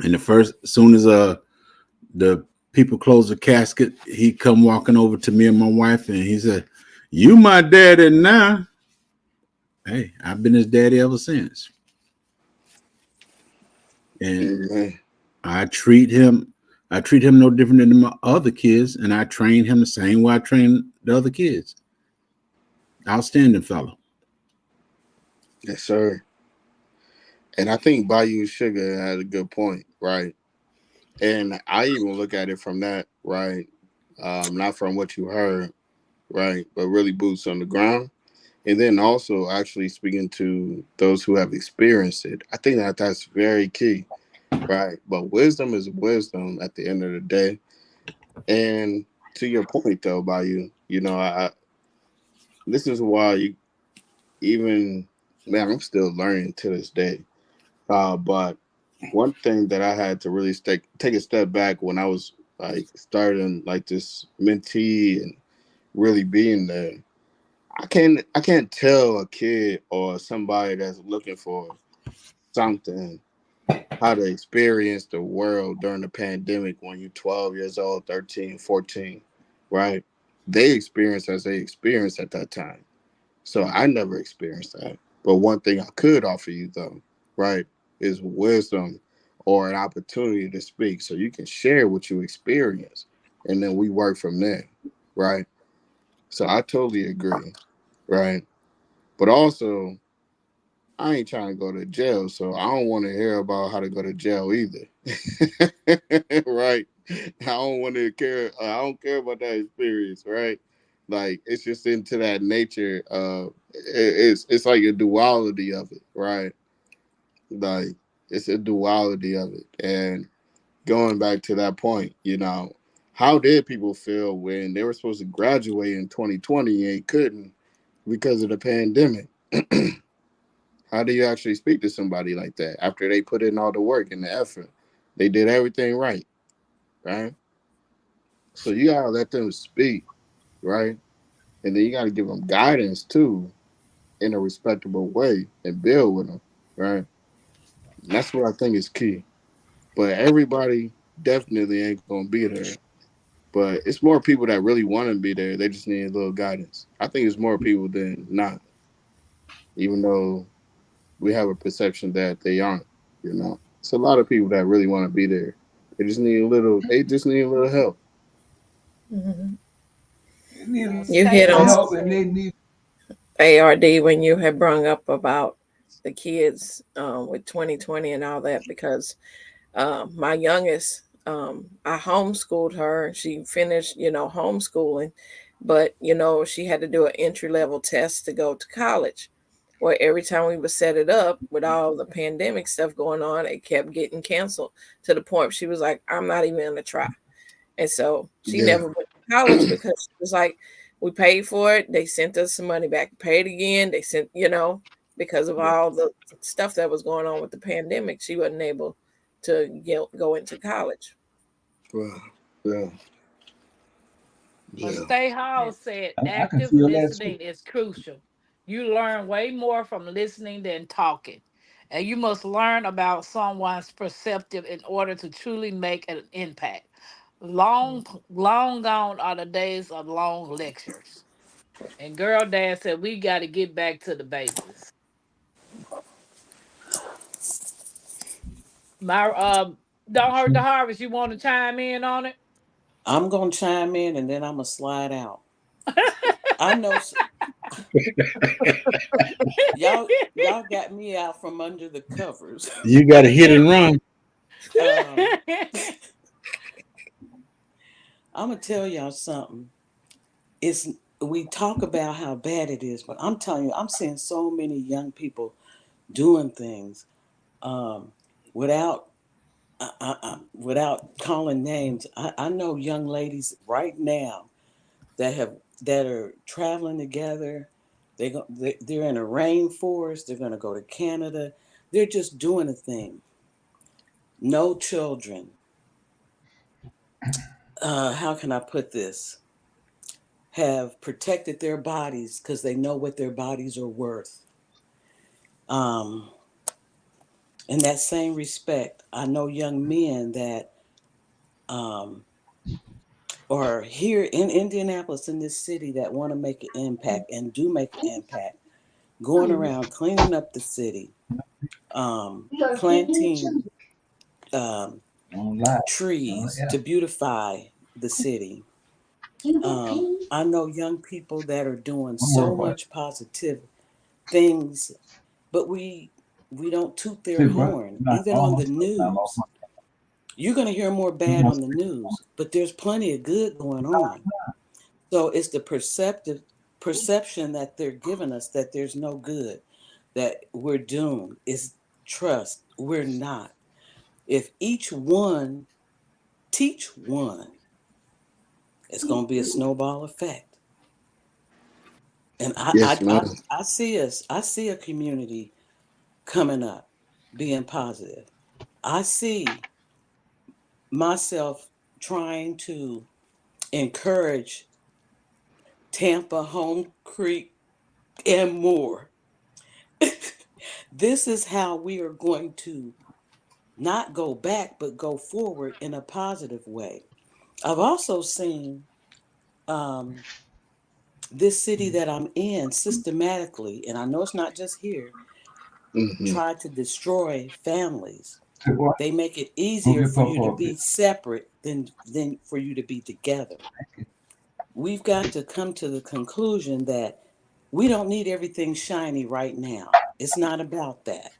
And as soon as the people closed the casket, he come walking over to me and my wife and he said, "You my daddy now." Hey, I've been his daddy ever since. And Mhm. I treat him no different than my other kids, and I train him the same way I train the other kids. Outstanding fellow. Yes, sir. And I think Bayou Sugar had a good point, right? And I even look at it from that, right? Not from what you heard, right? But really boots on the ground. And then also actually speaking to those who have experienced it. I think that that's very key, right? But wisdom is wisdom at the end of the day. And to your point though, Bayou, You know, this is why even man, I'm still learning to this day. But one thing that I had to really take a step back when I was like starting like this mentee and really being there. I can't tell a kid or somebody that's looking for something how to experience the world during the pandemic when you're 12 years old, 13, 14, right? They experience as they experienced at that time. So I never experienced that. But one thing I could offer you though, right, is wisdom or an opportunity to speak so you can share what you experience and then we work from there, right? So I totally agree, right? But also I ain't trying to go to jail, so I don't want to hear about how to go to jail either. Right? I don't want to care. I don't care about that experience, right? Like it's just into that nature of it's like a duality of it, right? Like it's a duality of it. And going back to that point, how did people feel when they were supposed to graduate in 2020 and couldn't because of the pandemic? How do you actually speak to somebody like that after they put in all the work and the effort? They did everything right, right? So you gotta let them speak, right? And then you gotta give them guidance too in a respectable way and build with them, right? And that's what I think is key. But everybody definitely ain't gonna be there. But it's more people that really want to be there. They just need a little guidance. I think it's more people than not, even though we have a perception that they aren't. It's a lot of people that really want to be there. They just need a little. They just need a little help. Mhm. They need You hit on help, and they need. ARD when you had brung up about the kids with 2020 and all that, because my youngest, I homeschooled her and she finished, homeschooling, but, she had to do an entry level test to go to college. Well, every time we would set it up with all the pandemic stuff going on, it kept getting canceled to the point she was like, I'm not even going to try. And so she Yeah, never went to college because she was like, we paid for it. They sent us some money back, paid again. They sent, because of all the stuff that was going on with the pandemic, she wasn't able to go into college. well, yeah, But yeah. Stay Hall said I can active feel that listening too. is crucial. You learn way more from listening than talking. And you must learn about someone's perceptive in order to truly make an impact. Long gone are the days of long lectures. And girl dad said we got to get back to the basics. My don't hurt the harvest. You want to chime in on it? I'm gonna chime in and then I'm gonna slide out. I know y'all got me out from under the covers. You got to hit and run. um, I'm gonna tell y'all something. It's We talk about how bad it is, but I'm telling you, I'm seeing so many young people doing things um, without without calling names. I know young ladies right now that are traveling together. They're in a rainforest. They're going to go to Canada. They're just doing a thing. No children. How can I put this? Have protected their bodies because they know what their bodies are worth. Um, in that same respect, I know young men that um, are here in Indianapolis, in this city, that want to make an impact and do make an impact, going around cleaning up the city, planting Don't lie. trees Yeah. to beautify the city. I know young people that are doing One more so question. much positive things, but we don't toot their See, bro, horn, not even on the almost. I lost news. my. You're going to hear more bad on the news, but there's plenty of good going on. So it's the perception that they're giving us that there's no good, that we're doomed. Is trust. We're not. If each one teach one, it's going to be a snowball effect. And Yes, ma'am. I see a community coming up, being positive. I see myself trying to encourage Tampa, Home Creek, and more. This is how we are going to not go back, but go forward in a positive way. I've also seen this city that I'm in systematically, and I know it's not just here, Hmm. try to destroy families. Say what? They make it easier Okay, for you to Papa. be separate than for you to be together. We've got to come to the conclusion that we don't need everything shiny right now. It's not about that.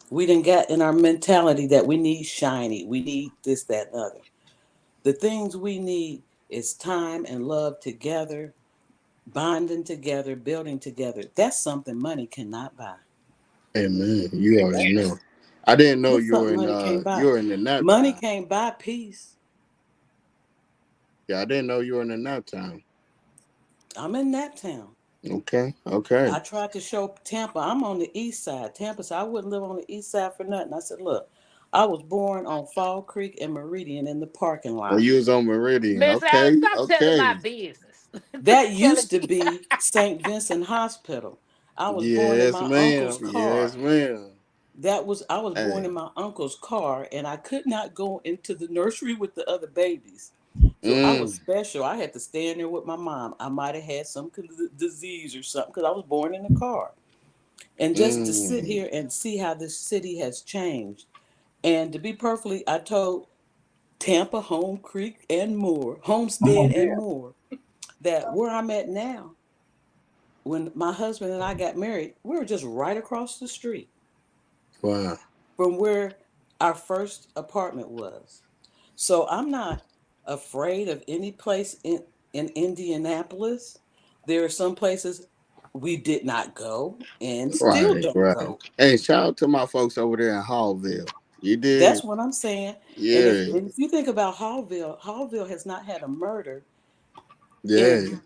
We didn't get in our mentality that we need shiny, we need this, that, and other. The things we need is time and love together, bonding together, building together. That's something money cannot buy. Amen. You already know. I didn't know That's something money can't buy. you were in the nap Money time. can't buy peace. Yeah, I didn't know you were in the nap time. I'm in Naptown. Okay. Okay. I tried to show Tampa, I'm on the east side. Tampa said I wouldn't live on the east side for nothing. I said, look, I was born on Fall Creek and Meridian in the parking Oh, lot. you was on Meridian. Miss Alice, Okay. stop telling my Okay. business. That Tell used to it. be St. Vincent Hospital. I was born in Yes, my ma'am. uncle's Yes, car. ma'am. I was born Hey. in my uncle's car, and I could not go into the nursery with the other babies. So I was Mm, special. I had to stay in there with my mom. I might have had some kind of disease or something because I was born in a car. And just to sit mm. here and see how this city has changed. And to be perfectly, I told Tampa, Home Creek, and more, Come Homestead on, and there. more, that where I'm at now, when my husband and I got married, we were just right across the street Wow. from where our first apartment was. So I'm not afraid of any place in Indianapolis. There are some places we did not go and still Right, don't right. go. Hey, shout out to my folks over there in Hallville. You That's did, what I'm saying. yeah, And if you think about Hallville, Hallville has not had a murder yeah. in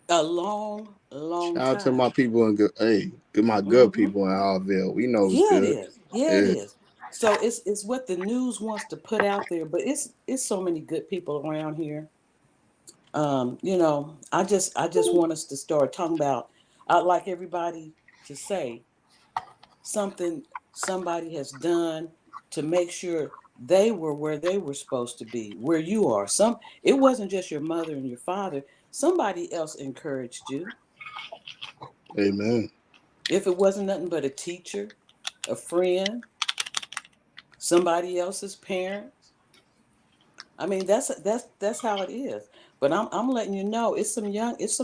a long, long Shout out to time. my people in good. Hey, my good Hmm. people in Hallville. We know it's Yeah, it good. is. Yeah, it Yeah, is. So it's what the news wants to put out there, but it's so many good people around here. I just want us to start talking about. I'd like everybody to say something somebody has done to make sure they were where they were supposed to be, where you are. It wasn't just your mother and your father. Somebody else encouraged you. amen. If it wasn't nothing but a teacher, a friend, somebody else's parents. I mean, that's how it is. But I'm letting you know, it's some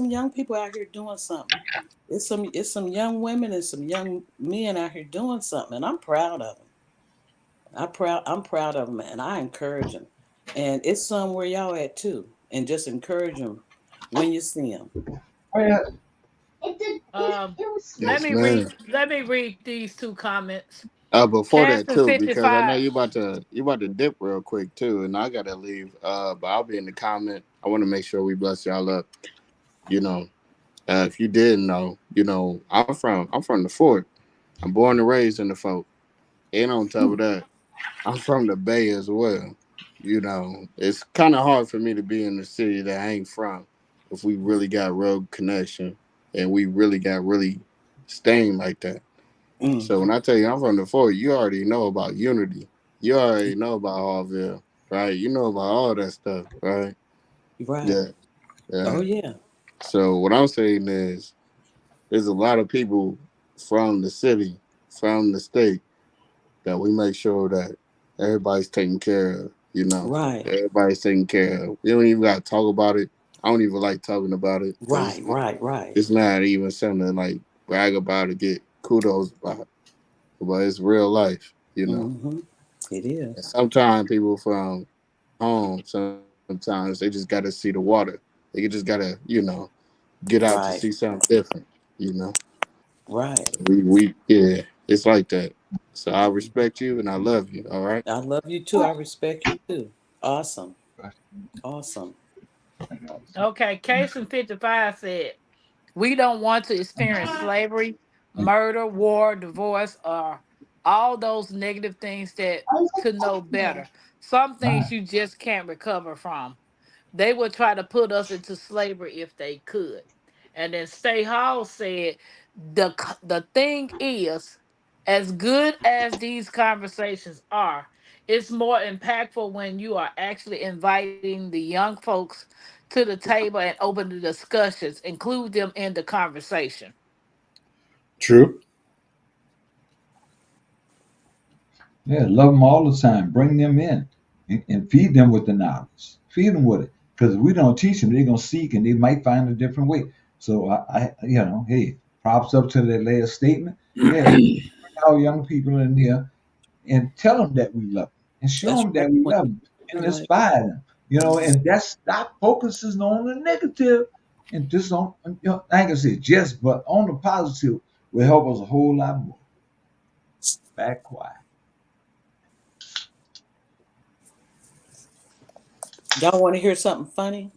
young people out here doing something. It's some young women and some young men out here doing something, and I'm proud of them. I'm proud of them, and I encourage them. And it's somewhere y'all at too, and just encourage them when you see them. Well, Um, Yes, man. let me read these two comments. Before Cash that and too, because I know 55. you about to dip real quick too, and I gotta leave. But I'll be in the comment. I want to make sure we bless y'all up. You know, if you didn't know, I'm from the fort. I'm born and raised in the fort. And on top of that, I'm from the Bay as well. It's kind of hard for me to be in the city that I ain't from if we really got real connection and we really got really staying like that. Mm, So when I tell you I'm from the fort, you already know about unity. You already know about Harville, right? You know about all that stuff, right? right. Yeah, yeah. Oh yeah. So what I'm saying is there's a lot of people from the city, from the state, that we make sure that everybody's taken care of. Right. Everybody's taken care of. We don't even got to talk about it. I don't even like talking about it because Right. Right. Right. it's not even something to like brag about or get kudos about. But it's real life. Mm-hmm. It And is. sometimes people from home, sometimes they just got to see the water. They just got to, get out to Right. see something different. You know. Right. So yeah, it's like that. So I respect you and I love you. All right. I love you too. I respect you too. Awesome. Awesome. Okay, Case and 55 said, We don't want to experience slavery, murder, war, divorce, or all those negative things that to know better. Some things you just can't recover from. They would try to put us into slavery if they could. And then Stay Hall said the thing is, as good as these conversations are, it's more impactful when you are actually inviting the young folks to the table and open the discussions, include them in the conversation. True. Yeah, love them all the time. Bring them in and feed them with the knowledge. Feed them with it. Because if we don't teach them, they're gonna seek and they might find a different way. So hey, props up to their last statement. Yeah, bring our young people in here and tell them that we love them and show That's them right. that we love them and Right. inspire them. And that's stop focusing on the negative and just on I ain't gonna say just, but on the positive will help us a whole lot more. Back quiet. Y'all want to hear something funny?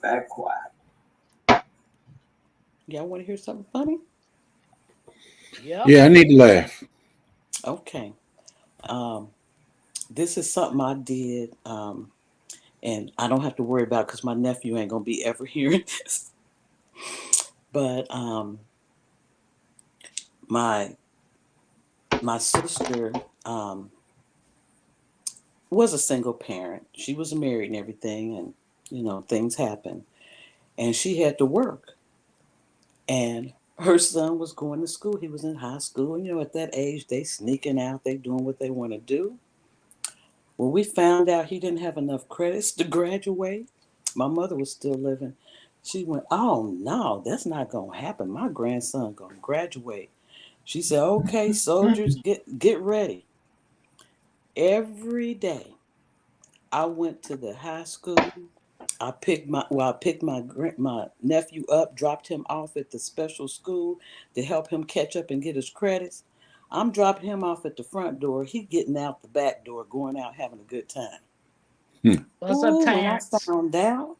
Back quiet. Y'all want to hear something funny? Yep. Yeah, I need to laugh. Okay. Um, this is something I did, and I don't have to worry about because my nephew ain't gonna be ever hearing this. But my my sister was a single parent. She was married and everything, and things happen. And she had to work, and her son was going to school. He was in high school. At that age, they sneaking out. They doing what they want to do. When we found out he didn't have enough credits to graduate, my mother was still living. She went, "Oh no, that's not gonna happen. My grandson gonna graduate." She said, "Okay, soldiers, get ready." Every day, I went to the high school. I picked my nephew up, dropped him off at the special school to help him catch up and get his credits. I'm dropping him off at the front door. He getting out the back door, going out having a good time. Hmm. What's up, Ooh, when I Terrence? found out,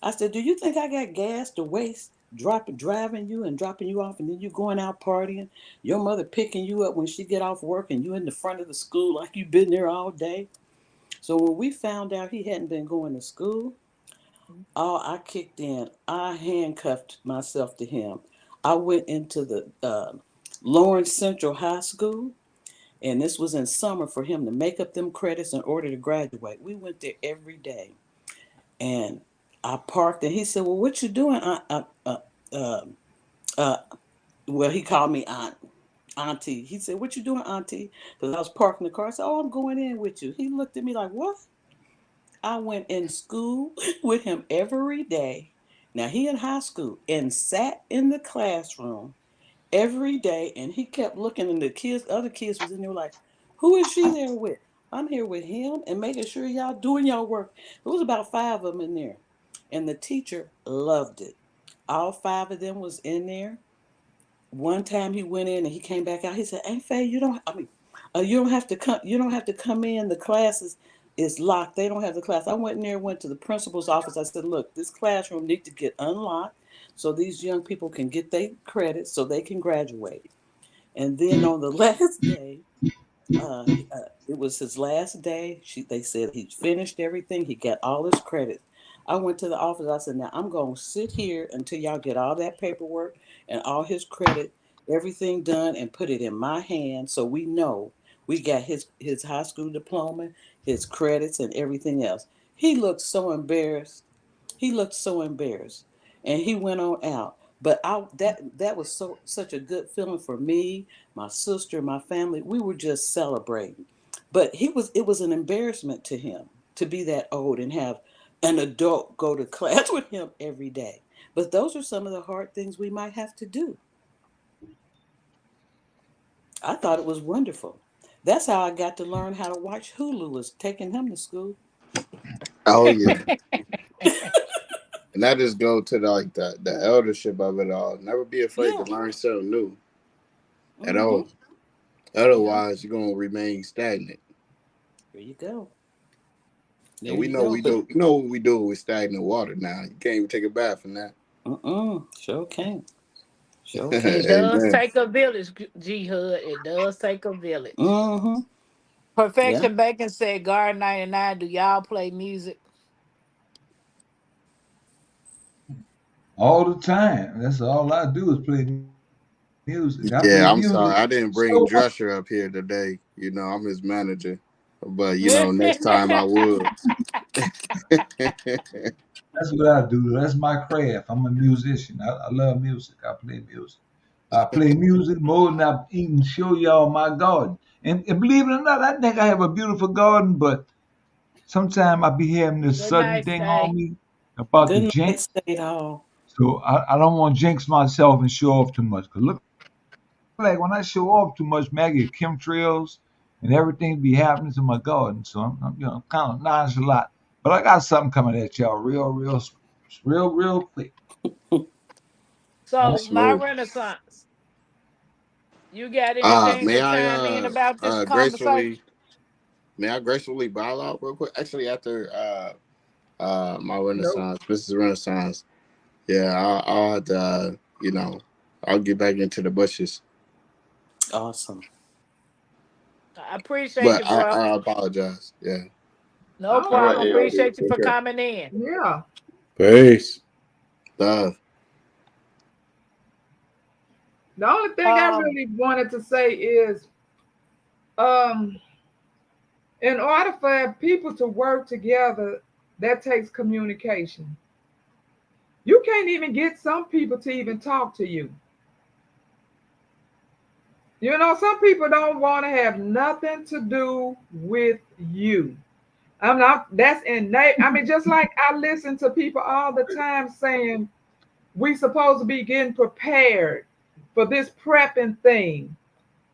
I said, "Do you think I got gas to waste driving you and dropping you off, and then you going out partying? Your mother picking you up when she get off work, and you in the front of the school like you been there all day." So when we found out he hadn't been going to school, oh, I kicked in. I handcuffed myself to him. I went into the Lawrence Central High School, and this was in summer for him to make up them credits in order to graduate. We went there every day, and I parked, and he said, "Well, what you doing?" Uh, uh, well, he called me auntie. He said, "What you doing, auntie?" Because I was parking the car. I said, "Oh, I'm going in with you." He looked at me like, "What?" I went in school with him every day. Now he in high school and sat in the classroom every day, and he kept looking, and other kids was in there like, "Who is she there with?" "I'm here with him and making sure y'all doing y'all work." There was about 5 of them in there, and the teacher loved it. All 5 of them was in there. One time he went in and he came back out. He said, "Aunt Faye, you don't. I mean, you don't have to come. You don't have to come in. The class is locked. They don't have the class." I went in there, went to the principal's office. I said, "Look, this classroom needs to get unlocked so these young people can get their credits so they can graduate." And then on the last day, it was his last day. They said he finished everything. He got all his credits. I went to the office. I said, "Now I'm going to sit here until y'all get all that paperwork and all his credit, everything done, and put it in my hand so we know we got his high school diploma, his credits, and everything else." He looked so embarrassed. He looked so embarrassed, and he went on out. But that was such a good feeling for me, my sister, my family. We were just celebrating. But it was an embarrassment to him to be that old and have an adult go to class with him every day. But those are some of the hard things we might have to do. I thought it was wonderful. That's how I got to learn how to watch Hulu, was taking him to school. Oh yeah, and that just go to the eldership of it all. Never be afraid to Yeah. learn something new at Mm-hmm. all. Yeah. Otherwise, you're gonna remain stagnant. There you go. And There we you know go. we do. You know what we do with stagnant water now. You can't even take a bath in that. Sure can. Sure It can. does Amen. take a village, G Hood. It does take a village. Mm-hmm. Yeah. Perfection Bacon said, Guard 99, do y'all play music? All the time. That's all I do is play music. I play Yeah, I'm sorry. music I didn't bring so much. Drescher up here today. You know, I'm his manager. But, next time I would. That's what I do. That's my craft. I'm a musician. I love music. I play music. I play music more than I even show y'all my garden. And believe it or not, I think I have a beautiful garden, but sometimes I be having this Good sudden night, thing on Stay. me about the Good night, jinx. State Hall. So I don't want to jinx myself and show off too much. Because look like when I show off too much, Maggie, chemtrails and everything be happening to my garden. So I'm kind of nonchalant. But I got something coming at y'all real quick. So, That's my smooth. Renaissance, you got anything May to I chime in about this conversation? gracefully bow out real quick? Actually, after my Nope. Renaissance, Mrs. Renaissance, yeah, I'll have to, I'll get back into the bushes. Awesome. I appreciate But you, I, bro. I apologize. Yeah. No All All right, right. problem. ARD. Appreciate you Take for care. coming in. Yeah. Peace. The only thing I Um, really wanted to say is, um, in order for people to work together, that takes communication. You can't even get some people to even talk to you. Some people don't want to have nothing to do with you. I'm not, that's innate. I mean, just like I listen to people all the time saying we supposed to be getting prepared for this prepping thing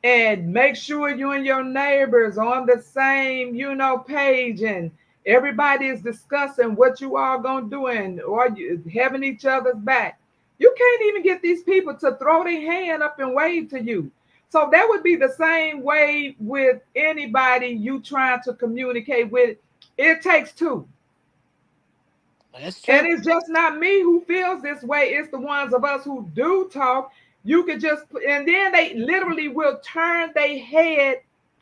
and make sure you and your neighbors on the same, page, and everybody is discussing what you are going to do and or you having each other's back. You can't even get these people to throw their hand up and wave to you. So that would be the same way with anybody you trying to communicate with. It takes two. that's And true. it's just not me who feels this way. It's the ones of us who do talk. You could just, and then they literally will turn their head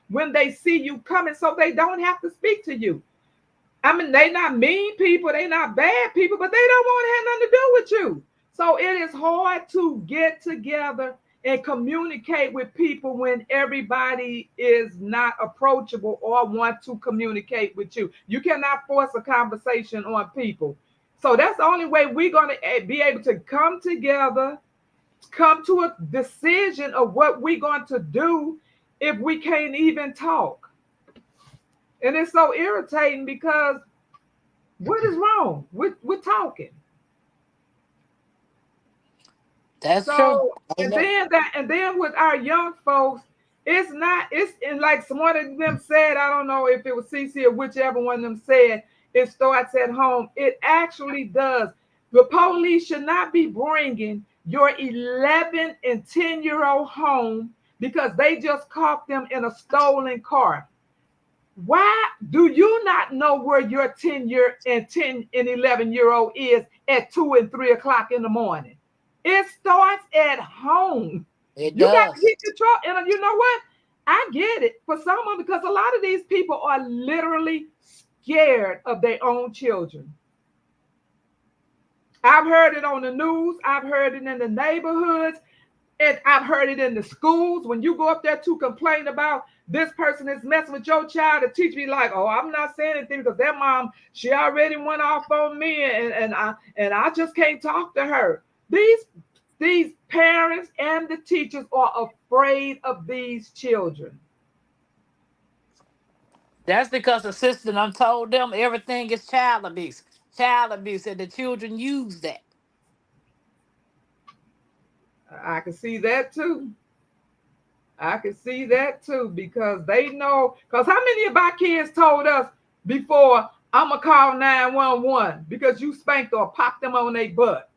when they see you coming so they don't have to speak to you. I mean, they not mean people, they not bad people, but they don't want to have nothing to do with you. So it is hard to get together and communicate with people when everybody is not approachable or want to communicate with you. You cannot force a conversation on people. So that's the only way we're going to be able to come together, come to a decision of what we're going to do if we can't even talk. And it's so irritating because what is wrong with talking? That's true. So and then with our young folks, it's and like someone of them said, I don't know if it was CC or whichever one of them said, it starts at home. It actually does. The police should not be bringing your 11 and 10-year-old home because they just caught them in a stolen car. Why do you not know where your 10 and 11-year-old is at 2 and 3 o'clock in the morning? It starts at home. It You got to does. get control. And you know what? I get it for someone because a lot of these people are literally scared of their own children. I've heard it on the news. I've heard it in the neighborhoods. And I've heard it in the schools. When you go up there to complain about this person is messing with your child, the teacher be like, "Oh, I'm not saying anything because their mom, she already went off on me, and I just can't talk to her." These parents and the teachers are afraid of these children. That's because the system done told them everything is child abuse. Child abuse, and the children use that. I can see that too. I can see that too because they know. Because how many of our kids told us before, "I'm gonna call 911 because you spanked or popped them on their butt"?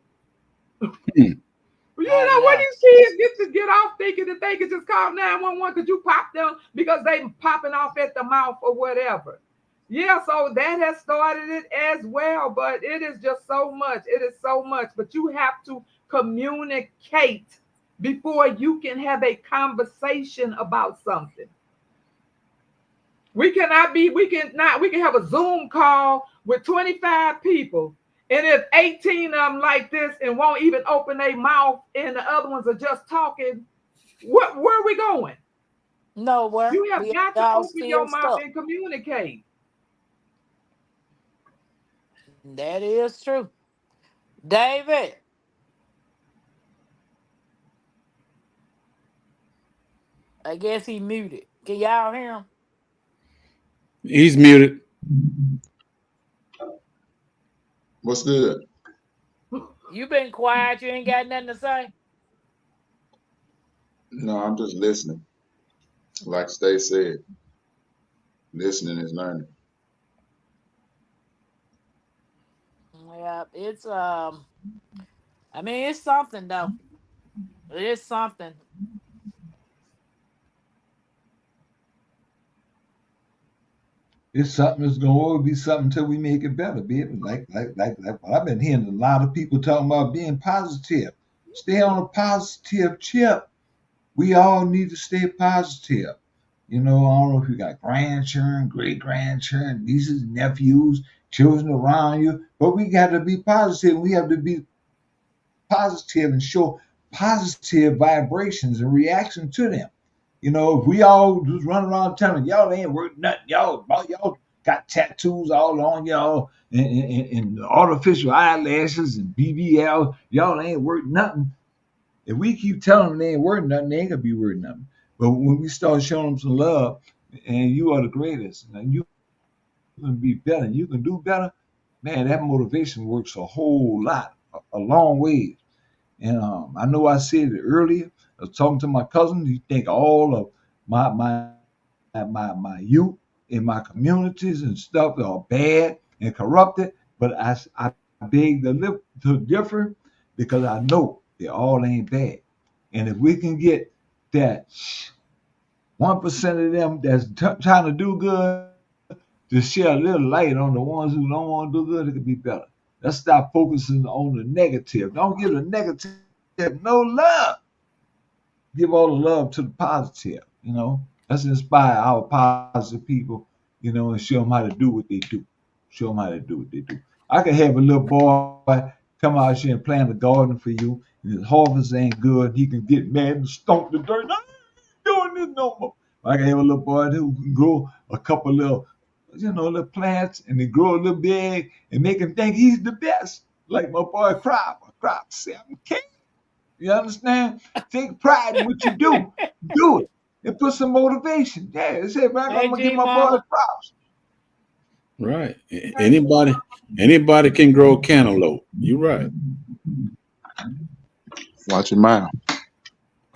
When Yeah. these kids get off thinking that they can just call 911 because you pop them because they popping off at the mouth or whatever. Yeah, so that has started it as well, but it is just so much. It is so much, but you have to communicate before you can have a conversation about something. We can have a Zoom call with 25 people. And if 18 of them like this and won't even open their mouth and the other ones are just talking, where are we going? Nowhere. You have We got to all open your still mouth stuck. and communicate. That is true. David, I guess he muted. Can y'all hear He's muted. What's good? him? You been quiet. You ain't got nothing to say. No, I'm just listening. Like Stay said, listening is learning. Yeah, it's I mean, it's something though. It is something. It's something that's gonna always be something until we make it better, baby. Like what I've been hearing a lot of people talking about being positive. Stay on a positive tip. We all need to stay positive. You know, I don't know if you got grandchildren, great grandchildren, nieces, nephews, children around you, but we got to be positive. We have to be positive and show positive vibrations and reaction to them. You know, if we all just run around telling y'all ain't worth nothing, y'all got tattoos all on y'all and artificial eyelashes and BBL, y'all ain't worth nothing. If we keep telling them they ain't worth nothing, they ain't gonna be worth nothing. But when we start showing them some love, and you are the greatest, and you can be better, and you can do better, man, that motivation works a whole lot, a long way. And I know I said it earlier. I was talking to my cousin. He think all of my youth in my communities and stuff are bad and corrupted. But I beg to differ because I know they all ain't bad. And if we can get that 1% of them that's trying to do good to share a little light on the ones who don't want to do good, it could be better. Let's stop focusing on the negative. Don't give the negative no love. Give all the love to the positive, you know. Let's inspire our positive people, you know, and show them how to do what they do. Show them how to do what they do. I could have a little boy come out here and plant a garden for you, and his harvest ain't good. He can get mad and stomp the dirt. I ain't doing this no more. I can have a little boy who can grow a couple little, little plants, and they grow a little big and make him think he's the best. Like my boy Crop. Crop said, I'm king. You understand? Take pride in what you do. Do it. And put some motivation. Yeah, that's it, man. I'm Hey, gonna give G my boy Mama. props. Right. Anybody can grow cantaloupe. You're right. Watch your mouth.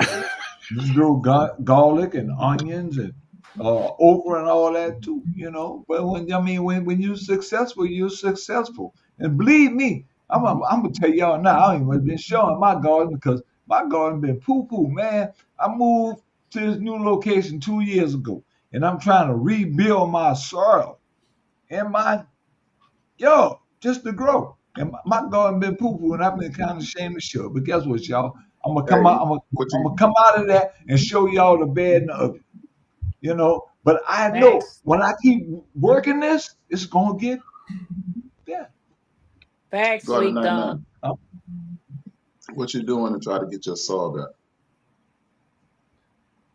You can grow garlic and onions and okra and all that too, you know. But when you're successful, you're successful. And believe me, I'm gonna tell y'all now, I ain't even been showing my garden because my garden been poo-poo, man. I moved to this new location 2 years ago, and I'm trying to rebuild my soil and my just to grow. And my garden been poo-poo, and I've been kind of ashamed to show it. But guess what, y'all? I'm gonna come out. Hey, what I'm you gonna come out of that and show y'all the bad and the ugly. You know. But I know Facts. when I keep working this, it's gonna get better. Facts, go to sweet nine Don. nine? What you doing to try to get your soil better?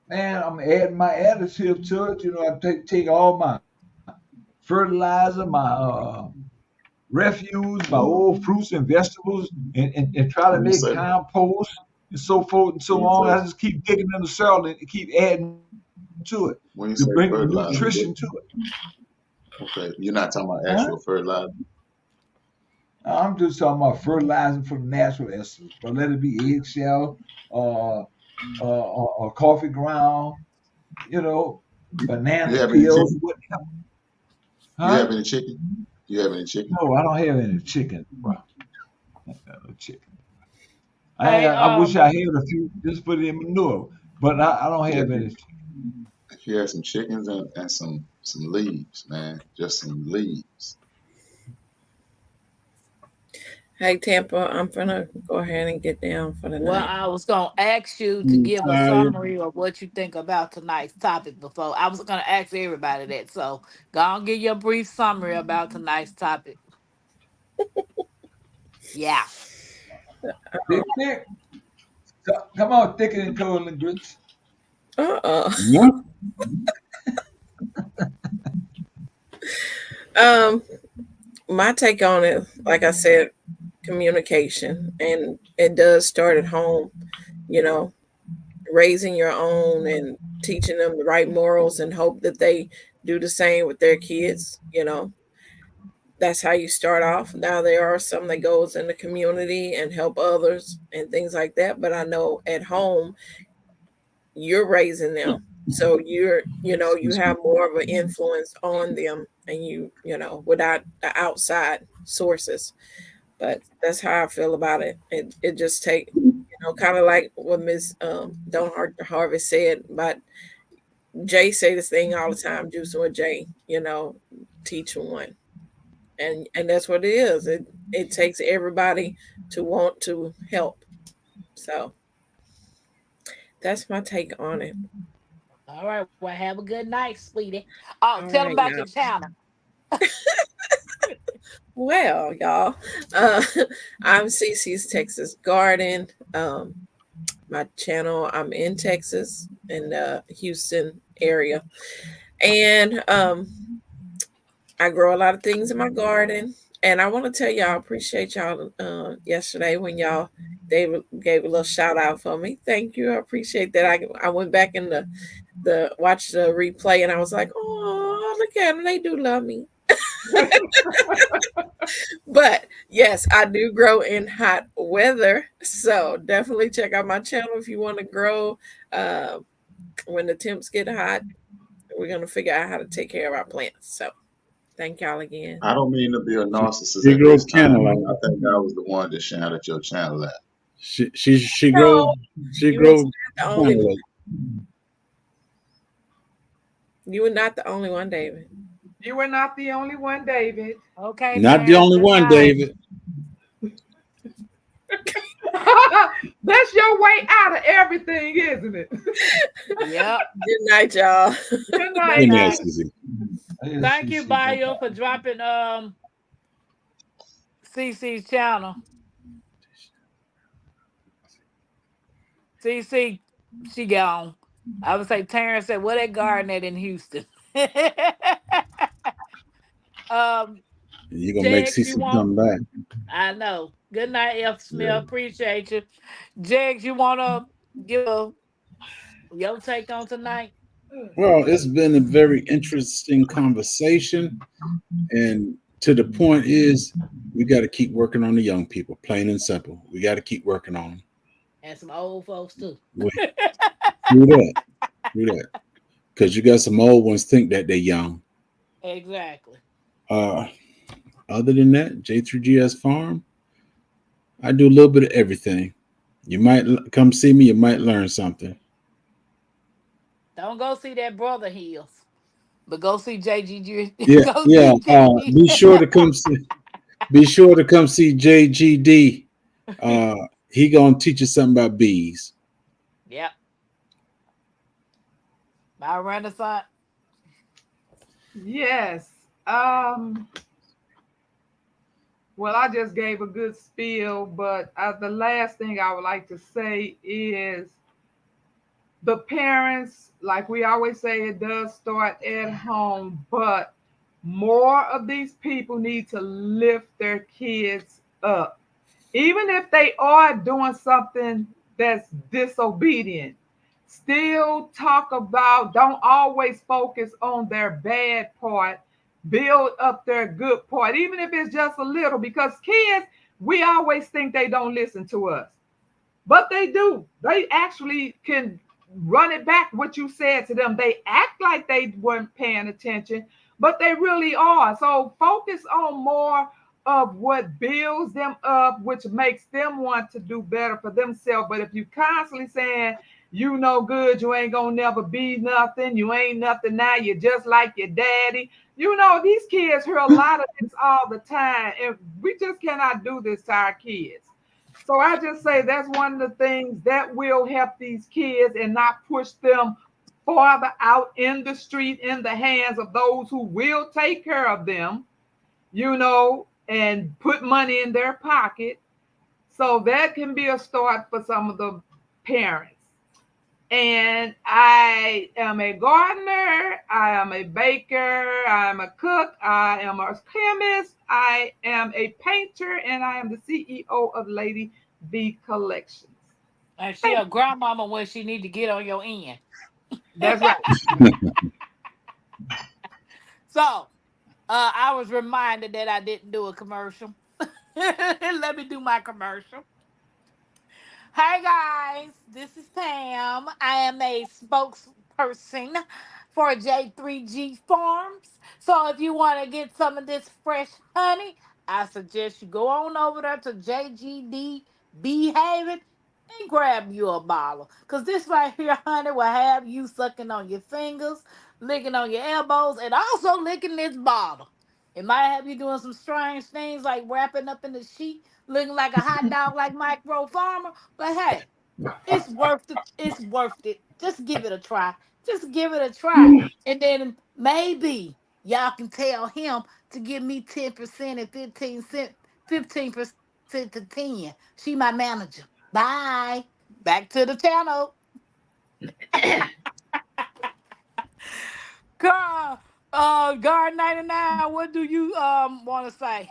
Man, I'm adding my additive to it. You know, I take all my fertilizer, my refuse, my old fruits and vegetables, and try to When you make say compost and so forth and when so you on. say I just keep digging in the soil and keep adding to it when you to say bring fertilizer, nutrition to it. okay, you're not talking about Huh? actual fertilizer. I'm just talking about fertilizing from natural essence, but let it be eggshell, uh, or coffee ground, you know, You banana have any peels, chicken? whatever. You Huh? have any chicken? You have any chicken? No, I don't have any chicken, bro. I ain't got no chicken. Hey, I wish I had a few just put it in manure, but I don't Yeah, have any. if you have some chickens and some some leaves, man. Just some leaves. Hey Tampa, I'm gonna go ahead and get down for the Well, night. I was gonna ask you to I'm give a tired. summary of what you think about tonight's topic before. I was gonna ask everybody that. So go on, give your brief summary about tonight's topic. Yeah. Big Dick. Come on, thicker than cold and grits. Yeah. Um, my take on it, like I said, communication, and it does start at home. You know, raising your own and teaching them the right morals, and hope that they do the same with their kids. You know, that's how you start off. Now there are some that goes in the community and help others and things like that, but I know at home you're raising them, so you Excuse me. have more of an influence on them, and without the outside sources. But that's how I feel about it. It just take, kind of like what Miss Don Harvey said. But Jay say this thing all the time, juicing with Jay, teach one. And that's what it is. It takes everybody to want to help. So that's my take on it. All right. Well, have a good night, sweetie. Oh, All tell them right, about y'all. your channel. Well, y'all, I'm Cece's Texas Garden. My channel, I'm in Texas, in the Houston area. And I grow a lot of things in my garden. And I want to tell y'all, I appreciate y'all yesterday when y'all gave a little shout out for me. Thank you. I appreciate that. I went back in the watch the replay, and I was like, oh, look at them. They do love me. But yes, I do grow in hot weather. So definitely check out my channel if you want to grow. Uh, when the temps get hot, we're going to figure out how to take care of our plants. So thank y'all again. I don't mean to be a narcissist She at grows this time, but candlelight. I think I was the one that shouted your channel at. She grows No, she you was grows not the only one. candlelight. You were not the only one, David. You were not the only one, David. Okay, Not the Terrence, only good one, night. David. That's your way out of everything, isn't it? Yep. Good night, y'all. Good Good night. Good night, night. Susie. Thank you, Bayo, for dropping CC's channel. CC, she gone. I would say Terrence said, "What that garden at in Houston?" You're gonna make Jex, you Cece want? come back. I know. Good night, F. Smith. Yeah. Appreciate you. Jex, you want to give your take on tonight? Well, it's been a very interesting conversation, and to the point is, we got to keep working on the young people, plain and simple. We got to keep working on them. And some old folks too. Do that, do that, because you got some old ones think that they're young. Exactly. Other than that, J3GS Farm, I do a little bit of everything. You might come see me, you might learn something. Don't go see that Brother Hills, but go see JGG. Yeah, Go yeah. see JG. Be sure to come see. Be sure to come see JGD. He gonna teach you something about bees. Yep. My Renaissance. Yes. Well, I just gave a good spiel, but the last thing I would like to say is the parents, like we always say, it does start at home, but more of these people need to lift their kids up. Even if they are doing something that's disobedient, still talk about, don't always focus on their bad part, build up their good part, even if it's just a little, because kids, we always think they don't listen to us, but they do. They actually can run it back what you said to them. They act like they weren't paying attention, but they really are. So focus on more of what builds them up, which makes them want to do better for themselves. But if you constantly saying You no good. You ain't gonna never be nothing. You ain't nothing now. You're just like your daddy. These kids hear a lot of this all the time, and we just cannot do this to our kids. So I just say that's one of the things that will help these kids and not push them farther out in the street in the hands of those who will take care of them, and put money in their pocket. So that can be a start for some of the parents. And I am a gardener, I am a baker, I am a cook, I am a chemist, I am a painter, and I am the CEO of Lady V Collections. And she a grandmama when she need to get on your end. That's right. So, I was reminded that I didn't do a commercial. Let me do my commercial. Hey guys, this is Pam. I am a spokesperson for J3G Farms. So if you want to get some of this fresh honey, I suggest you go on over there to JGD Bee Haven and grab you a bottle. Because this right here, honey, will have you sucking on your fingers, licking on your elbows, and also licking this bottle. It might have you doing some strange things like wrapping up in the sheet, looking like a hot dog like Micro Farmer. But hey, it's worth it. It's worth it. Just give it a try. Just give it a try. And then maybe y'all can tell him to give me 10% and 15% to 10. She my manager. Bye. Back to the channel. Girl, Guard 99, what do you want to say?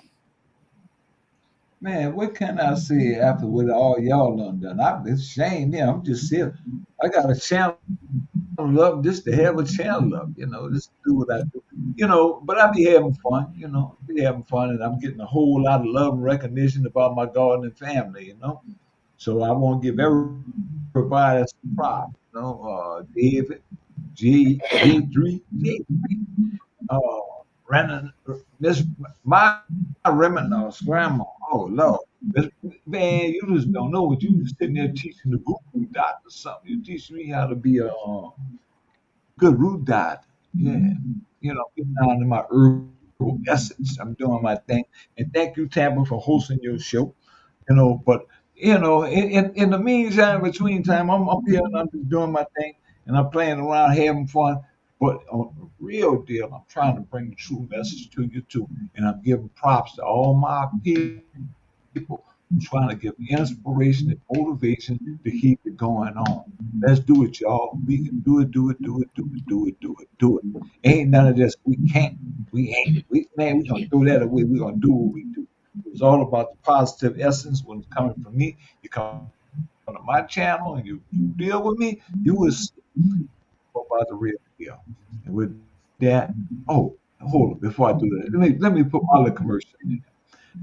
Man, what can I say after what all y'all done? It's shame. Yeah, I'm just here. I got a channel up just to have a channel up, just do what I do. But I be having fun, be having fun, and I'm getting a whole lot of love and recognition about my gardening family. So I want to give everybody some props, David, J3, uh, Brandon, Miss my Reminder's grandma. Oh Lord, man, you just don't know what you just sitting there teaching the guru doctor something. You teach me how to be a good root doctor. Yeah, getting down to my herbal essence. I'm doing my thing, and thank you, Tampa, for hosting your show. But in the meantime, between time, I'm here and I'm just doing my thing, and I'm playing around, having fun. But on the real deal, I'm trying to bring the true message to you too, and I'm giving props to all my people who trying to give inspiration and motivation to keep it going on. Let's do it, y'all. We can do it, do it, do it, do it, do it, do it, do it. Ain't none of this. We can't. We ain't. Man, we gonna throw that away. We gonna do what we do. It's all about the positive essence when it's coming from me. You come to my channel and you deal with me, you will see about the real deal. And with that, oh, hold on, before I do that, let me put my little commercial in.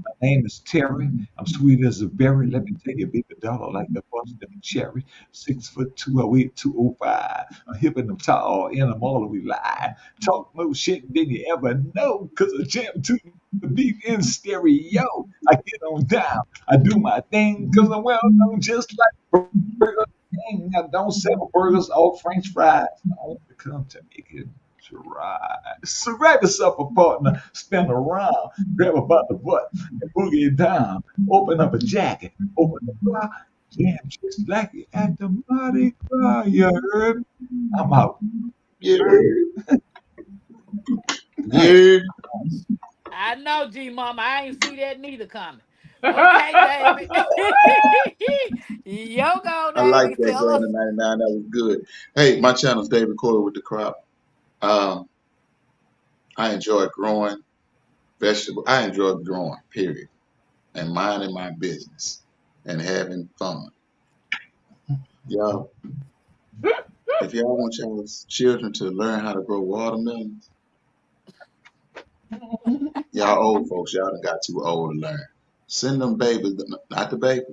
My name is Terry. I'm sweet as a berry. Let me tell you, baby dollar like the bunch of cherry. 6'2", I weigh 205. I'm hip and I'm tall, and I'm all the way live. Talk more shit than you ever know, cause I jam to the beat in stereo. I get on down. I do my thing, cause I'm well known just like Burger King. I don't sell burgers or French fries. I want to come to make it right. So grab yourself a partner, spin around, grab about the butt, and boogie it down. Open up a jacket, open the bar, jam just like it at the Mardi Gras. You heard? I'm out. Yeah, Nice. yeah. I know, G Mama. I ain't see that neither coming. Okay, David. Yo go, I like David. that, Tell us. Brandon 99. That was good. Hey, my channel's David Corey with the crop. Um, I enjoy growing vegetables. I enjoy growing, period, and minding my business and having fun. Y'all, if y'all want y'all's children to learn how to grow watermelons, y'all old folks, y'all done got too old to learn. Send them babies, not the baby,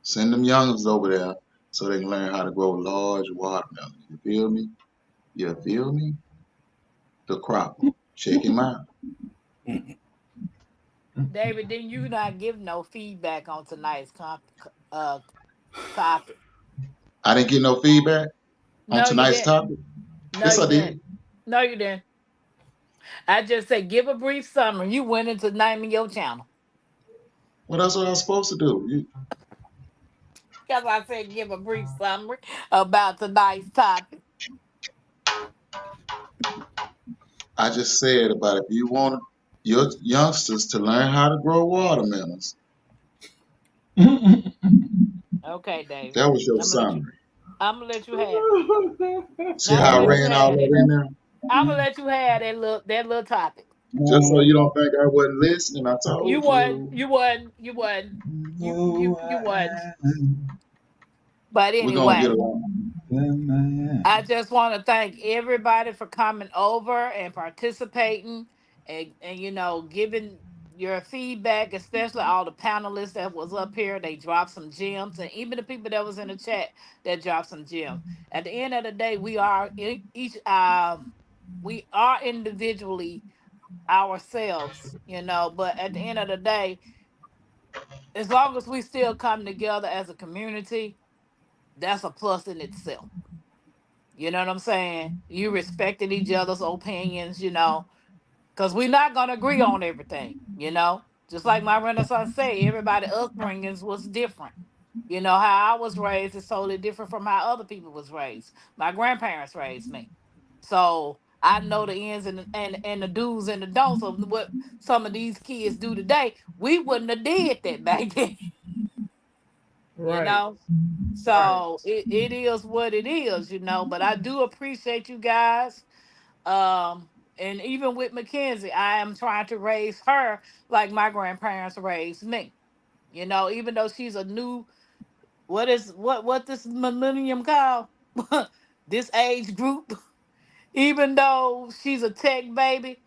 send them youngins over there so they can learn how to grow large watermelons. You feel me? You feel me? The crop. Check him out. David, didn't you not give no feedback on tonight's uh, topic? I didn't get no feedback on No, you tonight's didn't. topic. No, Yes, you I did. didn't. No, you didn't. I just said give a brief summary. You went into naming your channel. Well, that's what I was supposed to do. Because I said give a brief summary about tonight's topic. I just said about if you want your youngsters to learn how to grow watermelons, Okay, David. that was your I'm gonna summary. let you have it. See I'm how gonna I let you ran all have that it. in there? I'm gonna let you have that little topic. Just so you don't think I wasn't listening, I You told won. you. You won. You won. You won. But We're gonna get anyway, along. I just want to thank everybody for coming over and participating and giving your feedback, especially all the panelists that was up here. They dropped some gems, and even the people that was in the chat that dropped some gems. At the end of the day, we are individually ourselves, but at the end of the day, as long as we still come together as a community, that's a plus in itself. You know what I'm saying? You respecting each other's opinions, because we're not gonna agree on everything. Just like my Renaissance say, everybody upbringings was different. How I was raised is totally different from how other people was raised. My grandparents raised me. So I know the ins and the do's and the don'ts of what some of these kids do today. We wouldn't have did that back then, you Right. know. So it is what it is. But I do appreciate you guys. And even with Mackenzie, I am trying to raise her like my grandparents raised me. Even though she's a new what this millennium called this age group, even though she's a tech baby,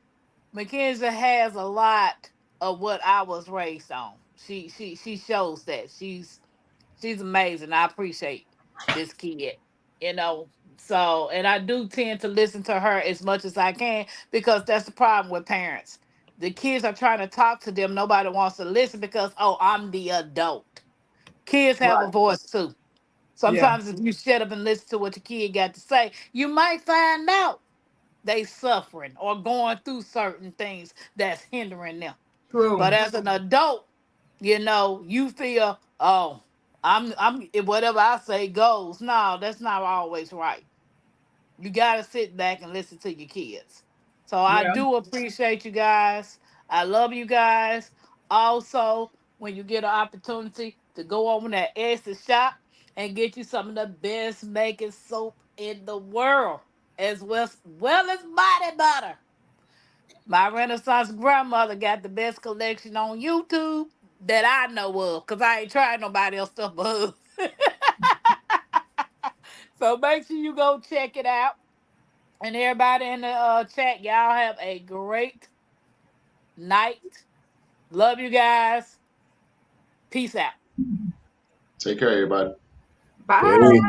Mackenzie has a lot of what I was raised on. She shows that she's amazing. I appreciate this kid, you know. So, and I do tend to listen to her as much as I can because that's the problem with parents. The kids are trying to talk to them. Nobody wants to listen because, oh, I'm the adult. Kids have a Right. voice too. Yeah. Sometimes if you shut up and listen to what your kid got to say, you might find out they suffering or going through certain things that's hindering them. But True. as an adult, you feel, oh, I'm whatever I say goes. No, that's not always right. You gotta sit back and listen to your kids. So I Yeah. do appreciate you guys. I love you guys. Also, when you get an opportunity to go over that Essence shop and get you some of the best making soap in the world, as well as body butter. My Renaissance grandmother got the best collection on YouTube that I know of, because I ain't tried nobody else stuff but hers. So make sure you go check it out. And everybody in the chat, y'all have a great night. Love you guys. Peace out. Take care, everybody. Bye. Hey.